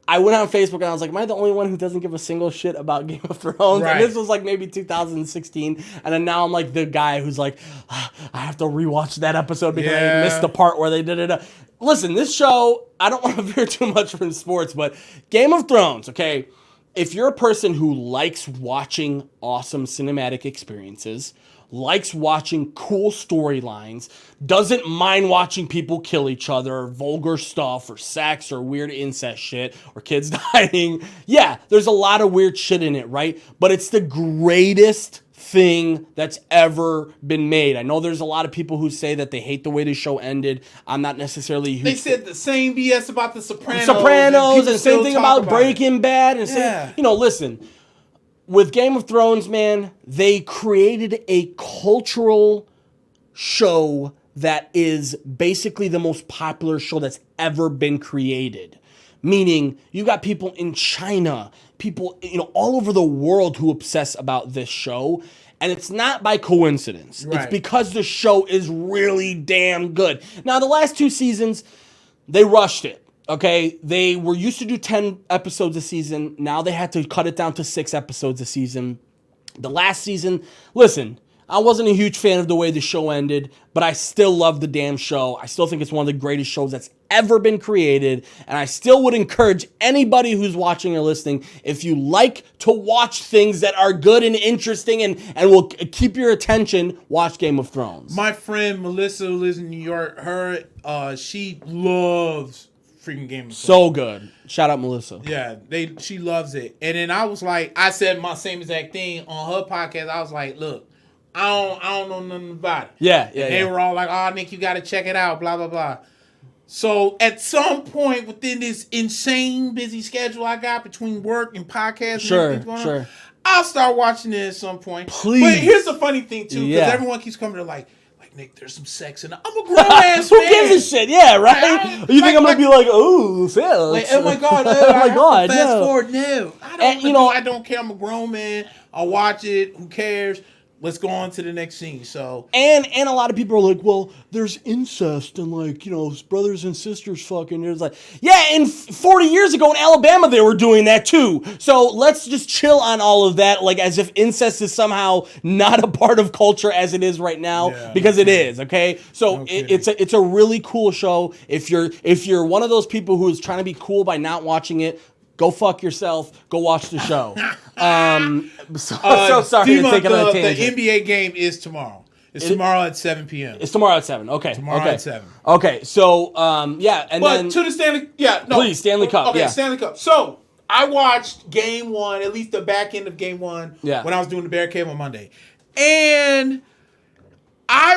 [SPEAKER 1] I went on Facebook and I was like, am I the only one who doesn't give a single shit about Game of Thrones? Right. And this was like maybe 2016. And then now I'm like the guy who's like, I have to rewatch that episode because I missed the part where they did it. Listen, this show, I don't want to veer too much from sports, but Game of Thrones, okay? If you're a person who likes watching awesome cinematic experiences, likes watching cool storylines, doesn't mind watching people kill each other, vulgar stuff, or sex, or weird incest shit, or kids dying. Yeah, there's a lot of weird shit in it, right? But it's the greatest thing that's ever been made. I know there's a lot of people who say that they hate the way the show ended. I'm not necessarily...
[SPEAKER 2] They said the same BS about the Sopranos.
[SPEAKER 1] And same thing about Breaking Bad. And listen... With Game of Thrones, man, they created a cultural show that is basically the most popular show that's ever been created. Meaning, you got people in China, people, all over the world who obsess about this show. And it's not by coincidence. Right. It's because the show is really damn good. Now, the last 2 seasons, they rushed it. Okay, they were used to do 10 episodes a season. Now they had to cut it down to 6 episodes a season. The last season, listen, I wasn't a huge fan of the way the show ended, but I still love the damn show. I still think it's one of the greatest shows that's ever been created. And I still would encourage anybody who's watching or listening, if you like to watch things that are good and interesting and will keep your attention, watch Game of Thrones.
[SPEAKER 2] My friend Melissa, who lives in New York, she loves freaking Game of Thrones.
[SPEAKER 1] So good. Shout out Melissa.
[SPEAKER 2] Yeah, she loves it. And then I was like, I said my same exact thing on her podcast. I was like, look, I don't know nothing about it.
[SPEAKER 1] Yeah.
[SPEAKER 2] They were all like, oh, Nick, you got to check it out, blah, blah, blah. So at some point within this insane busy schedule I got between work and podcasts and everything going on, I'll start watching it at some point.
[SPEAKER 1] Please.
[SPEAKER 2] But here's the funny thing, too, because everyone keeps coming to like, Nick, there's some sex in it. I'm a grown ass man.
[SPEAKER 1] Who gives a shit? Yeah, right? You think I'm going to be like, oh, sex.
[SPEAKER 2] Like, oh my God.
[SPEAKER 1] Oh my God.
[SPEAKER 2] Fast forward. No. I don't care. I'm a grown man. I'll watch it. Who cares? Let's go on to the next scene. So
[SPEAKER 1] and a lot of people are like, well, there's incest and brothers and sisters fucking. It's like, yeah, and 40 years ago in Alabama they were doing that too. So let's just chill on all of that, like as if incest is somehow not a part of culture as it is right now, because it is. Okay, so it's a really cool show. If you're one of those people who is trying to be cool by not watching it, go fuck yourself. Go watch the show. So sorry to take another tangent.
[SPEAKER 2] The NBA game is tomorrow. It's tomorrow at 7 p.m.
[SPEAKER 1] It's tomorrow at 7. Okay.
[SPEAKER 2] At 7.
[SPEAKER 1] Okay. So then
[SPEAKER 2] to the Stanley.
[SPEAKER 1] Please, Stanley Cup.
[SPEAKER 2] Okay, Stanley Cup. So I watched Game 1, at least the back end of Game 1, when I was doing the Bear Cave on Monday, and I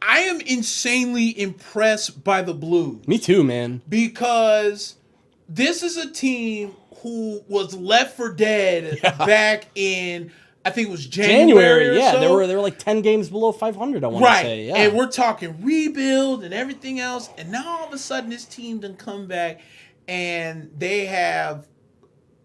[SPEAKER 2] am insanely impressed by the Blues.
[SPEAKER 1] Me too, man.
[SPEAKER 2] Because this is a team who was left for dead back in, I think it was January.
[SPEAKER 1] Yeah,
[SPEAKER 2] so.
[SPEAKER 1] they were like 10 games below 500, I want to say. Yeah.
[SPEAKER 2] And we're talking rebuild and everything else. And now all of a sudden this team done come back and they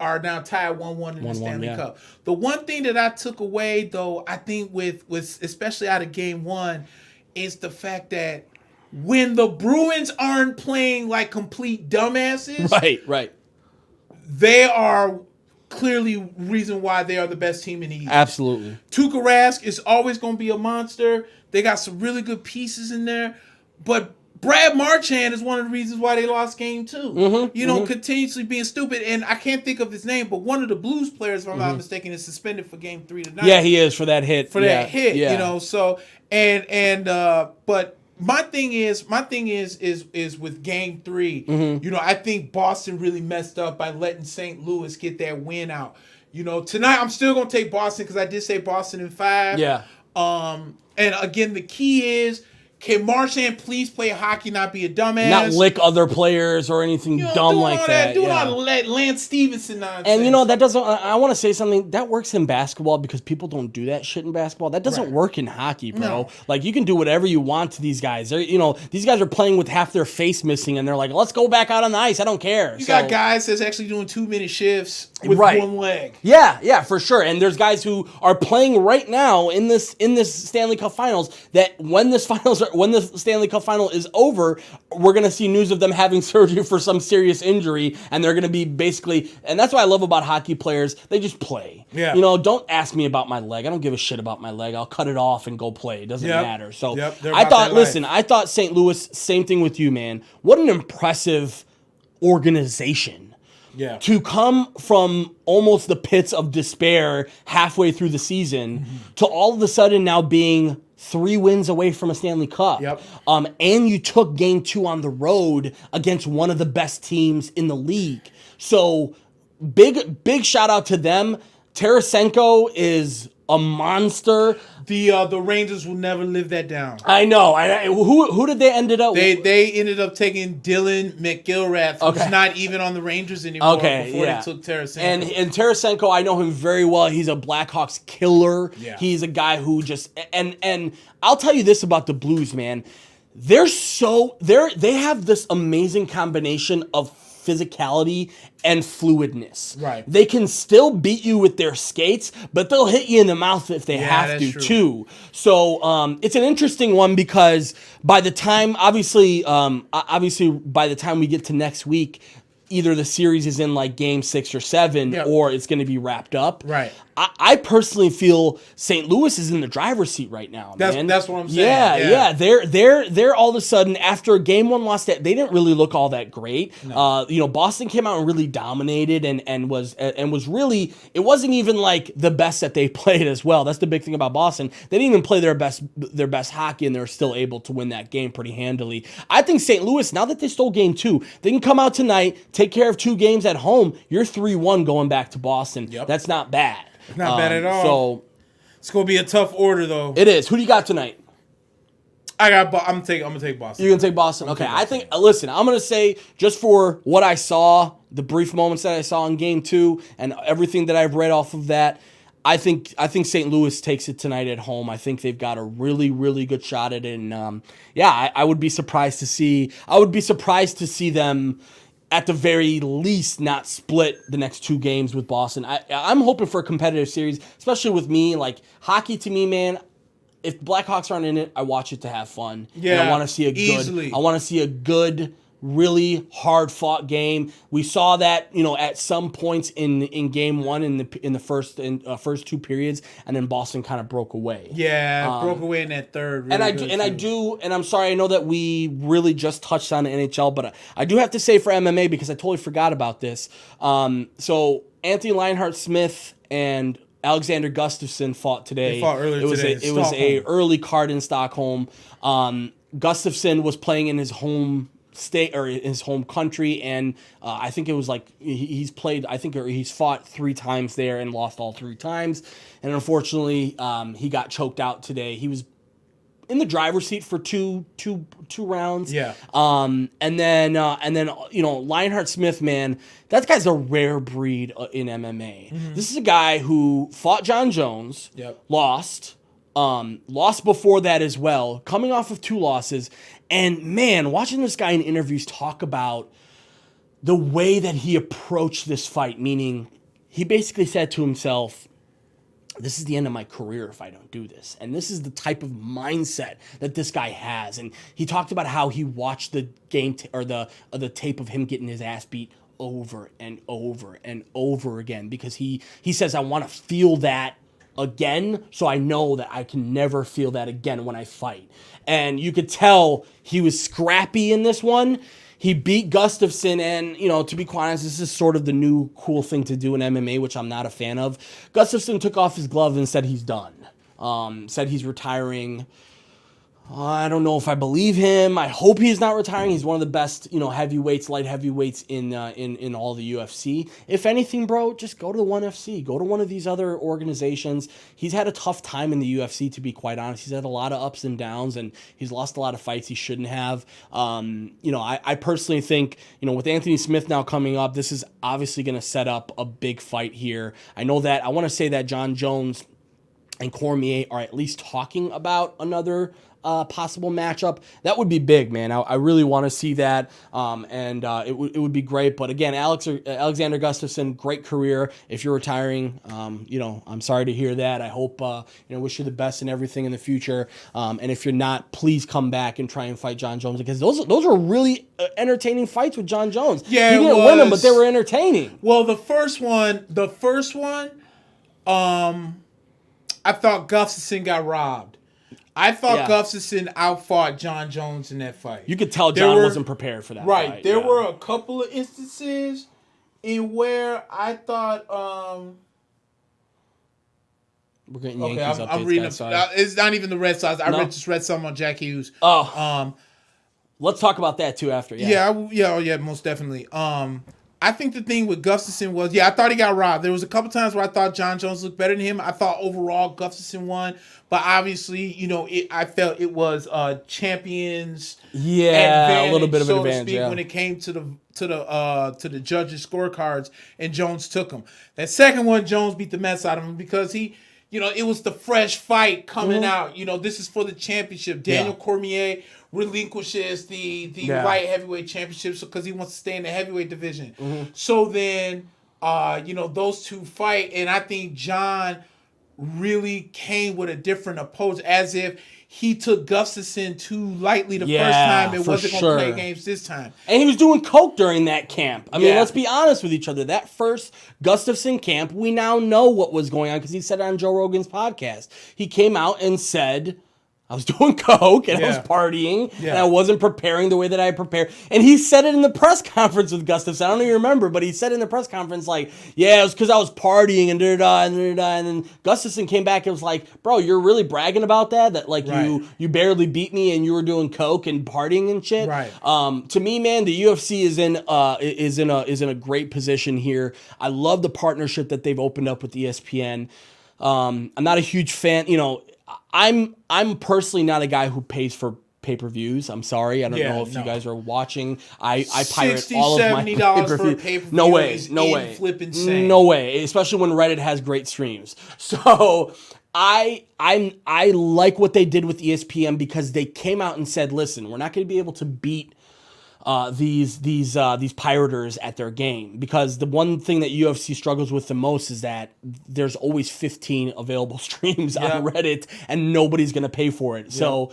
[SPEAKER 2] are now tied 1-1 in the Stanley Cup. The one thing that I took away, though, I think with especially out of Game 1, is the fact that when the Bruins aren't playing like complete dumbasses,
[SPEAKER 1] right,
[SPEAKER 2] they are clearly reason why they are the best team in the East.
[SPEAKER 1] Absolutely.
[SPEAKER 2] Tuukka Rask is always going to be a monster. They got some really good pieces in there, but Brad Marchand is one of the reasons why they lost Game 2. Continuously being stupid, and I can't think of his name, but one of the Blues players, if I'm not mistaken, is suspended for Game 3 tonight.
[SPEAKER 1] Yeah, he is for that hit.
[SPEAKER 2] So but my thing is with Game 3.
[SPEAKER 1] Mm-hmm.
[SPEAKER 2] I think Boston really messed up by letting St. Louis get that win out. Tonight I'm still gonna take Boston because I did say Boston in 5.
[SPEAKER 1] Yeah.
[SPEAKER 2] And again, the key is, can Marchand please play hockey, not be a dumbass?
[SPEAKER 1] Not lick other players or anything dumb like that.
[SPEAKER 2] Do all that Lance Stevenson nonsense.
[SPEAKER 1] And that doesn't. I want to say something that works in basketball because people don't do that shit in basketball. That doesn't work in hockey, bro.
[SPEAKER 2] No.
[SPEAKER 1] Like you can do whatever you want to these guys. They're, these guys are playing with half their face missing, and they're like, "Let's go back out on the ice. I don't care."
[SPEAKER 2] You got guys that's actually doing 2-minute shifts with
[SPEAKER 1] Right.
[SPEAKER 2] one leg.
[SPEAKER 1] Yeah, for sure. And there's guys who are playing right now in this Stanley Cup Finals that when the Stanley Cup Final is over, we're going to see news of them having surgery for some serious injury, and they're going to be basically, and that's what I love about hockey players, they just play.
[SPEAKER 2] Yeah.
[SPEAKER 1] Don't ask me about my leg. I don't give a shit about my leg. I'll cut it off and go play. It doesn't matter. So I thought St. Louis, same thing with you, man. What an impressive organization.
[SPEAKER 2] Yeah.
[SPEAKER 1] To come from almost the pits of despair halfway through the season to all of a sudden now being 3 wins away from a Stanley Cup.
[SPEAKER 2] Yep.
[SPEAKER 1] And you took Game 2 on the road against one of the best teams in the league. So big shout out to them. Tarasenko is a monster.
[SPEAKER 2] The Rangers will never live that down.
[SPEAKER 1] I know. Who did they ended up?
[SPEAKER 2] They ended up taking Dylan McGillrath, who's not even on the Rangers anymore. Before they took Tarasenko.
[SPEAKER 1] And Tarasenko, I know him very well. He's a Blackhawks killer.
[SPEAKER 2] Yeah.
[SPEAKER 1] He's a guy who just and I'll tell you this about the Blues, man. They have this amazing combination of physicality and fluidness.
[SPEAKER 2] Right.
[SPEAKER 1] They can still beat you with their skates, but they'll hit you in the mouth if they have to, too. So it's an interesting one because by the time, obviously, by the time we get to next week, either the series is in like Game 6 or 7, or it's going to be wrapped up.
[SPEAKER 2] Right.
[SPEAKER 1] I personally feel St. Louis is in the driver's seat right now, man.
[SPEAKER 2] That's what I'm saying.
[SPEAKER 1] Yeah. They're all of a sudden after Game 1 loss, they didn't really look all that great. No. Boston came out and really dominated and was really, it wasn't even like the best that they played as well. That's the big thing about Boston. They didn't even play their best hockey, and they were still able to win that game pretty handily. I think St. Louis, now that they stole Game 2, they can come out tonight, take care of 2 games at home. You're 3-1 going back to Boston.
[SPEAKER 2] Yep.
[SPEAKER 1] That's not bad.
[SPEAKER 2] Not bad at all.
[SPEAKER 1] So
[SPEAKER 2] it's gonna be a tough order, though.
[SPEAKER 1] it is. Who do you got tonight?
[SPEAKER 2] I'm gonna take Boston.
[SPEAKER 1] You're gonna take Boston. Okay, I think. Listen, I'm gonna say just for what I saw, the brief moments that I saw in Game 2, and everything that I've read off of that, I think St. Louis takes it tonight at home. I think they've got a really, really good shot at it, and I would be surprised to see. I would be surprised to see them, at the very least, not split the next 2 games with Boston. I'm hoping for a competitive series, especially with me. Like, hockey to me, man, if Blackhawks aren't in it, I watch it to have fun.
[SPEAKER 2] Yeah,
[SPEAKER 1] and I want to see a good, really hard-fought game. We saw that, at some points in Game 1 in the first 2 periods, and then Boston kind of broke away.
[SPEAKER 2] Yeah, broke away in that third. Really
[SPEAKER 1] And I'm sorry, I know that we really just touched on the NHL, but I do have to say for MMA, because I totally forgot about this. So Anthony Lionheart-Smith and Alexander Gustafsson fought today.
[SPEAKER 2] They fought earlier today.
[SPEAKER 1] It was a early card in Stockholm. Gustafsson was playing in his home state or his home country, and I think it was like he's fought 3 times there and lost all 3 times, and unfortunately he got choked out today. He was in the driver's seat for two rounds.
[SPEAKER 2] Yeah.
[SPEAKER 1] And then Lionheart Smith, man, that guy's a rare breed in MMA. Mm-hmm. This is a guy who fought John Jones.
[SPEAKER 2] Yep.
[SPEAKER 1] Lost before that as well, coming off of 2 losses. And man, watching this guy in interviews talk about the way that he approached this fight, meaning he basically said to himself, this is the end of my career if I don't do this. And this is the type of mindset that this guy has. And he talked about how he watched the game or the tape of him getting his ass beat over and over and over again, because he says, I want to feel that again, so I know that I can never feel that again when I fight. And you could tell he was scrappy in this one. He beat Gustafsson, and, to be quite honest, this is sort of the new cool thing to do in MMA, which I'm not a fan of. Gustafsson took off his glove and said he's done. Said he's retiring. I don't know if I believe him. I hope he's not retiring. He's one of the best, heavyweights, light heavyweights in all the UFC. If anything, bro, just go to the ONE FC. Go to one of these other organizations. He's had a tough time in the UFC, to be quite honest. He's had a lot of ups and downs, and he's lost a lot of fights he shouldn't have. I personally think, with Anthony Smith now coming up, this is obviously going to set up a big fight here. I want to say that Jon Jones and Cormier are at least talking about another possible matchup. That would be big, man. I really want to see that, and it would be great. But again, Alexander Gustafsson, great career. If you're retiring, I'm sorry to hear that. I hope wish you the best in everything in the future. And if you're not, please come back and try and fight Jon Jones, because those were really entertaining fights with Jon Jones.
[SPEAKER 2] Yeah,
[SPEAKER 1] he didn't win them, but they were entertaining.
[SPEAKER 2] Well, the first one, I thought Gustafsson got robbed. I thought Gustafsson outfought Jon Jones in that fight.
[SPEAKER 1] You could tell Jon wasn't prepared for that fight.
[SPEAKER 2] Right. There were a couple of instances in where I thought...
[SPEAKER 1] We're getting Yankees updates.
[SPEAKER 2] I'm reading it's not even the Red Sox. I just read something on Jack Hughes.
[SPEAKER 1] Oh. Let's talk about that too after.
[SPEAKER 2] Yeah, most definitely. I think the thing with Gustafsson was, I thought he got robbed. There was a couple times where I thought Jon Jones looked better than him. I thought overall Gustafsson won, but obviously, I felt it was champions.
[SPEAKER 1] A little bit of an advantage,
[SPEAKER 2] when it came to the judges' scorecards, and Jones took them. That second one, Jones beat the mess out of him because he, it was the fresh fight coming out. This is for the championship. Daniel Cormier relinquishes the light heavyweight championship because he wants to stay in the heavyweight division. So then, those two fight, and I think Jon really came with a different approach, as if he took Gustafsson too lightly the first time and wasn't going to play games this time.
[SPEAKER 1] And he was doing coke during that camp. I mean, let's be honest with each other. That first Gustafsson camp, we now know what was going on because he said it on Joe Rogan's podcast. He came out and said, I was doing coke and I was partying and I wasn't preparing the way that I prepared. And he said it in the press conference with Gustafsson. I don't even remember, but he said in the press conference, like, it was because I was partying and da-da-da and da-da-da. And then Gustafsson came back and was like, bro, you're really bragging about that? That like you barely beat me and you were doing coke and partying and shit?
[SPEAKER 2] Right.
[SPEAKER 1] To me, man, the UFC is in a great position here. I love the partnership that they've opened up with ESPN. I'm not a huge fan, I'm personally not a guy who pays for pay-per-views. I'm sorry. I don't know if you guys are watching. I pirate all of my pay-per-view. No way.
[SPEAKER 2] Flip insane.
[SPEAKER 1] No way. Especially when Reddit has great streams. So I like what they did with ESPN because they came out and said, listen, we're not going to be able to beat these pirators at their game, because the one thing that UFC struggles with the most is that there's always 15 available streams on Reddit and nobody's going to pay for it. So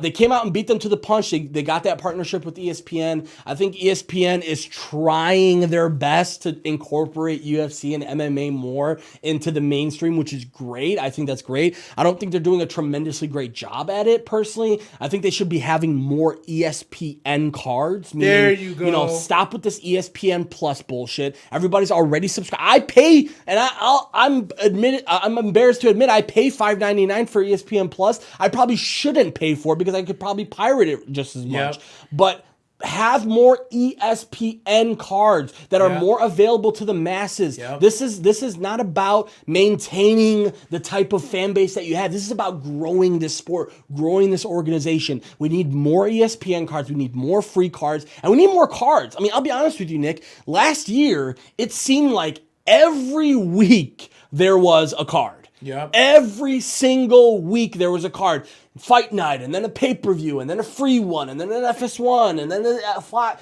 [SPEAKER 1] they came out and beat them to the punch. They got that partnership with ESPN. I think ESPN is trying their best to incorporate UFC and MMA more into the mainstream, which is great. I think that's great. I don't think they're doing a tremendously great job at it personally. I think they should be having more ESPN cards. Meaning,
[SPEAKER 2] there you go.
[SPEAKER 1] Stop with this ESPN Plus bullshit. Everybody's already subscribed. I pay, and I'm embarrassed to admit I pay $5.99 for ESPN Plus. I probably shouldn't pay for it because I could probably pirate it just as much. But have more ESPN cards that are more available to the masses. This is not about maintaining the type of fan base that you have. This is about growing this sport, growing this organization. We need more ESPN cards. We need more free cards, and we need more cards. I mean, I'll be honest with you, Nick. Last year, it seemed like every week there was a card. Every single week there was a card. Fight night, and then a pay-per-view, and then a free one, and then an FS1, and then a flat.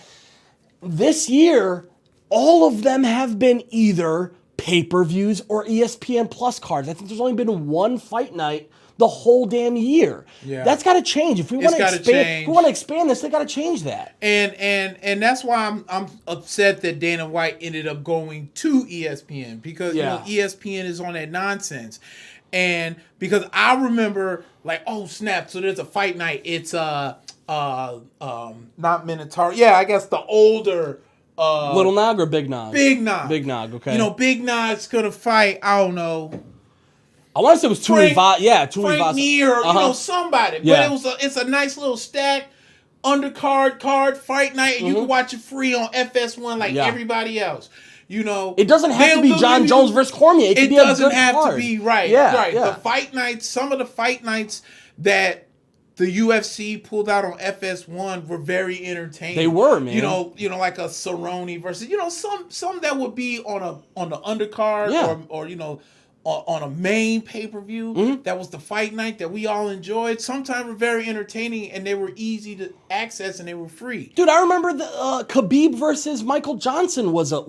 [SPEAKER 1] This year, all of them have been either pay-per-views or ESPN Plus cards. I think there's only been one fight night the whole damn year. That's got to change. If we want to expand this, they got to change that.
[SPEAKER 2] And that's why I'm upset that Dana White ended up going to ESPN, because ESPN is on that nonsense. And because I remember, like, oh snap, so there's a fight night. It's not Minotaur. Yeah, I guess the older
[SPEAKER 1] Little Nog or Big Nog?
[SPEAKER 2] Big Nog.
[SPEAKER 1] Big Nog, okay.
[SPEAKER 2] Big Nog's gonna fight, I don't know,
[SPEAKER 1] I want to say it was
[SPEAKER 2] Frank Mir, somebody.
[SPEAKER 1] Yeah.
[SPEAKER 2] But it's a nice little stack, undercard card, fight night, and you can watch it free on FS1 like everybody else.
[SPEAKER 1] It doesn't have to be John Jones versus Cormier. It doesn't have
[SPEAKER 2] to be right. The fight nights, some of the fight nights that the UFC pulled out on FS1 were very entertaining.
[SPEAKER 1] They were, man.
[SPEAKER 2] Like a Cerrone versus some that would be on the undercard or on a main pay-per-view. That was the fight night that we all enjoyed. Sometimes were very entertaining and they were easy to access and they were free.
[SPEAKER 1] Dude, I remember the Khabib versus Michael Johnson was a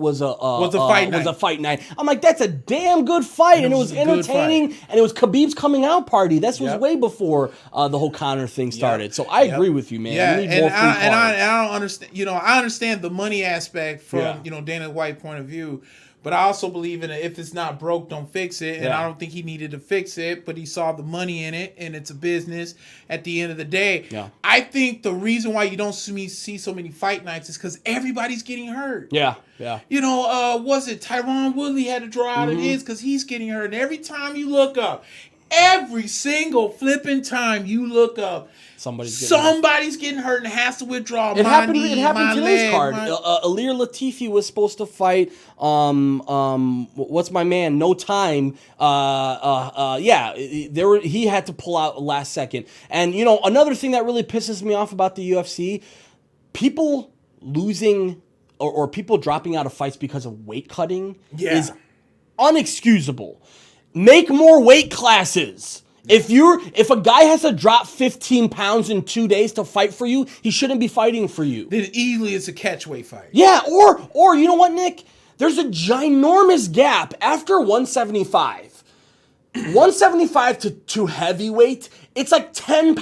[SPEAKER 1] fight night. I'm like, that's a damn good fight, and it was entertaining, and it was Khabib's coming out party. This was way before the whole Conor thing started. So I agree with you, man.
[SPEAKER 2] Yeah, I don't understand. I understand the money aspect from Dana White's point of view. But I also believe in it. If it's not broke, don't fix it. And I don't think he needed to fix it, but he saw the money in it, and it's a business at the end of the day. Yeah. I think the reason why you don't see so many fight nights is because everybody's getting hurt.
[SPEAKER 1] Yeah.
[SPEAKER 2] Was it Tyron Woodley had to draw out of his because he's getting hurt. And every time you look up, every single flipping time you look up, somebody's getting hurt and has to withdraw. It happened
[SPEAKER 1] today's card. Alir Latifi was supposed to fight. What's my man? No Time. He had to pull out last second. And another thing that really pisses me off about the UFC, people losing or people dropping out of fights because of weight cutting is unexcusable. Make more weight classes. If a guy has to drop 15 pounds in 2 days to fight for you, he shouldn't be fighting for you.
[SPEAKER 2] Then easily it's a catchweight fight.
[SPEAKER 1] Yeah, or you know what, Nick? There's a ginormous gap after 175. 175 to heavyweight, it's like 10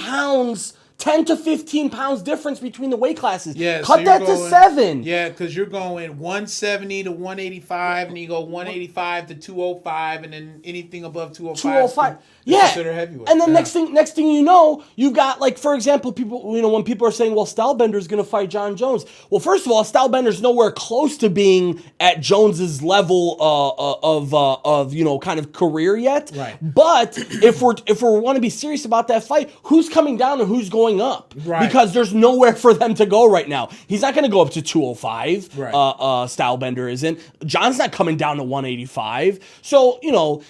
[SPEAKER 1] to 15 pounds difference between the weight classes.
[SPEAKER 2] Yeah,
[SPEAKER 1] Cut that to 7.
[SPEAKER 2] Yeah, because you're going 170 to 185, and you go 185 to 205, and then anything above 205. Consider heavyweight.
[SPEAKER 1] And then next thing you know, you've got, like, for example, people, when people are saying, well, Stylebender's going to fight John Jones. Well, first of all, Stylebender's nowhere close to being at Jones's level of kind of career yet.
[SPEAKER 2] Right.
[SPEAKER 1] But if we want to be serious about that fight, who's coming down and who's going up?
[SPEAKER 2] Right.
[SPEAKER 1] Because there's nowhere for them to go right now. He's not going to go up to 205.
[SPEAKER 2] Right.
[SPEAKER 1] Stylebender isn't. John's not coming down to 185. So,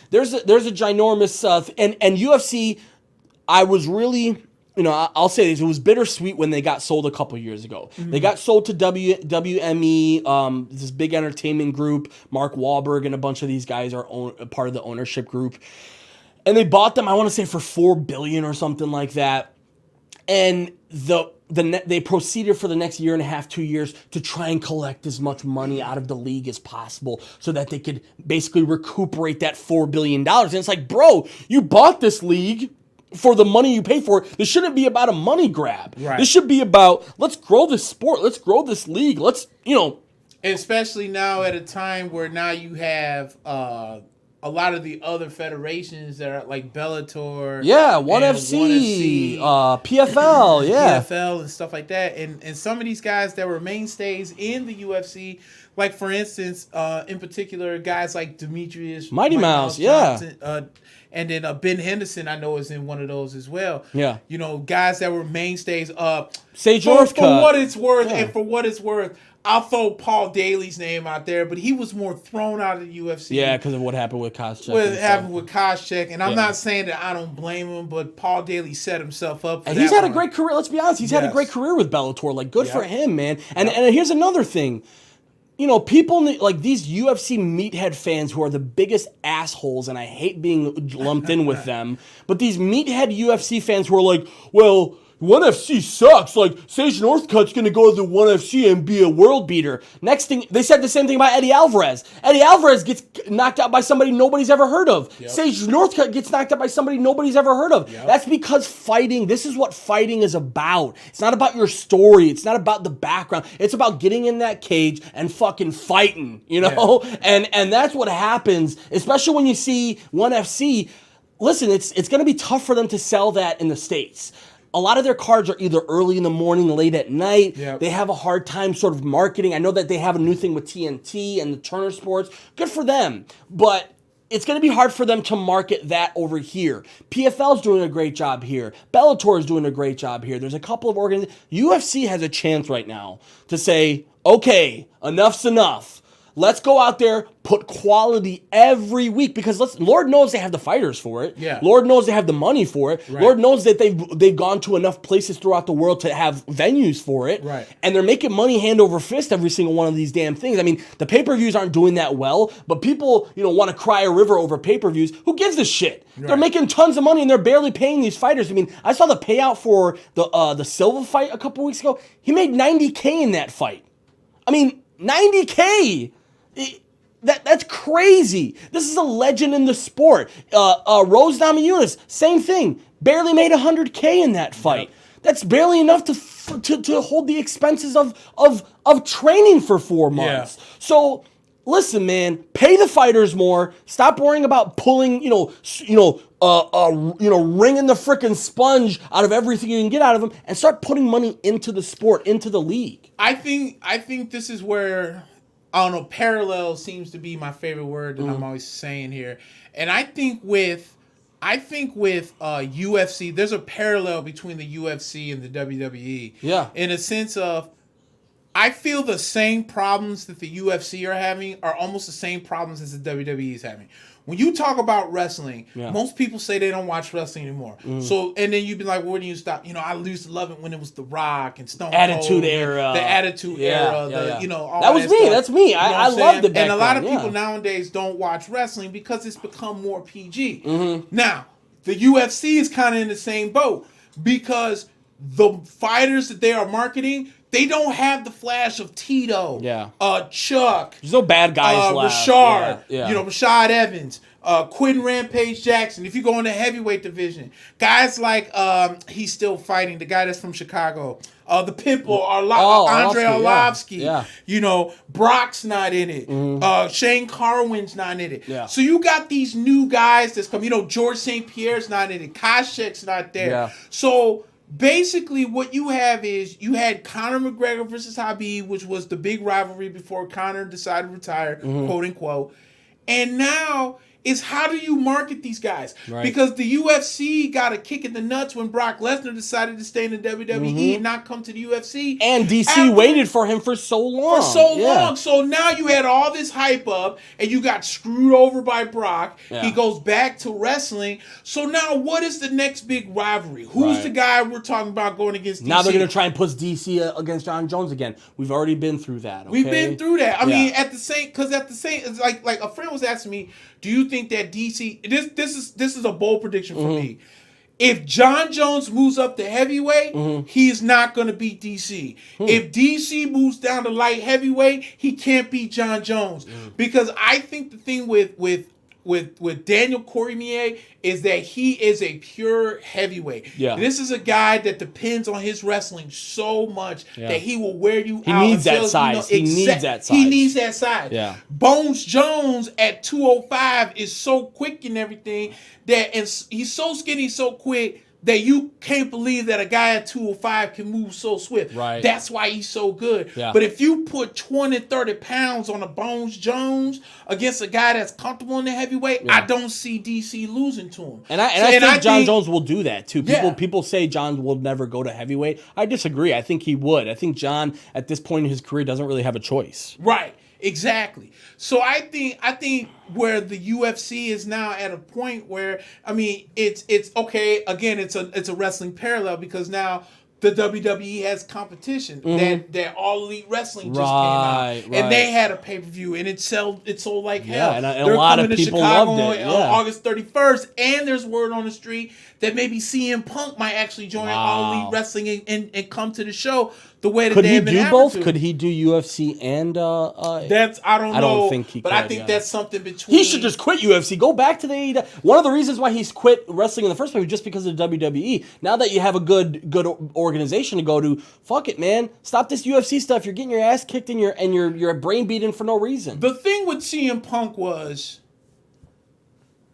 [SPEAKER 1] there's a ginormous and UFC, I was really, I'll say this, it was bittersweet when they got sold a couple years ago. Mm-hmm. They got sold to WME, this big entertainment group. Mark Wahlberg and a bunch of these guys are part of the ownership group. And they bought them, I want to say, for $4 billion or something like that. And they proceeded for the next year and a half, 2 years to try and collect as much money out of the league as possible so that they could basically recuperate that $4 billion. And it's like, bro, you bought this league for the money you pay for it. This shouldn't be about a money grab.
[SPEAKER 2] Right.
[SPEAKER 1] This should be about, let's grow this sport. Let's grow this league. Let's,
[SPEAKER 2] Especially now at a time where now you have a lot of the other federations that are like Bellator,
[SPEAKER 1] ONE FC, PFL,
[SPEAKER 2] PFL and stuff like that, and some of these guys that were mainstays in the UFC, like for instance, in particular, guys like Demetrius
[SPEAKER 1] Mighty Mouse,
[SPEAKER 2] Johnson, and then Ben Henderson, I know is in one of those as well.
[SPEAKER 1] Yeah,
[SPEAKER 2] guys that were mainstays.
[SPEAKER 1] Sage Northcutt.
[SPEAKER 2] For what it's worth, and for what it's worth, I'll throw Paul Daly's name out there, but he was more thrown out of the UFC.
[SPEAKER 1] Yeah, because of what happened with Koscheck.
[SPEAKER 2] What happened with Koscheck, and I'm not saying that I don't blame him, but Paul Daly set himself up for
[SPEAKER 1] and he's had a great career. Let's be honest, he's had a great career with Bellator. Like, good for him, man. And here's another thing. People like these UFC meathead fans who are the biggest assholes, and I hate being lumped in with them, but these meathead UFC fans who are like, well, ONE FC sucks. Like, Sage Northcutt's going to go to the ONE FC and be a world beater. Next thing, they said the same thing about Eddie Alvarez. Eddie Alvarez gets knocked out by somebody nobody's ever heard of. Yep. Sage Northcutt gets knocked out by somebody nobody's ever heard of. Yep. That's because this is what fighting is about. It's not about your story. It's not about the background. It's about getting in that cage and fucking fighting, Yeah. And that's what happens, especially when you see ONE FC. Listen, it's going to be tough for them to sell that in the States. A lot of their cards are either early in the morning, late at night. Yep. They have a hard time sort of marketing. I know that they have a new thing with TNT and the Turner Sports. Good for them. But it's going to be hard for them to market that over here. PFL's doing a great job here. Bellator's doing a great job here. There's a couple of organizations. UFC has a chance right now to say, okay, enough's enough. Let's go out there, put quality every week, because Lord knows they have the fighters for it.
[SPEAKER 2] Yeah.
[SPEAKER 1] Lord knows they have the money for it.
[SPEAKER 2] Right.
[SPEAKER 1] Lord knows that they've gone to enough places throughout the world to have venues for it.
[SPEAKER 2] Right.
[SPEAKER 1] And they're making money hand over fist every single one of these damn things. I mean, the pay-per-views aren't doing that well, but people, want to cry a river over pay-per-views. Who gives a shit? Right. They're making tons of money and they're barely paying these fighters. I mean, I saw the payout for the Silva fight a couple weeks ago. He made $90K in that fight. I mean, $90K. That's crazy. This is a legend in the sport. Rose Namajunas, same thing. Barely made $100K in that fight. Yep. That's barely enough to hold the expenses of training for 4 months. Yeah. So listen, man, pay the fighters more. Stop worrying about pulling, wringing the frickin' sponge out of everything you can get out of them, and start putting money into the sport, into the league.
[SPEAKER 2] I think this is where, I don't know, parallel seems to be my favorite word that I'm always saying here. And I think with UFC, there's a parallel between the UFC and the WWE.
[SPEAKER 1] Yeah.
[SPEAKER 2] In a sense of, I feel the same problems that the UFC are having are almost the same problems as the WWE is having. When you talk about wrestling, most people say they don't watch wrestling anymore. So, and then you'd be like, well, where do you stop? I used to love it when it was The Rock and Stone Cold.
[SPEAKER 1] Attitude Era.
[SPEAKER 2] The Attitude Era.
[SPEAKER 1] All
[SPEAKER 2] that
[SPEAKER 1] was me. Stuff. That's me. I loved it back then.
[SPEAKER 2] And a lot of people nowadays don't watch wrestling because it's become more PG. Now, the UFC is kind of in the same boat because the fighters that they are marketing, they don't have the flash of Tito, Chuck.
[SPEAKER 1] There's no bad guys left.
[SPEAKER 2] Rashard, Rashad Evans, Quentin Rampage Jackson. If you go in the heavyweight division, guys like he's still fighting, the guy that's from Chicago, the Pitbull, Andre Arlovsky. Yeah. Brock's not in it. Shane Carwin's not in it.
[SPEAKER 1] Yeah.
[SPEAKER 2] So you got these new guys that's come. George St. Pierre's not in it. Koshek's not there. Yeah. So basically, what you have is you had Conor McGregor versus Khabib, which was the big rivalry before Conor decided to retire, quote unquote. And now is how do you market these guys? Right. Because the UFC got a kick in the nuts when Brock Lesnar decided to stay in the WWE and not come to the UFC.
[SPEAKER 1] And DC waited for him for so long.
[SPEAKER 2] So now you had all this hype up and you got screwed over by Brock. Yeah. He goes back to wrestling. So now what is the next big rivalry? Who's the guy we're talking about going against DC?
[SPEAKER 1] Now they're going to try and put DC against John Jones again. We've already been through that. Okay?
[SPEAKER 2] We've been through that. I mean, at the same, it's like a friend was asking me, do you think that DC? This is a bold prediction for me. If John Jones moves up to heavyweight, he's not going to beat DC. If DC moves down to light heavyweight, he can't beat John Jones because I think the thing with Daniel Cormier is that he is a pure heavyweight. Yeah. This is a guy that depends on his wrestling so much that he will wear you out.
[SPEAKER 1] He needs that size. He needs that size.
[SPEAKER 2] Yeah. Bones Jones at 205 is so quick and everything that, and he's so skinny, so quick that you can't believe that a guy at 205 can move so swift.
[SPEAKER 1] Right.
[SPEAKER 2] That's why he's so good. Yeah. But if you put 20, 30 pounds on a Bones Jones against a guy that's comfortable in the heavyweight, I don't see DC losing to him.
[SPEAKER 1] And I think John Jones will do that too. People say John will never go to heavyweight. I disagree. I think he would. I think John, at this point in his career, doesn't really have a choice.
[SPEAKER 2] Right. Exactly. So I think where the UFC is now at a point where, I mean, it's okay. Again, it's a wrestling parallel because now the WWE has competition. That All Elite Wrestling just came out, and they had a pay-per-view, and it sold like hell.
[SPEAKER 1] And a lot of people loved it.
[SPEAKER 2] On August 31st, and there's word on the street that maybe CM Punk might actually join All Elite Wrestling and come to the show. The way that they have been
[SPEAKER 1] both? Could he do UFC and
[SPEAKER 2] that's I don't know.
[SPEAKER 1] I don't think he could.
[SPEAKER 2] But I think that's something between.
[SPEAKER 1] He should just quit UFC. Go back to the AEW. One of the reasons why he's quit wrestling in the first place was just because of the WWE. Now that you have a good organization to go to, fuck it, man. Stop this UFC stuff. You're getting your ass kicked and you're brain beaten for no reason.
[SPEAKER 2] The thing with CM Punk was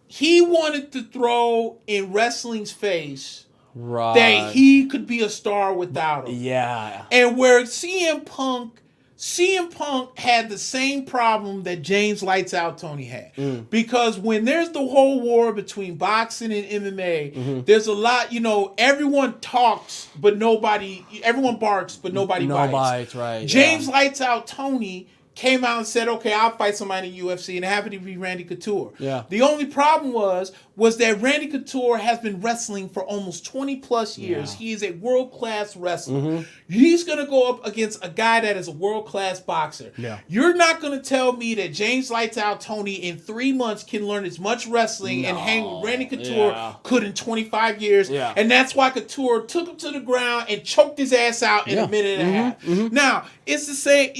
[SPEAKER 2] he wanted to throw in wrestling's face that he could be a star without him.
[SPEAKER 1] Yeah.
[SPEAKER 2] And where CM Punk CM Punk had the same problem that James Lights Out Tony had. Because when there's the whole war between boxing and MMA, there's a lot, everyone talks, but everyone barks, but nobody bites.
[SPEAKER 1] Right.
[SPEAKER 2] James Lights Out Tony came out and said, okay, I'll fight somebody in the UFC, and it happened to be Randy Couture.
[SPEAKER 1] Yeah.
[SPEAKER 2] The only problem was that Randy Couture has been wrestling for almost 20 plus years. He is a world-class wrestler. He's going to go up against a guy that is a world-class boxer.
[SPEAKER 1] Yeah.
[SPEAKER 2] You're not going to tell me that James Lights Out Tony in 3 months can learn as much wrestling and hang with Randy Couture could in 25 years.
[SPEAKER 1] Yeah.
[SPEAKER 2] And that's why Couture took him to the ground and choked his ass out in a minute and a half. Now, it's the same,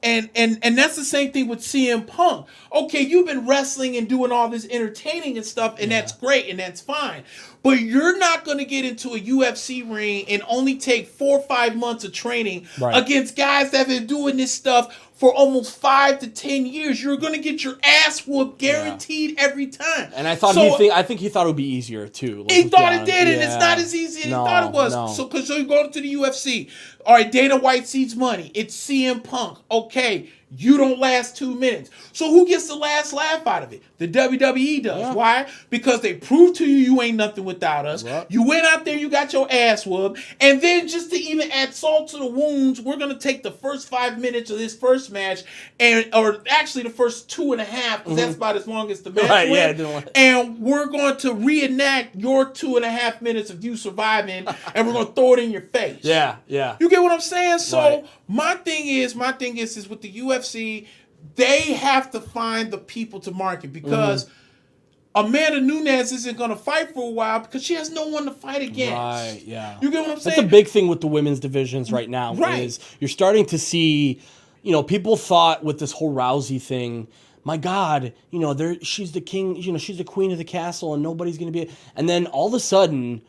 [SPEAKER 2] and that's the same thing with CM Punk. Okay, you've been wrestling and doing all this entertaining and stuff, and that's great and that's fine. But you're not going to get into a UFC ring and only take 4 or 5 months of training against guys that have been doing this stuff for almost 5 to 10 years. You're going to get your ass whooped guaranteed every time.
[SPEAKER 1] And I think he thought it would be easier too.
[SPEAKER 2] He thought it did, and it's not as easy as he thought it was.
[SPEAKER 1] No.
[SPEAKER 2] So you go to the UFC. All right, Dana White sees money. It's CM Punk. Okay, you don't last 2 minutes. So who gets the last laugh out of it? The WWE does.
[SPEAKER 1] Yeah.
[SPEAKER 2] Why? Because they proved to you ain't nothing without us.
[SPEAKER 1] Right.
[SPEAKER 2] You went out there, you got your ass whooped. And then just to even add salt to the wounds, we're going to take the first 5 minutes of this first match, or actually the first 2.5, because that's about as long as the match went. And we're going to reenact your 2.5 minutes of you surviving, and we're going to throw it in your face.
[SPEAKER 1] Yeah.
[SPEAKER 2] You get what I'm saying? So
[SPEAKER 1] Right.
[SPEAKER 2] my thing is with the UFC, they have to find the people to market, because Amanda Nunes isn't going to fight for a while because she has no one to fight against.
[SPEAKER 1] Right, yeah.
[SPEAKER 2] You get what I'm saying?
[SPEAKER 1] That's a big thing with the women's divisions right now.
[SPEAKER 2] Right.
[SPEAKER 1] Is you're starting to see, people thought with this whole Rousey thing, my God, she's the king, she's the queen of the castle and nobody's going to be. And then all of a sudden,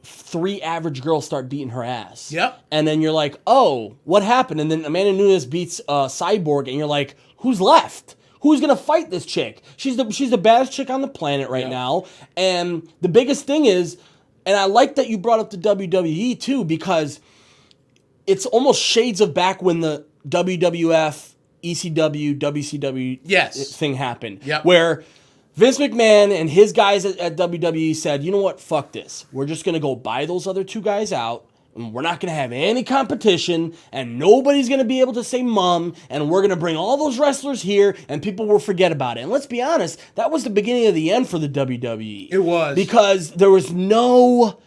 [SPEAKER 1] 3 average girls start beating her ass.
[SPEAKER 2] Yep.
[SPEAKER 1] And then you're like, oh, what happened? And then Amanda Nunes beats Cyborg, and you're like, who's left? Who's gonna fight this chick? She's the baddest chick on the planet right now. And the biggest thing is, and I like that you brought up the WWE too, because it's almost shades of back when the WWF, ECW, WCW thing happened.
[SPEAKER 2] Yep.
[SPEAKER 1] Where Vince McMahon and his guys at WWE said, you know what, fuck this. We're just going to go buy those other 2 guys out, and we're not going to have any competition, and nobody's going to be able to say mum, and we're going to bring all those wrestlers here, and people will forget about it. And let's be honest, that was the beginning of the end for the WWE.
[SPEAKER 2] It was.
[SPEAKER 1] Because there was no,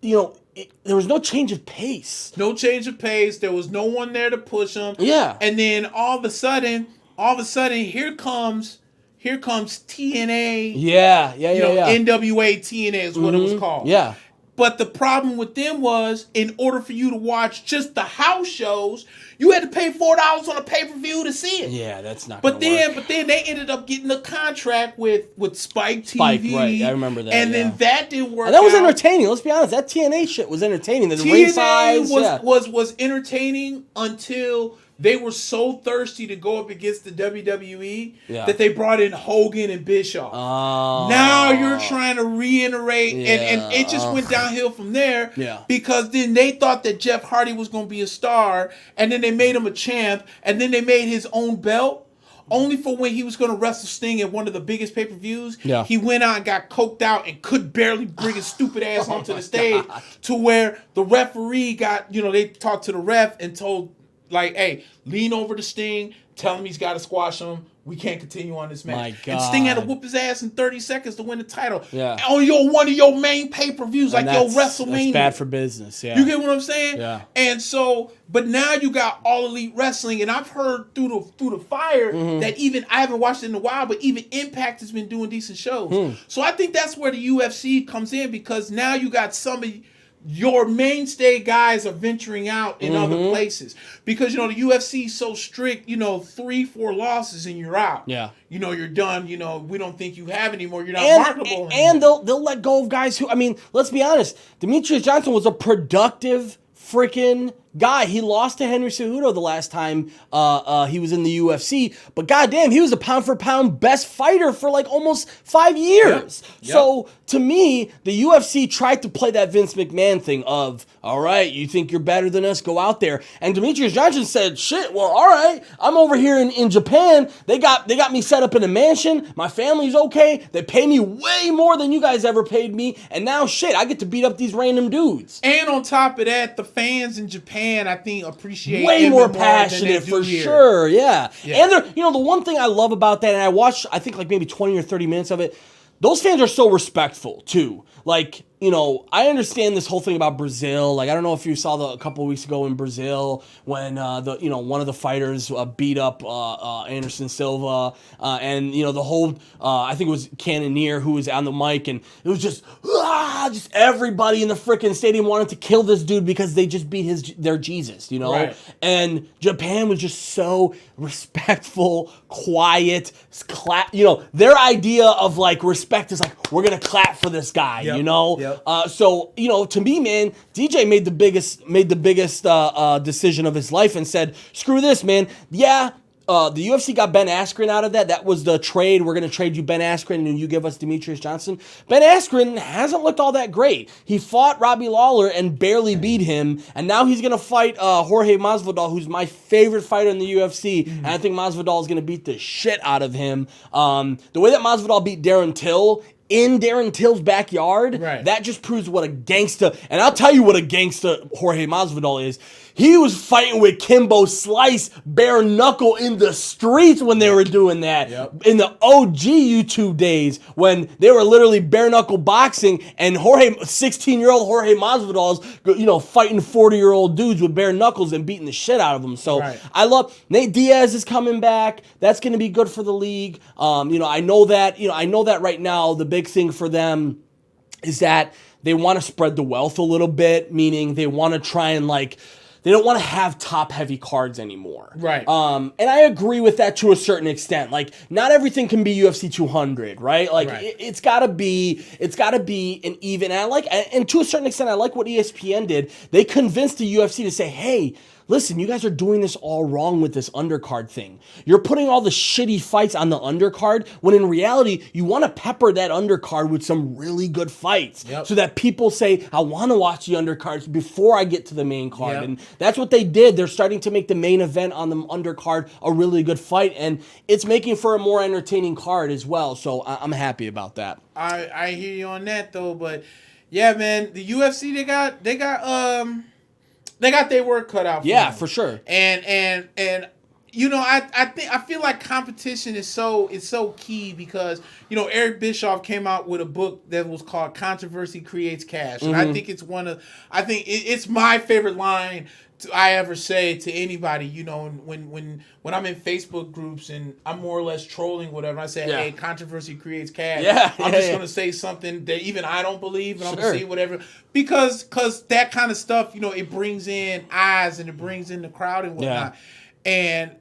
[SPEAKER 1] there was no change of pace.
[SPEAKER 2] No change of pace. There was no one there to push them.
[SPEAKER 1] Yeah.
[SPEAKER 2] And then all of a sudden, here comes TNA.
[SPEAKER 1] Yeah.
[SPEAKER 2] NWA TNA is what it was called.
[SPEAKER 1] Yeah.
[SPEAKER 2] But the problem with them was, in order for you to watch just the house shows, you had to pay $4 on a pay-per-view to see it.
[SPEAKER 1] Yeah, that's not.
[SPEAKER 2] But then they ended up getting a contract with Spike TV.
[SPEAKER 1] Spike, right? I remember that.
[SPEAKER 2] And then that didn't work.
[SPEAKER 1] And that was entertaining. Let's be honest. That TNA shit was entertaining. The ring size
[SPEAKER 2] was entertaining until they were so thirsty to go up against the WWE that they brought in Hogan and Bischoff. Now you're trying to reiterate, and it just went downhill from there.
[SPEAKER 1] Yeah.
[SPEAKER 2] Because then they thought that Jeff Hardy was going to be a star, and then they made him a champ, and then they made his own belt. Only for when he was going to wrestle Sting at one of the biggest pay-per-views, he went out and got coked out and could barely bring his stupid ass onto the stage, to where the referee got, they talked to the ref and told, like, hey, lean over to Sting, tell him he's got to squash him. We can't continue on this match.
[SPEAKER 1] My God.
[SPEAKER 2] And Sting had to whoop his ass in 30 seconds to win the title.
[SPEAKER 1] Yeah.
[SPEAKER 2] On one of your main pay-per-views, like your WrestleMania.
[SPEAKER 1] That's bad for business, yeah.
[SPEAKER 2] You get what I'm saying?
[SPEAKER 1] Yeah.
[SPEAKER 2] And so, but now you got All Elite Wrestling, and I've heard through the fire that even, I haven't watched it in a while, but even Impact has been doing decent shows. So I think that's where the UFC comes in, because now you got somebody, your mainstay guys are venturing out in other places, because the UFC is so strict. 3-4 losses and you're out.
[SPEAKER 1] Yeah.
[SPEAKER 2] You're done. We don't think you have anymore. You're not marketable anymore.
[SPEAKER 1] And they'll let go of guys who, let's be honest, Demetrius Johnson was a productive freaking guy. He lost to Henry Cejudo the last time he was in the UFC, but goddamn, he was a pound for pound best fighter for like almost 5 years.
[SPEAKER 2] Yep.
[SPEAKER 1] So to me, the UFC tried to play that Vince McMahon thing of, all right, you think you're better than us? Go out there. And Demetrius Johnson said, shit, well, all right, I'm over here in Japan. They got me set up in a mansion. My family's okay. They pay me way more than you guys ever paid me. And now, shit, I get to beat up these random dudes.
[SPEAKER 2] And on top of that, the fans in Japan, I think, appreciate
[SPEAKER 1] way
[SPEAKER 2] him
[SPEAKER 1] more
[SPEAKER 2] than
[SPEAKER 1] passionate
[SPEAKER 2] they do
[SPEAKER 1] for
[SPEAKER 2] here.
[SPEAKER 1] sure. Yeah.
[SPEAKER 2] Yeah.
[SPEAKER 1] And the one thing I love about that, and I watched, I think like maybe 20 or 30 minutes of it, those fans are so respectful too. Like, I understand this whole thing about Brazil. Like, I don't know if you saw a couple of weeks ago in Brazil when one of the fighters beat up Anderson Silva, and the whole I think it was Cannonier who was on the mic, and it was just everybody in the freaking stadium wanted to kill this dude because they just beat their Jesus,
[SPEAKER 2] Right.
[SPEAKER 1] And Japan was just so respectful, quiet, clap. Their idea of like respect is like, we're gonna clap for this guy,
[SPEAKER 2] Yep.
[SPEAKER 1] So to me, man, DJ made the biggest decision of his life and said, screw this, man. Yeah. The UFC got Ben Askren out of that. That was the trade. We're going to trade you Ben Askren and you give us Demetrius Johnson. Ben Askren hasn't looked all that great. He fought Robbie Lawler and barely beat him. And now he's going to fight Jorge Masvidal, who's my favorite fighter in the UFC. And I think Masvidal is going to beat the shit out of him. The way that Masvidal beat Darren Till in Darren Till's backyard,
[SPEAKER 2] right,
[SPEAKER 1] that just proves what a gangsta. And I'll tell you what a gangsta Jorge Masvidal is. He was fighting with Kimbo Slice bare knuckle in the streets when they were doing that.
[SPEAKER 2] Yep.
[SPEAKER 1] In the OG YouTube days when they were literally bare knuckle boxing, and 16-year-old Jorge Masvidal's, fighting 40-year-old dudes with bare knuckles and beating the shit out of them. So
[SPEAKER 2] right.
[SPEAKER 1] I love Nate Diaz is coming back. That's going to be good for the league. I know that right now the big thing for them is that they want to spread the wealth a little bit, meaning they want to try and they don't want to have top-heavy cards anymore.
[SPEAKER 2] Right.
[SPEAKER 1] And I agree with that to a certain extent. Like, not everything can be UFC 200, right? Like,
[SPEAKER 2] right.
[SPEAKER 1] It's gotta be an even. And to a certain extent, I like what ESPN did. They convinced the UFC to say, hey, listen, you guys are doing this all wrong with this undercard thing. You're putting all the shitty fights on the undercard when in reality, you want to pepper that undercard with some really good fights.
[SPEAKER 2] Yep.
[SPEAKER 1] So that people say, I want to watch the undercards before I get to the main card.
[SPEAKER 2] Yep.
[SPEAKER 1] And that's what they did. They're starting to make the main event on the undercard a really good fight. And it's making for a more entertaining card as well. So I'm happy about that.
[SPEAKER 2] I hear you on that though, but yeah, man, the UFC they got their work cut out for them.
[SPEAKER 1] For sure.
[SPEAKER 2] And I feel like competition is so key because Eric Bischoff came out with a book that was called Controversy Creates Cash, and I think it's my favorite line I ever say to anybody. When I'm in Facebook groups and I'm more or less trolling whatever, I say, hey, controversy creates cash. I'm just gonna say something that even I don't believe, and I'm gonna say whatever because that kind of stuff, it brings in eyes and it brings in the crowd and whatnot. And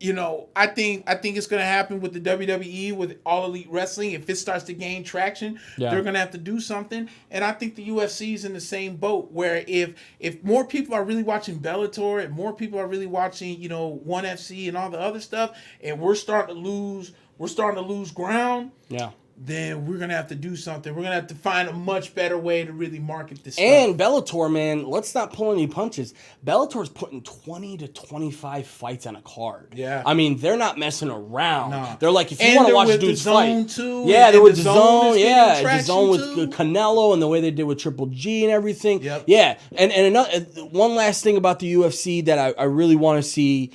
[SPEAKER 2] I think it's going to happen with the WWE, with All Elite Wrestling. If it starts to gain traction, they're going to have to do something. And I think the UFC is in the same boat where if more people are really watching Bellator, and more people are really watching, ONE FC and all the other stuff, and we're starting to lose ground. Yeah. Then we're going to have to do something. We're going to have to find a much better way to really market this stuff.
[SPEAKER 1] And Bellator, man, let's not pull any punches. Bellator's putting 20 to 25 fights on a card.
[SPEAKER 2] Yeah.
[SPEAKER 1] I mean, they're not messing around.
[SPEAKER 2] No.
[SPEAKER 1] They're like, if you want to watch dudes fight.
[SPEAKER 2] Too,
[SPEAKER 1] yeah, they're with
[SPEAKER 2] the
[SPEAKER 1] DAZN. Yeah, DAZN with
[SPEAKER 2] too.
[SPEAKER 1] Canelo and the way they did with Triple G and everything.
[SPEAKER 2] Yep.
[SPEAKER 1] Yeah. And another one last thing about the UFC that I really want to see,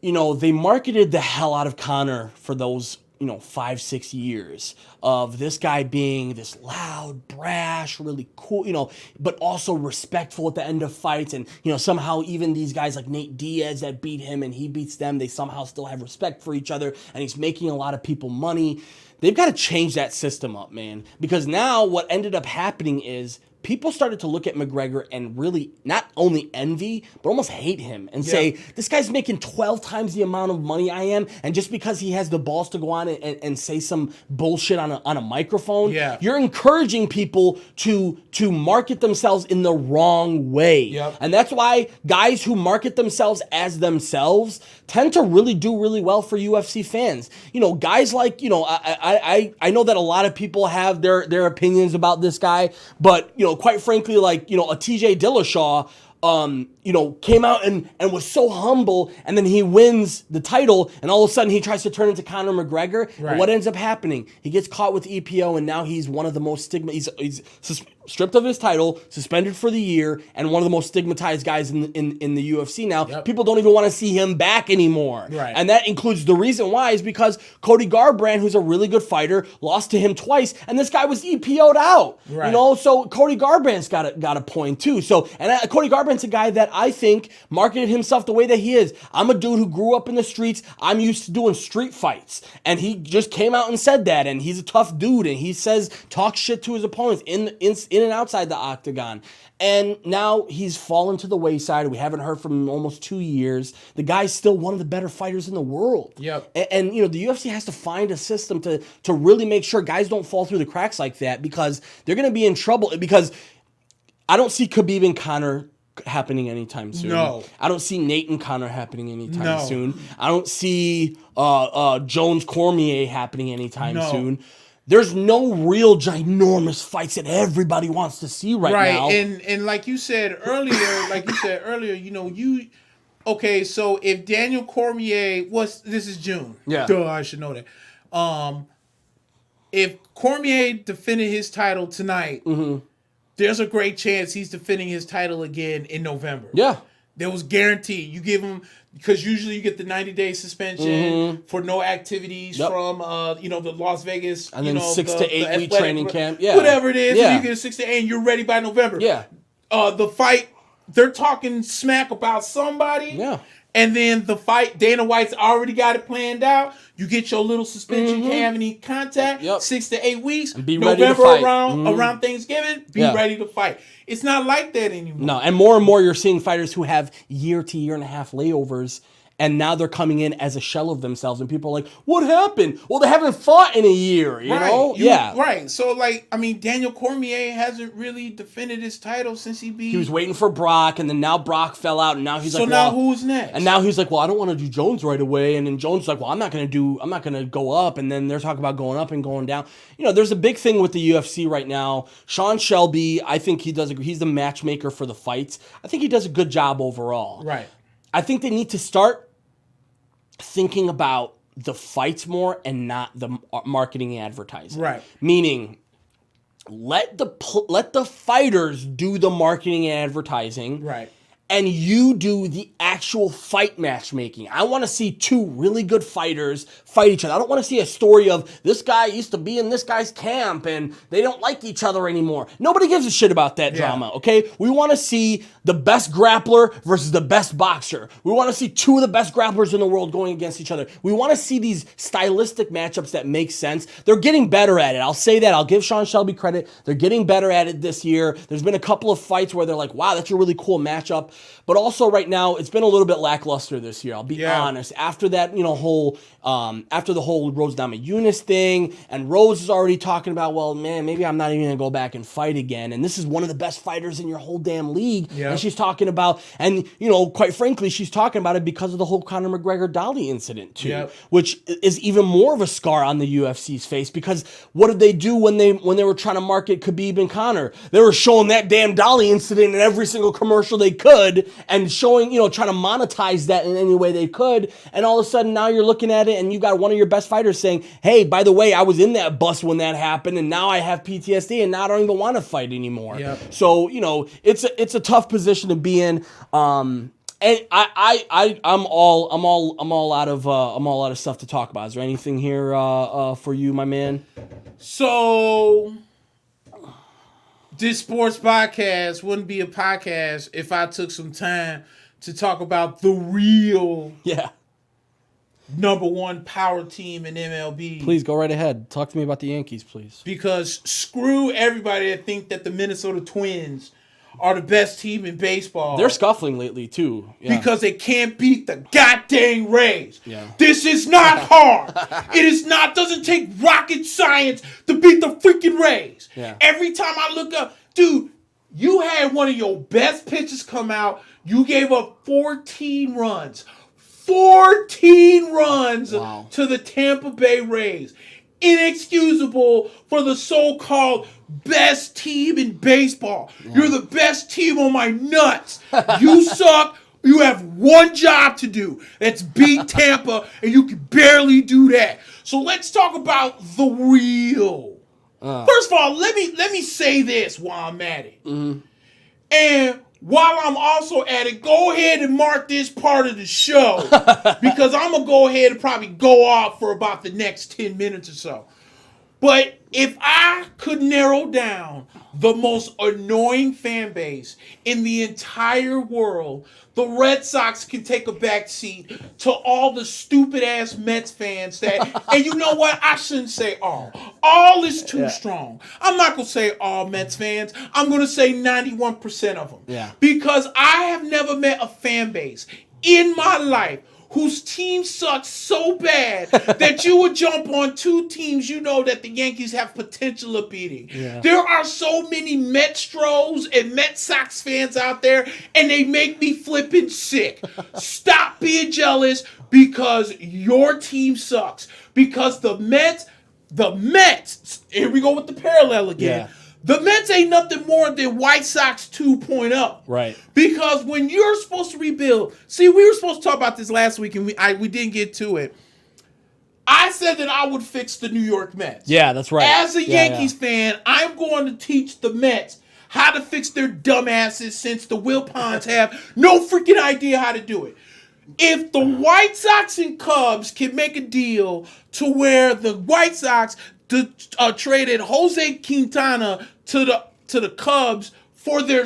[SPEAKER 1] they marketed the hell out of Conor for those 5-6 years of this guy being this loud, brash, really cool, but also respectful at the end of fights. And, somehow even these guys like Nate Diaz that beat him and he beats them, they somehow still have respect for each other. And he's making a lot of people money. They've got to change that system up, man. Because now what ended up happening is people started to look at McGregor and really not only envy, but almost hate him and say, this guy's making 12 times the amount of money I am. And just because he has the balls to go on and say some bullshit on a microphone, you're encouraging people to market themselves in the wrong way. And that's why guys who market themselves as themselves tend to really do really well for UFC fans. You know, guys like, you know, I know that a lot of people have their opinions about this guy, but, you know, quite frankly, like, you know, a TJ Dillashaw, you know, came out and was so humble, and then he wins the title, and all of a sudden he tries to turn into Conor McGregor. And what ends up happening? He gets caught with EPO, and now he's one of the most he's stripped of his title, suspended for the year, and one of the most stigmatized guys in the UFC now. People don't even want to see him back anymore. And that includes the reason why is because Cody Garbrandt, who's a really good fighter, lost to him twice, and this guy was EPO'd out. You know, so Cody Garbrandt's got a point too. So, and Cody Garbrandt's a guy that I think marketed himself the way that he is. I'm a dude who grew up in the streets. I'm used to doing street fights. And he just came out and said that. And he's a tough dude. And he talks shit to his opponents in and outside the octagon. And now he's fallen to the wayside. We haven't heard from him in almost 2 years. The guy's still one of the better fighters in the world. And you know, the UFC has to find a system to really make sure guys don't fall through the cracks like that, because they're going to be in trouble. Because I don't see Khabib and Conor happening anytime soon. I don't see Nate and Conor happening anytime soon. I don't see Jones Cormier happening anytime soon. There's no real ginormous fights that everybody wants to see right now.
[SPEAKER 2] And like you said earlier, you know, okay, so if Daniel Cormier this is June. Duh, I should know that. If Cormier defended his title tonight, there's a great chance he's defending his title again in November. There was guaranteed. You give him, because usually you get the 90-day suspension for no activities from you know, the Las Vegas,
[SPEAKER 1] and
[SPEAKER 2] you
[SPEAKER 1] then
[SPEAKER 2] know,
[SPEAKER 1] 6 to 8 week training camp.
[SPEAKER 2] Whatever it is, and you get a 6 to 8 and you're ready by November. The fight, they're talking smack about somebody. And then the fight, Dana White's already got it planned out. You get your little suspension, can't have any contact, 6 to 8 weeks.
[SPEAKER 1] And be
[SPEAKER 2] November
[SPEAKER 1] ready to fight.
[SPEAKER 2] around Thanksgiving, be ready to fight. It's not like that anymore.
[SPEAKER 1] No, and more you're seeing fighters who have year to year and a half layovers, and now they're coming in as a shell of themselves, and people are like, what happened? Well, they haven't fought in a year, you know?
[SPEAKER 2] Right. So, like, I mean, Daniel Cormier hasn't really defended his title since he
[SPEAKER 1] was waiting for Brock, and then now Brock fell out, and now he's like,
[SPEAKER 2] so now who's next?
[SPEAKER 1] And now he's like, well, I don't want to do Jones right away, and then Jones is like, well, I'm not going to go up, and then they're talking about going up and going down. You know, there's a big thing with the UFC right now. Sean Shelby, I think he's the matchmaker for the fights. I think he does a good job overall. I think they need to start thinking about the fights more and not the marketing and advertising. Meaning, let the fighters do the marketing and advertising. And you do the actual fight matchmaking. I want to see two really good fighters fight each other. I don't want to see a story of this guy used to be in this guy's camp and they don't like each other anymore. Nobody gives a shit about that drama, okay? We want to see the best grappler versus the best boxer. We want to see two of the best grapplers in the world going against each other. We want to see these stylistic matchups that make sense. They're getting better at it. I'll say that. I'll give Sean Shelby credit. They're getting better at it this year. There's been a couple of fights where they're like, wow, that's a really cool matchup. But also right now, it's been a little bit lackluster this year. I'll be honest. After that, after the whole Rose Namajunas thing, and Rose is already talking about, well, man, maybe I'm not even going to go back and fight again. And this is one of the best fighters in your whole damn league. And she's talking about, and, quite frankly, she's talking about it because of the whole Conor McGregor-Dolly incident, too, which is even more of a scar on the UFC's face, because what did they do when they were trying to market Khabib and Conor? They were showing that damn Dolly incident in every single commercial they could, and showing, trying to monetize that in any way they could. And all of a sudden now you're looking at it and you got one of your best fighters saying, hey, by the way, I was in that bus when that happened and now I have PTSD and now I don't even want to fight anymore. So, it's a tough position to be in. And I'm all out of stuff to talk about. Is there anything here for you, my man?
[SPEAKER 2] So this sports podcast wouldn't be a podcast if I took some time to talk about the real #1 power team in MLB.
[SPEAKER 1] Please go right ahead. Talk to me about the Yankees, please.
[SPEAKER 2] Because screw everybody that think that the Minnesota Twins are the best team in baseball.
[SPEAKER 1] They're scuffling lately, too. Yeah.
[SPEAKER 2] Because they can't beat the goddamn Rays.
[SPEAKER 1] Yeah.
[SPEAKER 2] This is not hard. It is not, doesn't take rocket science to beat the freaking Rays.
[SPEAKER 1] Yeah.
[SPEAKER 2] Every time I look up, dude, you had one of your best pitchers come out. You gave up 14 runs. 14 runs to the Tampa Bay Rays. Inexcusable for the so-called best team in baseball. Yeah. You're the best team on my nuts. You suck. You have one job to do. That's beat Tampa, and you can barely do that. So let's talk about the real. First of all, let me say this while I'm at it. Mm-hmm. And while I'm also at it, go ahead and mark this part of the show because I'm going to go ahead and probably go off for about the next 10 minutes or so. But if I could narrow down the most annoying fan base in the entire world, the Red Sox can take a back seat to all the stupid-ass Mets fans that, and you know what? I shouldn't say all. All is too strong. I'm not going to say all Mets fans. I'm going to say 91% of them.
[SPEAKER 1] Yeah.
[SPEAKER 2] Because I have never met a fan base in my life whose team sucks so bad that you would jump on two teams you know that the Yankees have potential of beating. Yeah. There are so many Metstros and Met Sox fans out there, and they make me flipping sick. Stop being jealous because your team sucks. Because the Mets, here we go with the parallel again. Yeah. The Mets ain't nothing more than White Sox 2.0.
[SPEAKER 1] Right.
[SPEAKER 2] Because when you're supposed to rebuild, see, we were supposed to talk about this last week, and we didn't get to it. I said that I would fix the New York Mets.
[SPEAKER 1] Yeah, that's right.
[SPEAKER 2] As a Yankees fan, I'm going to teach the Mets how to fix their dumbasses since the Wilpons have no freaking idea how to do it. If the White Sox and Cubs can make a deal to where the White Sox traded Jose Quintana to the Cubs for their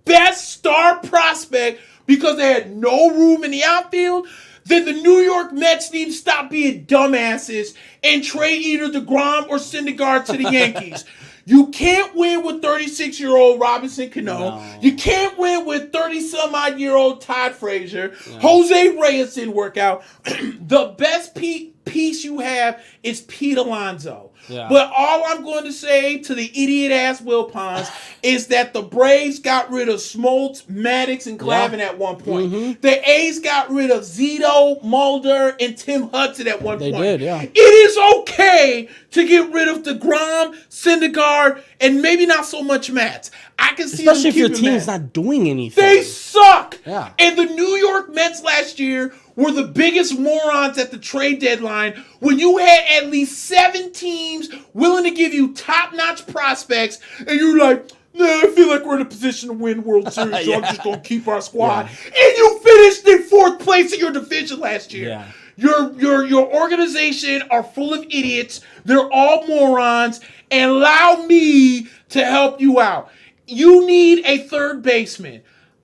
[SPEAKER 2] best star prospect because they had no room in the outfield, then the New York Mets need to stop being dumbasses and trade either DeGrom or Syndergaard to the Yankees. You can't win with 36-year-old Robinson Cano. No. You can't win with 30-some-odd-year-old Todd Frazier. No. Jose Reyes didn't work out. The best piece you have is Pete Alonso. Yeah. But all I'm going to say to the idiot-ass Wilpons is that the Braves got rid of Smoltz, Maddox, and Glavine at one point. Mm-hmm. The A's got rid of Zito, Mulder, and Tim Hudson at one point.
[SPEAKER 1] They did, yeah.
[SPEAKER 2] It is okay to get rid of DeGrom, Syndergaard, and maybe not so much Matz. I can see
[SPEAKER 1] especially if your team's not doing anything.
[SPEAKER 2] They suck.
[SPEAKER 1] Yeah.
[SPEAKER 2] And the New York Mets last year were the biggest morons at the trade deadline when you had at least 7 teams willing to give you top-notch prospects, and you're like, nah, I feel like we're in a position to win World Series, so I'm just going to keep our squad. Yeah. And you finished in 4th place in your division last year.
[SPEAKER 1] Yeah.
[SPEAKER 2] Your organization are full of idiots. They're all morons. And allow me to help you out. You need a third baseman.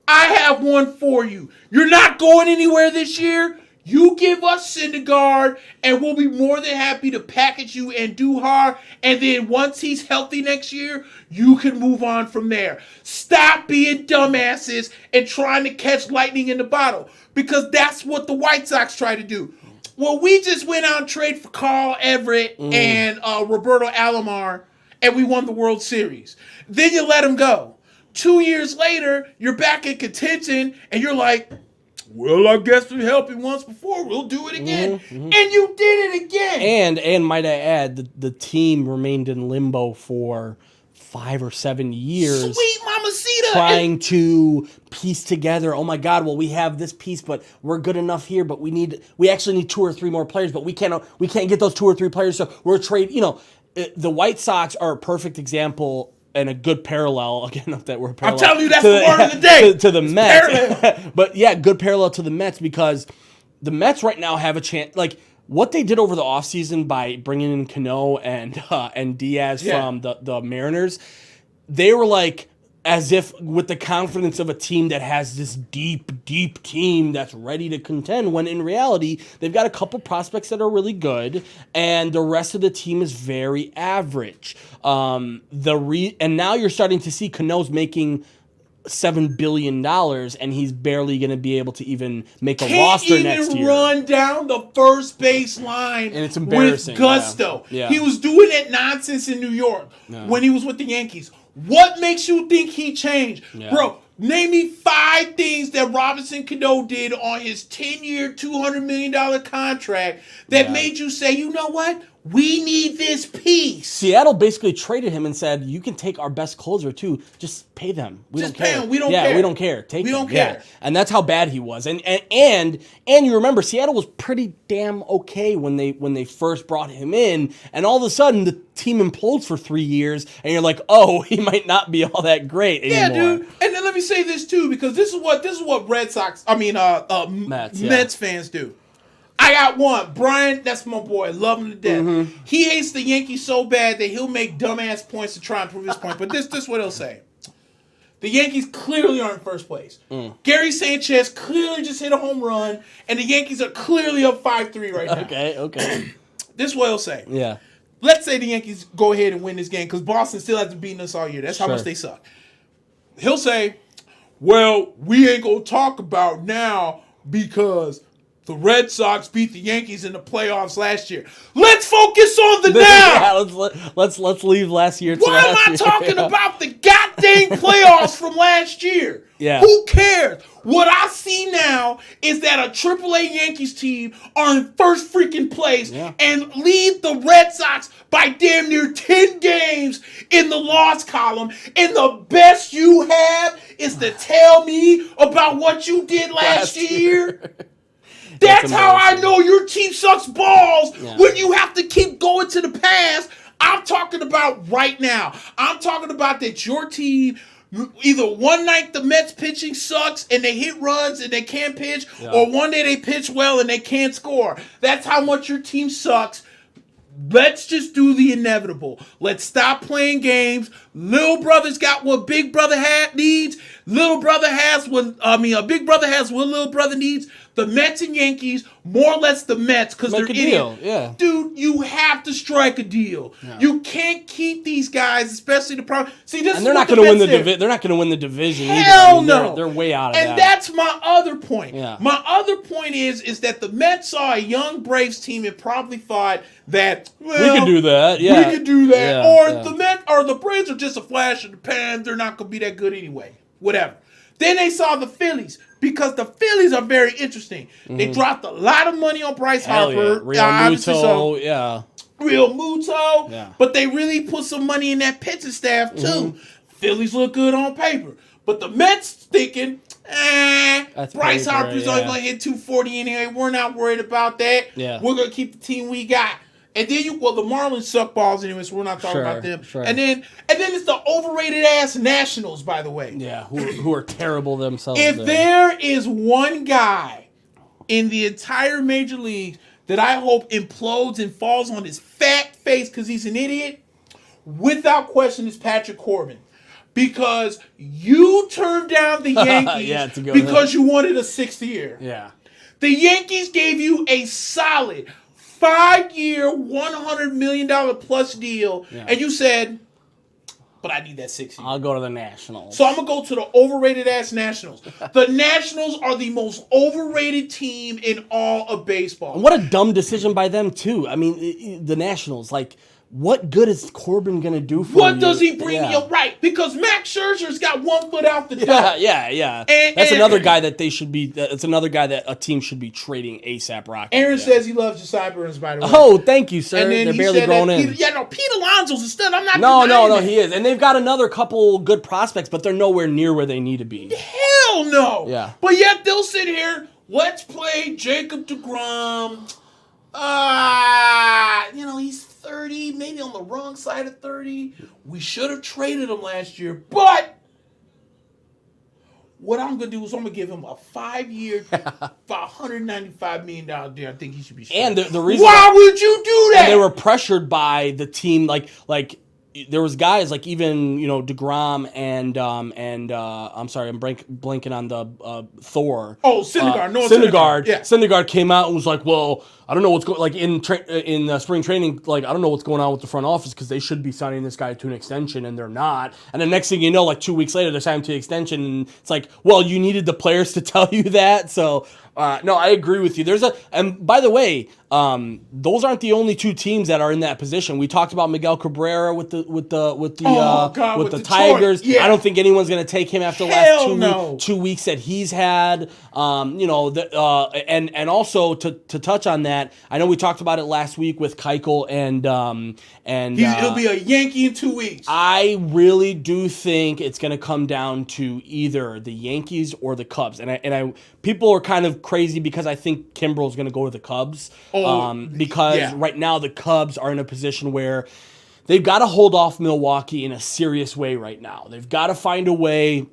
[SPEAKER 2] I have one for you. You're not going anywhere this year. You give us Syndergaard, and we'll be more than happy to package you and Duhar. And then once he's healthy next year, you can move on from there. Stop being dumbasses and trying to catch lightning in the bottle, because that's what the White Sox try to do. Well, we just went out and traded for Carl Everett and Roberto Alomar, and we won the World Series. Then you let them go. 2 years later, you're back in contention, and you're like, well, I guess we helped him once before. We'll do it again. Mm-hmm. And you did it again.
[SPEAKER 1] And might I add, the team remained in limbo for 5 or 7 years.
[SPEAKER 2] Sweet mamacita.
[SPEAKER 1] Trying to piece together, oh my God, well, we have this piece, but we're good enough here, but we actually need 2 or 3 more players, but we can't get those 2 or 3 players, so we're the White Sox are a perfect example and a good parallel, again, that we're parallel.
[SPEAKER 2] I'm telling you, that's the word of the day.
[SPEAKER 1] To the Mets. But yeah, good parallel to the Mets, because the Mets right now have a chance. Like, what they did over the offseason by bringing in Cano and Diaz from the Mariners, they were like, as if with the confidence of a team that has this deep, deep team that's ready to contend, when in reality, they've got a couple prospects that are really good, and the rest of the team is very average. And now you're starting to see Cano's making $7 billion, and he's barely going to be able to even make a roster next year.
[SPEAKER 2] Can't even run down the first base line,
[SPEAKER 1] and it's embarrassing.
[SPEAKER 2] With gusto.
[SPEAKER 1] Yeah.
[SPEAKER 2] He was doing that nonsense in New York when he was with the Yankees. What makes you think he changed?
[SPEAKER 1] Yeah.
[SPEAKER 2] Bro, name me 5 things that Robinson Cano did on his 10-year, $200 million contract that made you say, you know what? We need this piece.
[SPEAKER 1] Seattle basically traded him and said, you can take our best closer too. Just pay them. We don't care.
[SPEAKER 2] Pay them. We don't care.
[SPEAKER 1] We don't care.
[SPEAKER 2] We don't care.
[SPEAKER 1] Yeah. And that's how bad he was. And you remember, Seattle was pretty damn okay when they first brought him in. And all of a sudden, the team implodes for 3 years. And you're like, oh, he might not be all that great anymore.
[SPEAKER 2] Yeah, dude. And then let me say this too, because this is what Mets fans do. I got one. Brian, that's my boy. Love him to death.
[SPEAKER 1] Mm-hmm.
[SPEAKER 2] He hates the Yankees so bad that he'll make dumbass points to try and prove his point. But this is what he'll say. The Yankees clearly are in first place. Gary Sanchez clearly just hit a home run, and the Yankees are clearly up 5-3 right now.
[SPEAKER 1] Okay.
[SPEAKER 2] This is what he'll say.
[SPEAKER 1] Yeah.
[SPEAKER 2] Let's say the Yankees go ahead and win this game, because Boston still hasn't beaten us all year. That's how much they suck. He'll say, well, we ain't going to talk about now because the Red Sox beat the Yankees in the playoffs last year. Let's focus on the now.
[SPEAKER 1] Yeah, let's leave last year.
[SPEAKER 2] Why am I talking about the goddamn playoffs from last year?
[SPEAKER 1] Yeah.
[SPEAKER 2] Who cares? What I see now is that a AAA Yankees team are in first freaking place and lead the Red Sox by damn near 10 games in the loss column. And the best you have is to tell me about what you did last year. That's how I know your team sucks balls when you have to keep going to the past. I'm talking about right now. I'm talking about that your team, either one night the Mets pitching sucks and they hit runs and they can't pitch, or one day they pitch well and they can't score. That's how much your team sucks. Let's just do the inevitable. Let's stop playing games. Little brother's got what big brother needs. Little brother has what big brother has what little brother needs. The Mets and Yankees, more or less the Mets, because they're idiots.
[SPEAKER 1] Yeah.
[SPEAKER 2] Dude, you have to strike a deal. Yeah. You can't keep these guys, especially the problem. See, this
[SPEAKER 1] and they're not going to win the division. They're not going to win the division.
[SPEAKER 2] Hell
[SPEAKER 1] either.
[SPEAKER 2] No.
[SPEAKER 1] They're way out of that.
[SPEAKER 2] And that's my other point.
[SPEAKER 1] Yeah.
[SPEAKER 2] My other point is that the Mets saw a young Braves team and probably thought that
[SPEAKER 1] we could do that. Yeah,
[SPEAKER 2] we could do that. The Mets or the Braves are just a flash in the pan. They're not going to be that good anyway. Whatever. Then they saw the Phillies. Because the Phillies are very interesting. They dropped a lot of money on Bryce Harper.
[SPEAKER 1] Real Muto,
[SPEAKER 2] Real Muto.
[SPEAKER 1] Yeah.
[SPEAKER 2] But they really put some money in that pitching staff, too. Phillies look good on paper. But the Mets thinking, Bryce Harper's only going to hit 240 anyway. We're not worried about that.
[SPEAKER 1] Yeah.
[SPEAKER 2] We're going to keep the team we got. And then the Marlins suck balls anyway, so we're not talking about them.
[SPEAKER 1] Sure.
[SPEAKER 2] And then it's the overrated ass Nationals, by the way.
[SPEAKER 1] Yeah, who are terrible themselves.
[SPEAKER 2] If there is one guy in the entire major league that I hope implodes and falls on his fat face because he's an idiot, without question, is Patrick Corbin. Because you turned down the Yankees because you wanted a 6th year.
[SPEAKER 1] Yeah.
[SPEAKER 2] The Yankees gave you a solid 5-year, $100 million plus deal, and you said, but I need that 6 years.
[SPEAKER 1] I'll go to the Nationals.
[SPEAKER 2] So I'm going to go to the overrated ass Nationals. The Nationals are the most overrated team in all of baseball.
[SPEAKER 1] And what a dumb decision by them, too. I mean, the Nationals, what good is Corbin going to do for you?
[SPEAKER 2] What does he bring you? Right, because Max Scherzer's got one foot out the door.
[SPEAKER 1] Yeah. That's another guy that they should be. That's another guy that a team should be trading ASAP Rocky.
[SPEAKER 2] Aaron says he loves the sideburns, by the way.
[SPEAKER 1] Oh, thank you, sir.
[SPEAKER 2] And then
[SPEAKER 1] they're barely grown in.
[SPEAKER 2] Pete Alonso's instead. I'm not.
[SPEAKER 1] No, he is, and they've got another couple good prospects, but they're nowhere near where they need to be.
[SPEAKER 2] Hell no.
[SPEAKER 1] Yeah.
[SPEAKER 2] But yet they'll sit here. Let's play Jacob deGrom. He's 30, maybe on the wrong side of 30. We should have traded him last year, but what I'm going to do is I'm going to give him a 5-year, $195 million deal. I think he should be straight.
[SPEAKER 1] And the reason
[SPEAKER 2] why would you do that?
[SPEAKER 1] And they were pressured by the team, there was guys like even DeGrom and I'm sorry, I'm blanking on the Thor.
[SPEAKER 2] Oh, Syndergaard,
[SPEAKER 1] Syndergaard.
[SPEAKER 2] Yeah.
[SPEAKER 1] Syndergaard came out and was like, well, I don't know what's going like in spring training. Like, I don't know what's going on with the front office because they should be signing this guy to an extension and they're not. And the next thing you know, like 2 weeks later, they're signing to an extension, and it's like, well, you needed the players to tell you that. So no, I agree with you. And by the way, those aren't the only two teams that are in that position. We talked about Miguel Cabrera with the Tigers.
[SPEAKER 2] Yeah.
[SPEAKER 1] I don't think anyone's going to take him after the last 2 weeks that he's had. And also to touch on that, I know we talked about it last week with Keuchel and
[SPEAKER 2] he'll be a Yankee in 2 weeks.
[SPEAKER 1] I really do think it's going to come down to either the Yankees or the Cubs, and people are kind of crazy because I think Kimbrel's going to go to the Cubs. Because right now the Cubs are in a position where they've got to hold off Milwaukee in a serious way right now. They've got to find a way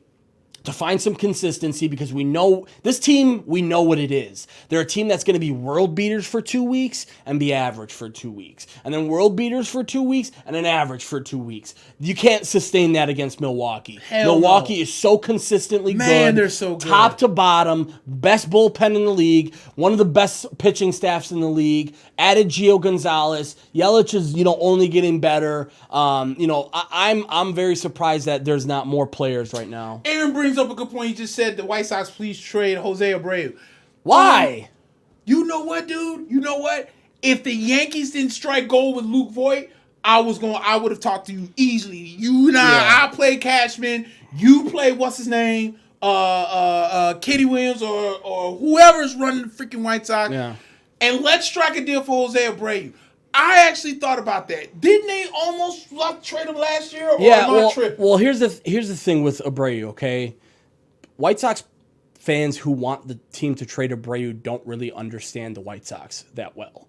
[SPEAKER 1] to find some consistency because we know this team, we know what it is. They're a team that's going to be world beaters for 2 weeks and be average for 2 weeks. And then world beaters for 2 weeks and an average for 2 weeks. You can't sustain that against Milwaukee. Milwaukee is so consistently good.
[SPEAKER 2] Man, they're so good.
[SPEAKER 1] Top to bottom, best bullpen in the league, one of the best pitching staffs in the league. Added Gio Gonzalez. Yelich is, only getting better. I'm very surprised that there's not more players right now.
[SPEAKER 2] Aaron brings up a good point. He just said the White Sox please trade Jose Abreu.
[SPEAKER 1] Why?
[SPEAKER 2] You know what, dude? You know what? If the Yankees didn't strike gold with Luke Voigt, I would have talked to you easily. You and I play Cashman. You play what's his name? Kitty Williams or whoever's running the freaking White Sox.
[SPEAKER 1] Yeah.
[SPEAKER 2] And let's strike a deal for Jose Abreu. I actually thought about that. Didn't they almost trade him last year?
[SPEAKER 1] Well, here's the thing with Abreu, okay? White Sox fans who want the team to trade Abreu don't really understand the White Sox that well.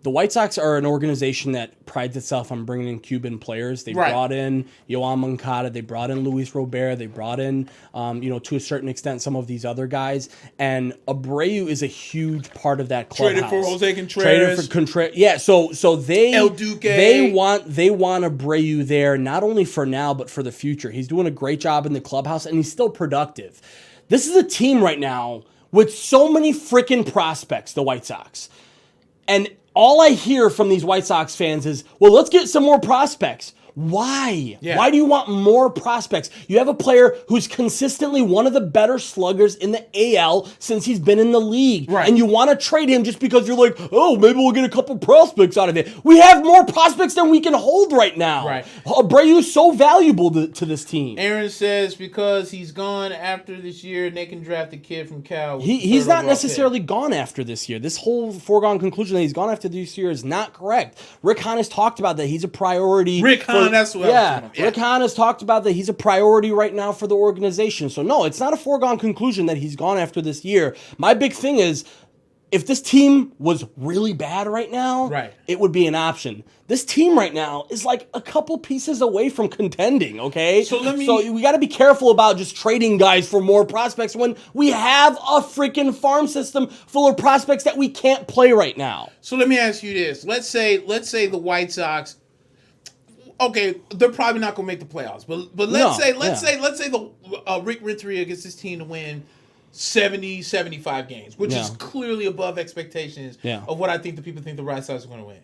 [SPEAKER 1] The White Sox are an organization that prides itself on bringing in Cuban players. They brought in Yoan Moncada. They brought in Luis Robert. They brought in, to a certain extent, some of these other guys. And Abreu is a huge part of that clubhouse.
[SPEAKER 2] Traded for Jose Contreras.
[SPEAKER 1] Traded for Contreras. Yeah, so they
[SPEAKER 2] El Duque.
[SPEAKER 1] They want Abreu there not only for now but for the future. He's doing a great job in the clubhouse and he's still productive. This is a team right now with so many freaking prospects, the White Sox. And all I hear from these White Sox fans is, well, let's get some more prospects. Why? Yeah. Why do you want more prospects? You have a player who's consistently one of the better sluggers in the AL since he's been in the league.
[SPEAKER 2] Right.
[SPEAKER 1] And you want to trade him just because you're like, oh, maybe we'll get a couple prospects out of it. We have more prospects than we can hold right now.
[SPEAKER 2] Right.
[SPEAKER 1] Abreu is so valuable to this team.
[SPEAKER 2] Aaron says because he's gone after this year, they can draft a kid from Cal.
[SPEAKER 1] He's not necessarily gone after this year. This whole foregone conclusion that he's gone after this year is not correct. Rick Hahn has talked about that. He's a priority.
[SPEAKER 2] That's what I was talking about.
[SPEAKER 1] Rick Hahn has talked about that he's a priority right now for the organization. So, no, it's not a foregone conclusion that he's gone after this year. My big thing is, if this team was really bad right now, it would be an option. This team right now is like a couple pieces away from contending, okay? So we got to be careful about just trading guys for more prospects when we have a freaking farm system full of prospects that we can't play right now.
[SPEAKER 2] So let me ask you this. Let's say the White Sox, okay, they're probably not going to make the playoffs, but let's say the Rick Renteria gets his team to win 70, 75 games, which is clearly above expectations of what I think the people think the White Sox are going to win.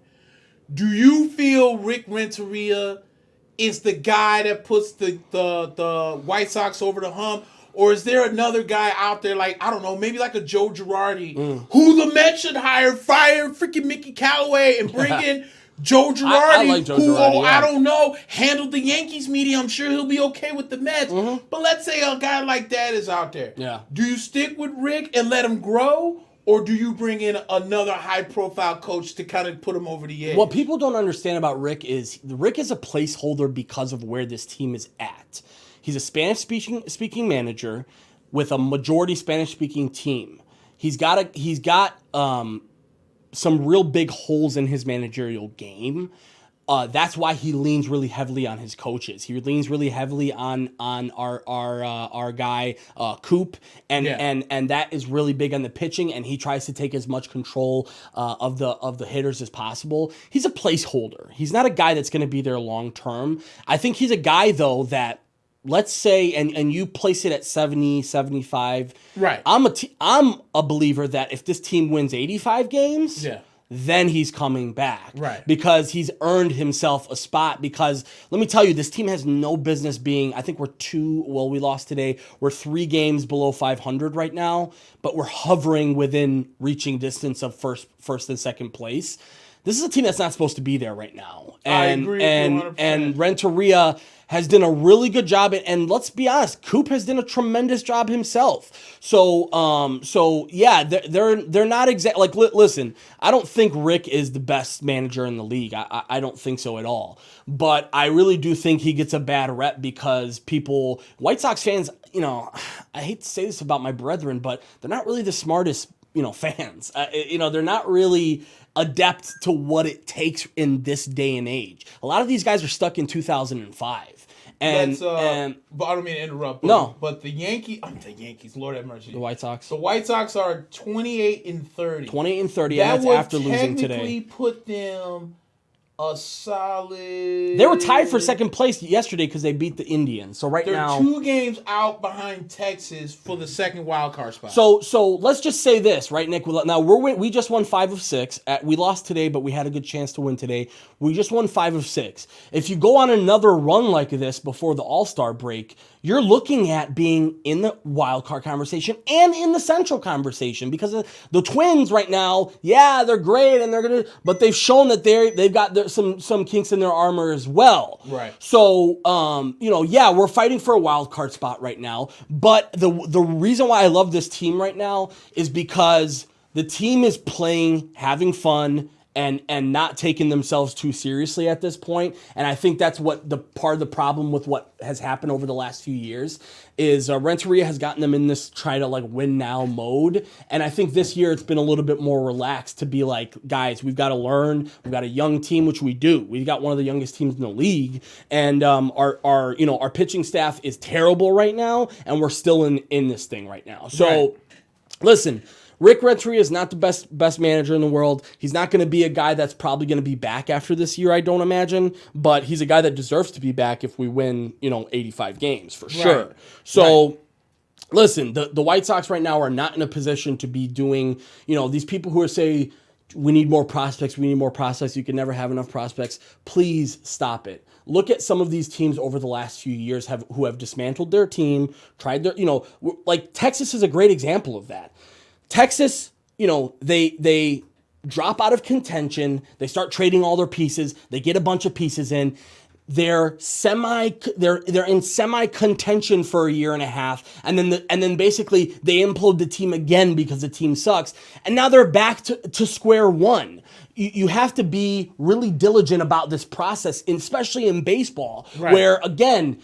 [SPEAKER 2] Do you feel Rick Renteria is the guy that puts the White Sox over the hump? Or is there another guy out there like, I don't know, maybe like a Joe Girardi, who the Mets should fire freaking Mickey Callaway and bring in Joe Girardi,
[SPEAKER 1] I like Joe Girardi,
[SPEAKER 2] I don't know, handled the Yankees media. I'm sure he'll be okay with the Mets. But let's say a guy like that is out there.
[SPEAKER 1] Yeah.
[SPEAKER 2] Do you stick with Rick and let him grow? Or do you bring in another high-profile coach to kind of put him over the edge?
[SPEAKER 1] What people don't understand about Rick is a placeholder because of where this team is at. He's a Spanish-speaking manager with a majority Spanish-speaking team. He's got some real big holes in his managerial game. That's why he leans really heavily on his coaches. He leans really heavily on our guy Coop, and that is really big on the pitching. And he tries to take as much control of the hitters as possible. He's a placeholder. He's not a guy that's going to be there long term. I think he's a guy though that, let's say, and you place it at 70, 75.
[SPEAKER 2] Right.
[SPEAKER 1] I'm a believer that if this team wins 85 games.
[SPEAKER 2] Yeah.
[SPEAKER 1] Then he's coming back.
[SPEAKER 2] Right.
[SPEAKER 1] Because he's earned himself a spot. Because let me tell you, this team has no business being, I think we lost today. We're 3 games below 500 right now, but we're hovering within reaching distance of first and second place. This is a team that's not supposed to be there right now. And,
[SPEAKER 2] I agree.
[SPEAKER 1] and Renteria has done a really good job. And let's be honest, Coop has done a tremendous job himself. So yeah, they're not exactly like, listen, I don't think Rick is the best manager in the league. I don't think so at all. But I really do think he gets a bad rep because White Sox fans, I hate to say this about my brethren, but they're not really the smartest, fans. They're not really adept to what it takes in this day and age. A lot of these guys are stuck in 2005.
[SPEAKER 2] But I don't mean to interrupt. But the Yankees, Lord have mercy.
[SPEAKER 1] The White Sox.
[SPEAKER 2] The White Sox are 28-30.
[SPEAKER 1] 28-30, and that's after losing today.
[SPEAKER 2] That would technically put them a solid...
[SPEAKER 1] They were tied for second place yesterday because they beat the Indians. So
[SPEAKER 2] they're
[SPEAKER 1] now
[SPEAKER 2] 2 games out behind Texas for the second wild card spot.
[SPEAKER 1] So let's just say this, right, Nick? Now we just won 5 of 6. We lost today, but we had a good chance to win today. We just won 5 of 6. If you go on another run like this before the All-Star break, you're looking at being in the wild card conversation and in the Central conversation because the Twins right now, yeah, they're great and but they've shown that they've got some kinks in their armor as well.
[SPEAKER 2] Right.
[SPEAKER 1] So, yeah, we're fighting for a wild card spot right now. But the reason why I love this team right now is because the team is playing, having fun, and not taking themselves too seriously at this point. And I think that's what the part of the problem with what has happened over the last few years is Renteria has gotten them in this try to win now mode. And I think this year it's been a little bit more relaxed to be like, guys, we've got to learn. We've got a young team, which we do. We've got one of the youngest teams in the league. And our pitching staff is terrible right now. And we're still in this thing right now. So listen, Rick Renteria is not the best manager in the world. He's not going to be a guy that's probably going to be back after this year, I don't imagine. But he's a guy that deserves to be back if we win, 85 games for sure. So, listen, the White Sox right now are not in a position to be doing, these people who are saying, we need more prospects, you can never have enough prospects. Please stop it. Look at some of these teams over the last few years who have dismantled their team, tried their, like Texas is a great example of that. Texas, they drop out of contention. They start trading all their pieces. They get a bunch of pieces in. They're in semi contention for a year and a half, and then basically they implode the team again because the team sucks, and now they're back to square one. You have to be really diligent about this process, especially in baseball, where again,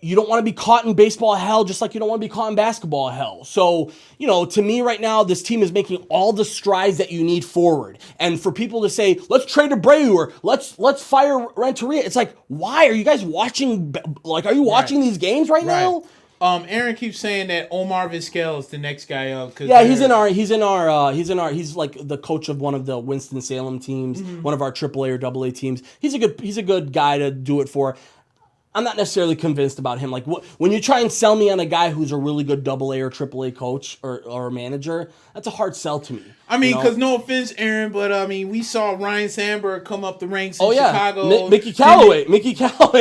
[SPEAKER 1] you don't want to be caught in baseball hell just like you don't want to be caught in basketball hell. So, to me right now, this team is making all the strides that you need forward. And for people to say, let's trade Abreu or let's fire Renteria, it's like, why? Are you guys watching, are you watching these games right now?
[SPEAKER 2] Aaron keeps saying that Omar Vizquel is the next guy up.
[SPEAKER 1] Yeah, he's like the coach of one of the Winston-Salem teams, one of our AAA or AA teams. He's a good guy to do it for. I'm not necessarily convinced about him. Like when you try and sell me on a guy who's a really good AA or AAA coach or manager, that's a hard sell to me.
[SPEAKER 2] I mean, because no offense, Aaron, but we saw Ryan Sandberg come up the ranks in Chicago.
[SPEAKER 1] Mickey Callaway.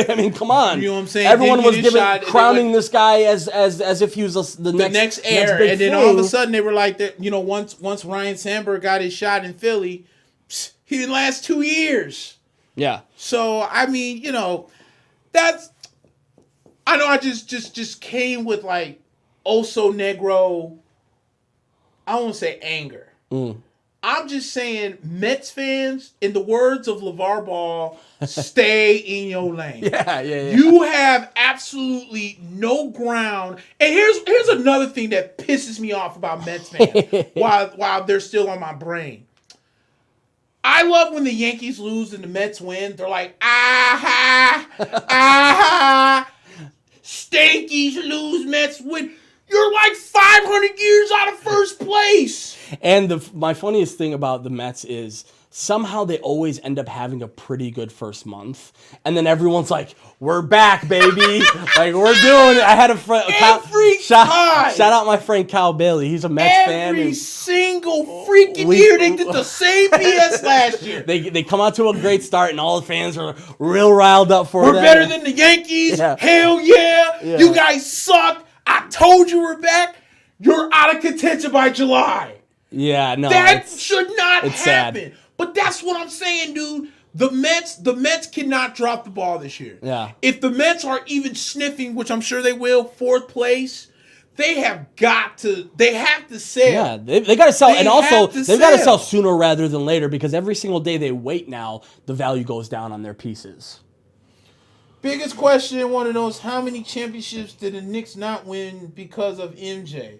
[SPEAKER 1] I mean, come on.
[SPEAKER 2] You know what I'm saying?
[SPEAKER 1] Everyone was crowning this guy as if he was the next
[SPEAKER 2] heir,
[SPEAKER 1] big
[SPEAKER 2] and then
[SPEAKER 1] thing.
[SPEAKER 2] all of a sudden they were like that. Once Ryan Sandberg got his shot in Philly, he didn't last 2 years.
[SPEAKER 1] Yeah.
[SPEAKER 2] So I mean, that's, I know I just came with Oso Negro, I don't want to say anger. I'm just saying, Mets fans, in the words of LeVar Ball, stay in your lane.
[SPEAKER 1] Yeah.
[SPEAKER 2] You have absolutely no ground. And here's another thing that pisses me off about Mets fans while they're still on my brain. I love when the Yankees lose and the Mets win. They're like, ah, Stankies lose, Mets win. You're like 500 years out of first place.
[SPEAKER 1] And my funniest thing about the Mets is somehow they always end up having a pretty good first month. And then everyone's like, we're back, baby. Like, we're doing it. I had a friend. Shout out my friend Cal Bailey. He's a Mets fan.
[SPEAKER 2] Every single freaking year, they did the same BS last year.
[SPEAKER 1] They come out to a great start, and all the fans are real riled up for
[SPEAKER 2] We're
[SPEAKER 1] them.
[SPEAKER 2] better than the Yankees. Yeah. Hell yeah. You guys suck. I told you we're back. You're out of contention by July.
[SPEAKER 1] Yeah, no.
[SPEAKER 2] That should not happen.
[SPEAKER 1] Sad.
[SPEAKER 2] But that's what I'm saying, dude. The Mets cannot drop the ball this year.
[SPEAKER 1] Yeah.
[SPEAKER 2] If the Mets are even sniffing, which I'm sure they will, fourth place, they have to sell.
[SPEAKER 1] Yeah, they got to sell. And also, they've got to sell sooner rather than later, because every single day they wait now, the value goes down on their pieces.
[SPEAKER 2] Biggest question I want to know is, how many championships did the Knicks not win because of MJ?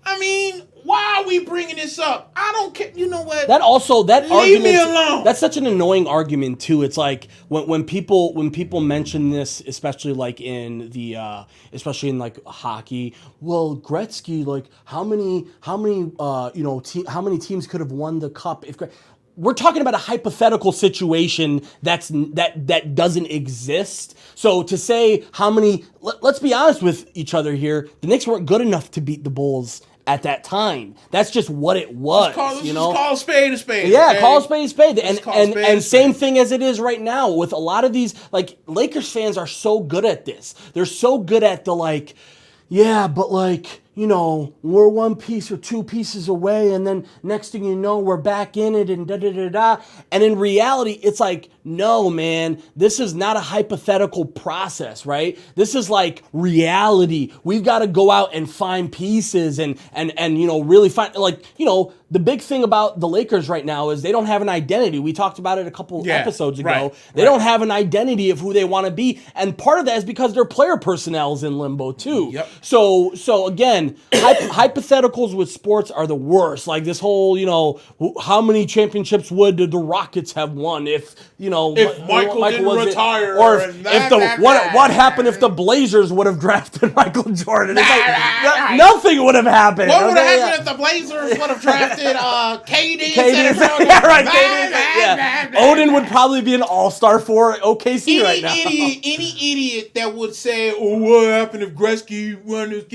[SPEAKER 2] I mean, why are we bringing this up? I don't care. You know what?
[SPEAKER 1] That
[SPEAKER 2] Leave
[SPEAKER 1] argument,
[SPEAKER 2] me alone.
[SPEAKER 1] That's such an annoying argument too. It's like when people mention this, especially like in the especially in like hockey. Well, Gretzky, like how many how many teams could have won the cup if? We're talking about a hypothetical situation that doesn't exist. So to say how many, let's be honest with each other here. The Knicks weren't good enough to beat the Bulls at that time. That's just what it was.
[SPEAKER 2] Just call a spade a spade.
[SPEAKER 1] Yeah,
[SPEAKER 2] okay?
[SPEAKER 1] call a spade a spade. And same thing as it is right now with a lot of these, like, Lakers fans are so good at this. They're so good at the like, yeah, but like, you know, we're one piece or two pieces away, and then next thing you know, we're back in it, and da-da-da-da. And in reality, it's like, no, man, this is not a hypothetical process, right? This is like reality. We've got to go out and find pieces and you know, really find, like, you know, the big thing about the Lakers right now is they don't have an identity. We talked about it a couple episodes ago.
[SPEAKER 2] Right,
[SPEAKER 1] they don't have an identity of who they want to be, and part of that is because their player personnel is in limbo too.
[SPEAKER 2] Yep.
[SPEAKER 1] So again, hypotheticals with sports are the worst. Like this whole, you know, how many championships would the Rockets have won if, you know,
[SPEAKER 2] if Michael didn't retire,
[SPEAKER 1] or what happened if the Blazers would have drafted Michael Jordan? It's like, nothing would have happened.
[SPEAKER 2] What would have happened if the Blazers would have drafted KD?
[SPEAKER 1] Yeah, right. KD. Odin would probably be an all-star for OKC right now.
[SPEAKER 2] Any idiot that would say, "Oh, what happened if Gretzky won this?"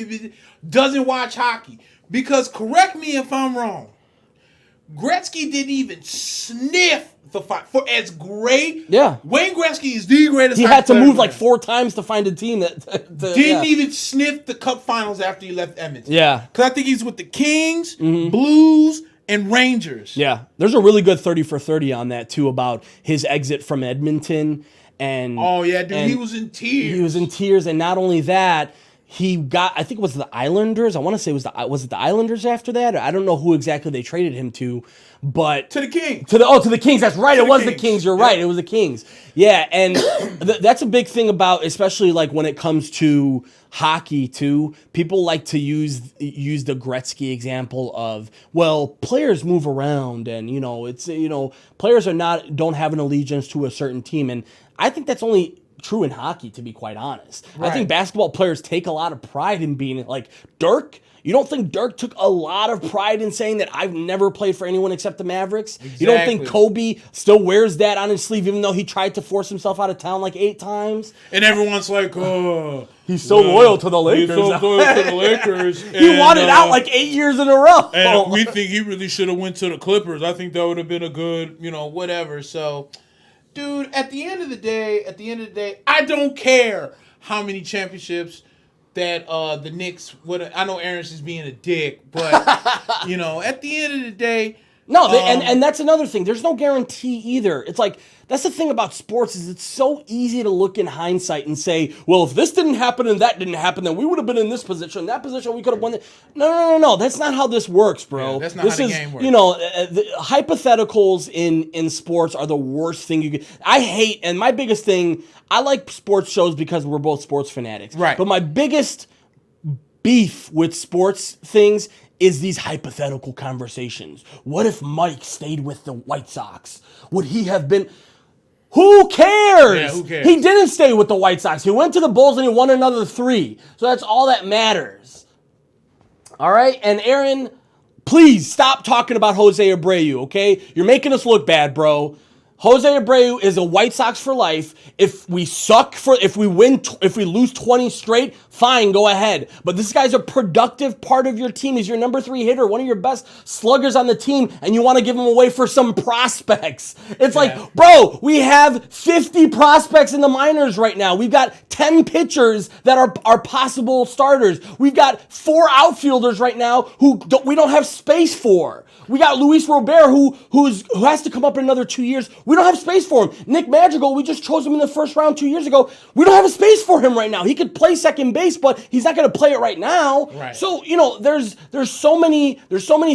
[SPEAKER 2] doesn't watch hockey. Because, correct me if I'm wrong, Gretzky didn't even sniff the fight. For as great, Wayne Gretzky is the greatest.
[SPEAKER 1] He had to move like 4 times to find a team that
[SPEAKER 2] didn't even sniff the Cup Finals after he left Edmonton.
[SPEAKER 1] Yeah,
[SPEAKER 2] because I think he's with the Kings, Blues, and Rangers.
[SPEAKER 1] Yeah, there's a really good 30 for 30 on that too about his exit from Edmonton. And
[SPEAKER 2] oh yeah, dude, he was in tears.
[SPEAKER 1] He was in tears, and not only that, he got, I think it was the Islanders. I want to say was it the Islanders after that? I don't know who exactly they traded him to, but
[SPEAKER 2] to the Kings.
[SPEAKER 1] To the Kings. That's right. It was the Kings. You're right. It was the Kings. Yeah, and that's a big thing about, especially like when it comes to hockey too. People like to use the Gretzky example of, well, players move around, and you know, it's, you know, players don't have an allegiance to a certain team, and I think that's only true in hockey, to be quite honest. Right. I think basketball players take a lot of pride in being, like Dirk. You don't think Dirk took a lot of pride in saying that I've never played for anyone except the Mavericks? Exactly. You don't think Kobe still wears that on his sleeve, even though he tried to force himself out of town like 8 times?
[SPEAKER 2] And everyone's like, oh,
[SPEAKER 1] he's so loyal to the Lakers.
[SPEAKER 2] He's so loyal to the Lakers.
[SPEAKER 1] He wanted out like 8 years in a row.
[SPEAKER 2] And we think he really should have went to the Clippers. I think that would have been a good, you know, whatever. So, dude, at the end of the day, I don't care how many championships that the Knicks would. I know Aaron's is being a dick, but you know, at the end of the day,
[SPEAKER 1] no. And that's another thing. There's no guarantee either. It's like, that's the thing about sports, is it's so easy to look in hindsight and say, well, if this didn't happen and that didn't happen, then we would have been in this position, that position, we could have won it. No. That's not how this works, bro.
[SPEAKER 2] Yeah, that's not how the game works.
[SPEAKER 1] You know, the hypotheticals in sports are the worst thing you can. I hate, and my biggest thing, I like sports shows because we're both sports fanatics.
[SPEAKER 2] Right.
[SPEAKER 1] But my biggest beef with sports things is these hypothetical conversations. What if Mike stayed with the White Sox? Would he have been... Who cares?
[SPEAKER 2] Yeah, who cares?
[SPEAKER 1] He didn't stay with the White Sox. He went to the Bulls and he won another 3. So that's all that matters. All right? And Aaron, please stop talking about Jose Abreu, okay? You're making us look bad, bro. Jose Abreu is a White Sox for life. If we lose 20 straight, fine, go ahead. But this guy's a productive part of your team. He's your number 3 hitter, one of your best sluggers on the team, and you want to give him away for some prospects. It's like, bro, we have 50 prospects in the minors right now. We've got 10 pitchers that are possible starters. We've got 4 outfielders right now who we don't have space for. We got Luis Robert who has to come up in another 2 years. We don't have space for him. Nick Madrigal, we just chose him in the first round 2 years ago. We don't have a space for him right now. He could play second base, but he's not going to play it right now.
[SPEAKER 2] Right.
[SPEAKER 1] So, there's so many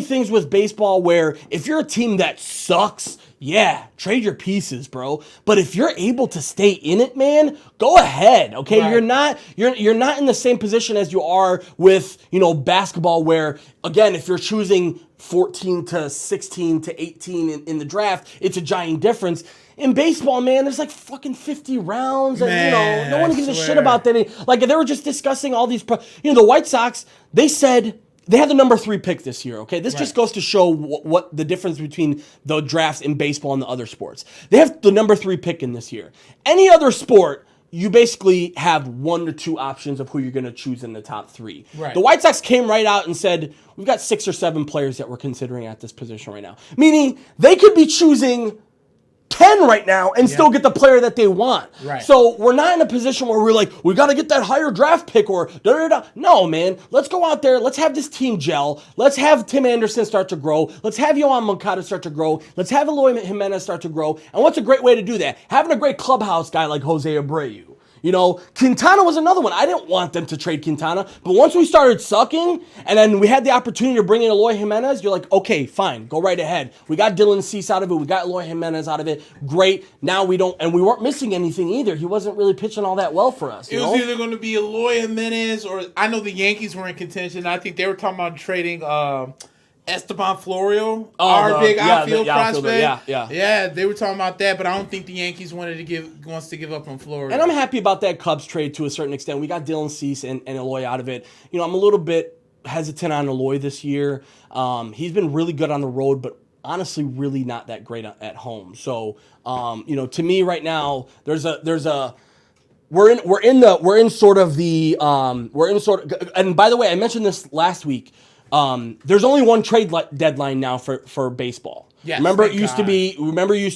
[SPEAKER 1] things with baseball where if you're a team that sucks, yeah, trade your pieces, bro. But if you're able to stay in it, man, go ahead. Okay,
[SPEAKER 2] Right.
[SPEAKER 1] You're not in the same position as you are with basketball, where again, if you're choosing 14 to 16 to 18 in the draft, it's a giant difference. In baseball, man, there's like fucking 50 rounds, and
[SPEAKER 2] Man,
[SPEAKER 1] no one
[SPEAKER 2] I
[SPEAKER 1] gives a shit
[SPEAKER 2] swear.
[SPEAKER 1] about that. Like they were just discussing all these. The White Sox, they said. They had the number 3 pick this year, okay? This just goes to show what the difference between the drafts in baseball and the other sports. They have the number 3 pick in this year. Any other sport, you basically have 1 to 2 options of who you're going to choose in the top 3.
[SPEAKER 2] Right.
[SPEAKER 1] The White Sox came right out and said, we've got 6 or 7 players that we're considering at this position right now. Meaning, they could be choosing 10 right now and still get the player that they want.
[SPEAKER 2] Right.
[SPEAKER 1] So we're not in a position where we're like, we got to get that higher draft pick or da-da-da. No, man. Let's go out there. Let's have this team gel. Let's have Tim Anderson start to grow. Let's have Yohan Moncada start to grow. Let's have Eloy Jimenez start to grow. And what's a great way to do that? Having a great clubhouse guy like Jose Abreu. Quintana was another one. I didn't want them to trade Quintana, but once we started sucking, and then we had the opportunity to bring in Eloy Jimenez, you're like, okay, fine, go right ahead. We got Dylan Cease out of it. We got Eloy Jimenez out of it. Great. Now we don't, and we weren't missing anything either. He wasn't really pitching all that well for us.
[SPEAKER 2] It was either going to be Eloy Jimenez or I know the Yankees were in contention. I think they were talking about trading Esteban Florio, big outfield prospect. Yeah, they were talking about that, but I don't think the Yankees wants to give up on Florio.
[SPEAKER 1] And I'm happy about that Cubs trade to a certain extent. We got Dylan Cease and Eloy out of it. I'm a little bit hesitant on Eloy this year. He's been really good on the road, but honestly, really not that great at home. So, to me right now, we're in sort of, and by the way, I mentioned this last week. There's only one trade deadline now for baseball.
[SPEAKER 2] Yes,
[SPEAKER 1] remember it used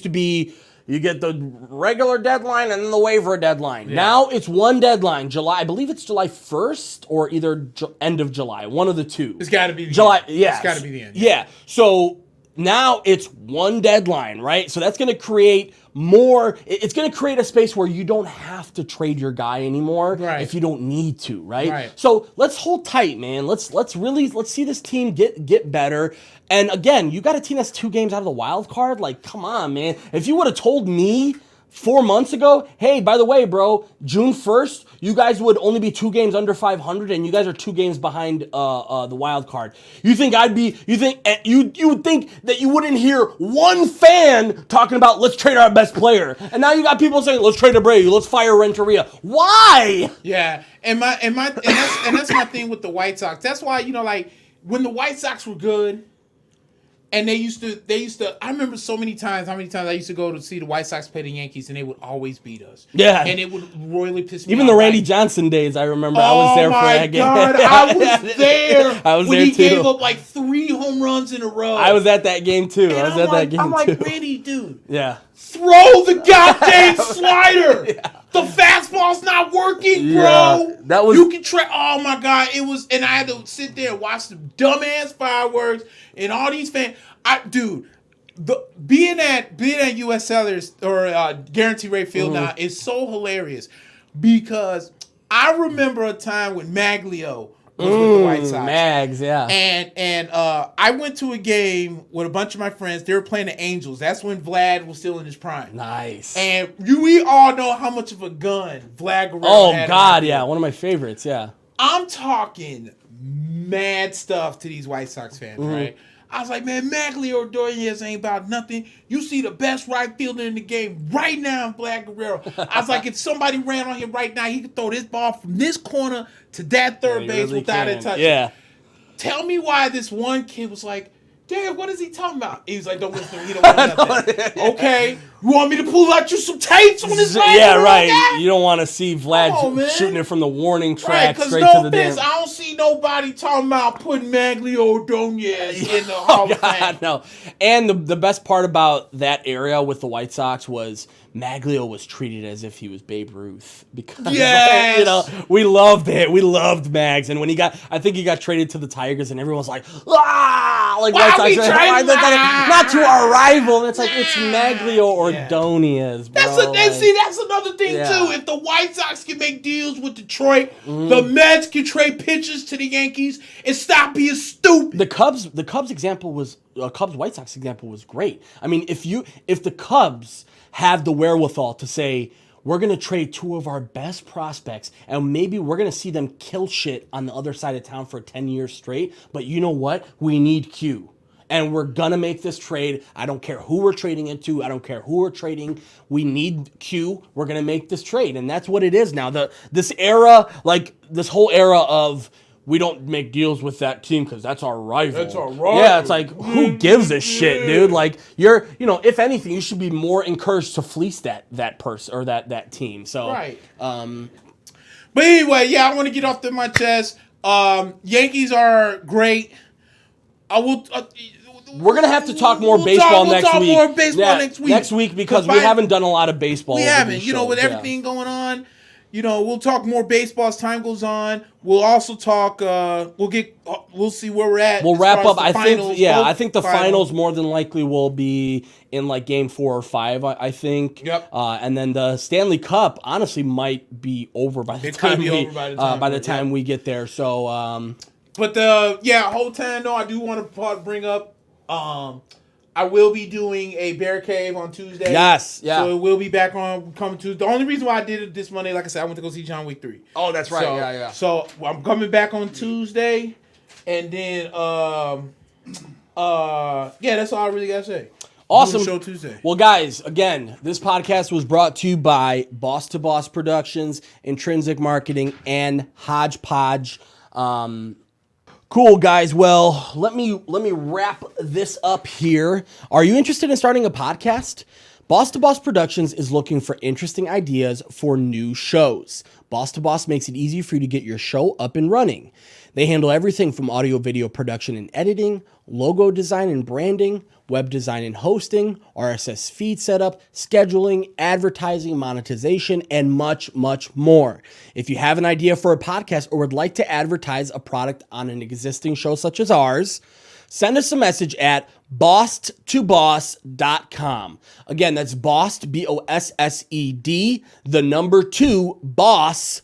[SPEAKER 1] to be you get the regular deadline and then the waiver deadline. Yeah. Now it's one deadline, July. I believe it's July 1st or either end of July, one of the two.
[SPEAKER 2] It's got to be
[SPEAKER 1] July.
[SPEAKER 2] Yeah, it's got to be the end.
[SPEAKER 1] Yeah. So now it's one deadline, right? So that's going to create more. It's going to create a space where you don't have to trade your guy anymore if you don't need to, right? So let's hold tight, man. Let's see this team get better. And again, you got a team that's 2 games out of the wild card. Like, come on, man. If you would have told me 4 months ago, hey, by the way, bro, June 1st, you guys would only be 2 games under 500, and you guys are 2 games behind the wild card. You would think that you wouldn't hear one fan talking about let's trade our best player, and now you got people saying let's trade Abreu, let's fire Renteria. Why?
[SPEAKER 2] Yeah, and that's my thing with the White Sox. That's why like when the White Sox were good. And they used to. I remember how many times I used to go to see the White Sox play the Yankees, and they would always beat us.
[SPEAKER 1] Yeah,
[SPEAKER 2] and it would royally piss me off.
[SPEAKER 1] Even the Randy Johnson days, I remember. I was there for that game.
[SPEAKER 2] God, I was there.
[SPEAKER 1] I was
[SPEAKER 2] when
[SPEAKER 1] there
[SPEAKER 2] he
[SPEAKER 1] too.
[SPEAKER 2] Gave up like 3 home runs in a row.
[SPEAKER 1] I was at that game too.
[SPEAKER 2] I'm like, Randy, dude.
[SPEAKER 1] Yeah.
[SPEAKER 2] Throw the goddamn slider. Yeah. The fastball's not working, bro.
[SPEAKER 1] Yeah, that was.
[SPEAKER 2] You can try. Oh my God, it was, and I had to sit there and watch the dumbass fireworks and all these fans. Being at U.S. Sellers or Guarantee Rate Field now is so hilarious because I remember a time when Maglio was with the White Sox.
[SPEAKER 1] Mags, yeah.
[SPEAKER 2] And I went to a game with a bunch of my friends. They were playing the Angels. That's when Vlad was still in his prime.
[SPEAKER 1] Nice.
[SPEAKER 2] And we all know how much of a gun Vlad Guerrero had.
[SPEAKER 1] Oh, God, yeah. One of my favorites, yeah.
[SPEAKER 2] I'm talking mad stuff to these White Sox fans, right? I was like, man, Magley Ordonez ain't about nothing. You see the best right fielder in the game right now in Vlad Guerrero. I was like, if somebody ran on him right now, he could throw this ball from this corner to that third base
[SPEAKER 1] really
[SPEAKER 2] without it touching.
[SPEAKER 1] Yeah.
[SPEAKER 2] Tell me why this one kid was like, Dad, what is he talking about? He was like, don't listen to him. He don't want nothing. Okay. You want me to pull out you some tapes on this man?
[SPEAKER 1] Yeah, right. You don't want to see Vlad shooting it from the warning track straight to the damn.
[SPEAKER 2] I don't see nobody talking about putting Magley Ordonez in the Hall of Fame.
[SPEAKER 1] No. And the best part about that area with the White Sox was Maglio was treated as if he was Babe Ruth because we loved it. We loved Mags, and when I think he got traded to the Tigers, and everyone's like, like
[SPEAKER 2] why
[SPEAKER 1] White Sox, not to our rival. And it's like it's Maglio Ordonez, bro.
[SPEAKER 2] That's another thing too. If the White Sox can make deals with Detroit, the Mets can trade pitchers to the Yankees and stop being stupid.
[SPEAKER 1] The Cubs example was White Sox example was great. I mean, if the Cubs have the wherewithal to say, we're going to trade two of our best prospects, and maybe we're going to see them kill shit on the other side of town for 10 years straight, but you know what? We need Q. And we're going to make this trade. I don't care who we're trading it to. I don't care who we're trading. We need Q. We're going to make this trade. And that's what it is now. This whole era of we don't make deals with that team because that's our rival.
[SPEAKER 2] That's our rival.
[SPEAKER 1] Yeah, it's like, who gives a shit, dude? Like, if anything, you should be more encouraged to fleece that person or that team. So,
[SPEAKER 2] right. But anyway, I want to get off my chest. Yankees are great.
[SPEAKER 1] We're gonna have to talk more baseball next week.
[SPEAKER 2] We'll talk more baseball next week.
[SPEAKER 1] Next week because we haven't done a lot of baseball.
[SPEAKER 2] We haven't. With everything going on. We'll talk more baseball as time goes on. We'll also talk. We'll see where we're at.
[SPEAKER 1] We'll wrap up. I think the finals more than likely will be in like game 4 or 5. I think.
[SPEAKER 2] Yep.
[SPEAKER 1] And then the Stanley Cup honestly might be over by the time we get there. So.
[SPEAKER 2] But whole time though, I do want to bring up. I will be doing a Bear Cave on Tuesday.
[SPEAKER 1] Yes, yeah.
[SPEAKER 2] So it will be back on coming Tuesday. The only reason why I did it this Monday, like I said, I went to go see John Wick 3.
[SPEAKER 1] Oh, that's right.
[SPEAKER 2] So I'm coming back on Tuesday, and then that's all I really gotta say.
[SPEAKER 1] Awesome.
[SPEAKER 2] Show Tuesday.
[SPEAKER 1] Well, guys, again, this podcast was brought to you by Boss to Boss Productions, Intrinsic Marketing, and Hodgepodge. Cool, guys. Well, let me wrap this up here. Are you interested in starting a podcast? Boss to Boss Productions is looking for interesting ideas for new shows. Boss to Boss makes it easy for you to get your show up and running. They handle everything from audio video production and editing, logo design and branding, web design and hosting, RSS feed setup, scheduling, advertising, monetization, and much, much more. If you have an idea for a podcast or would like to advertise a product on an existing show such as ours, send us a message at bossedtoboss.com. Again, that's bossed, BOSSED, 2, boss.com.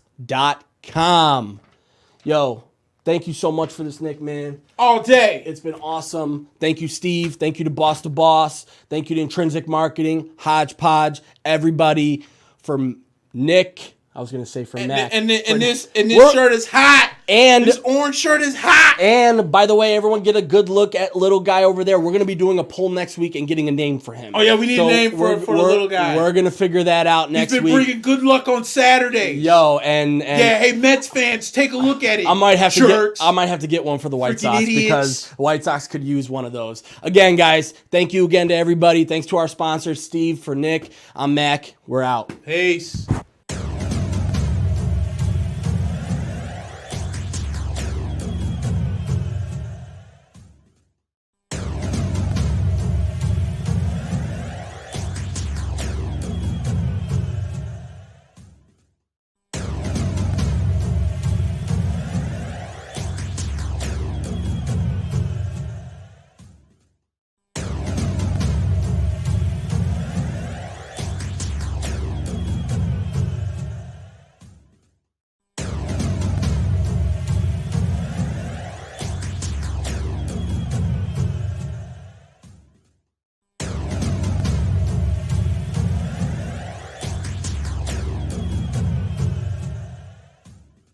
[SPEAKER 1] Yo, thank you so much for this, Nick, man.
[SPEAKER 2] All day.
[SPEAKER 1] It's been awesome. Thank you, Steve. Thank you to Boss to Boss. Thank you to Intrinsic Marketing, Hodgepodge, everybody. From Nick, I was going to say from Mac.
[SPEAKER 2] And this shirt is hot.
[SPEAKER 1] And
[SPEAKER 2] this orange shirt is hot.
[SPEAKER 1] And by the way, everyone get a good look at little guy over there. We're going to be doing a poll next week and getting a name for him.
[SPEAKER 2] Oh, yeah, we need a name for the little guy.
[SPEAKER 1] We're going to figure that out next week.
[SPEAKER 2] He's been bringing good luck on Saturdays.
[SPEAKER 1] Yo, and
[SPEAKER 2] yeah, hey, Mets fans, take a look at it.
[SPEAKER 1] I might have to get one for the White Sox because the White Sox could use one of those. Again, guys, thank you again to everybody. Thanks to our sponsors, Steve, for Nick. I'm Mac. We're out.
[SPEAKER 2] Peace.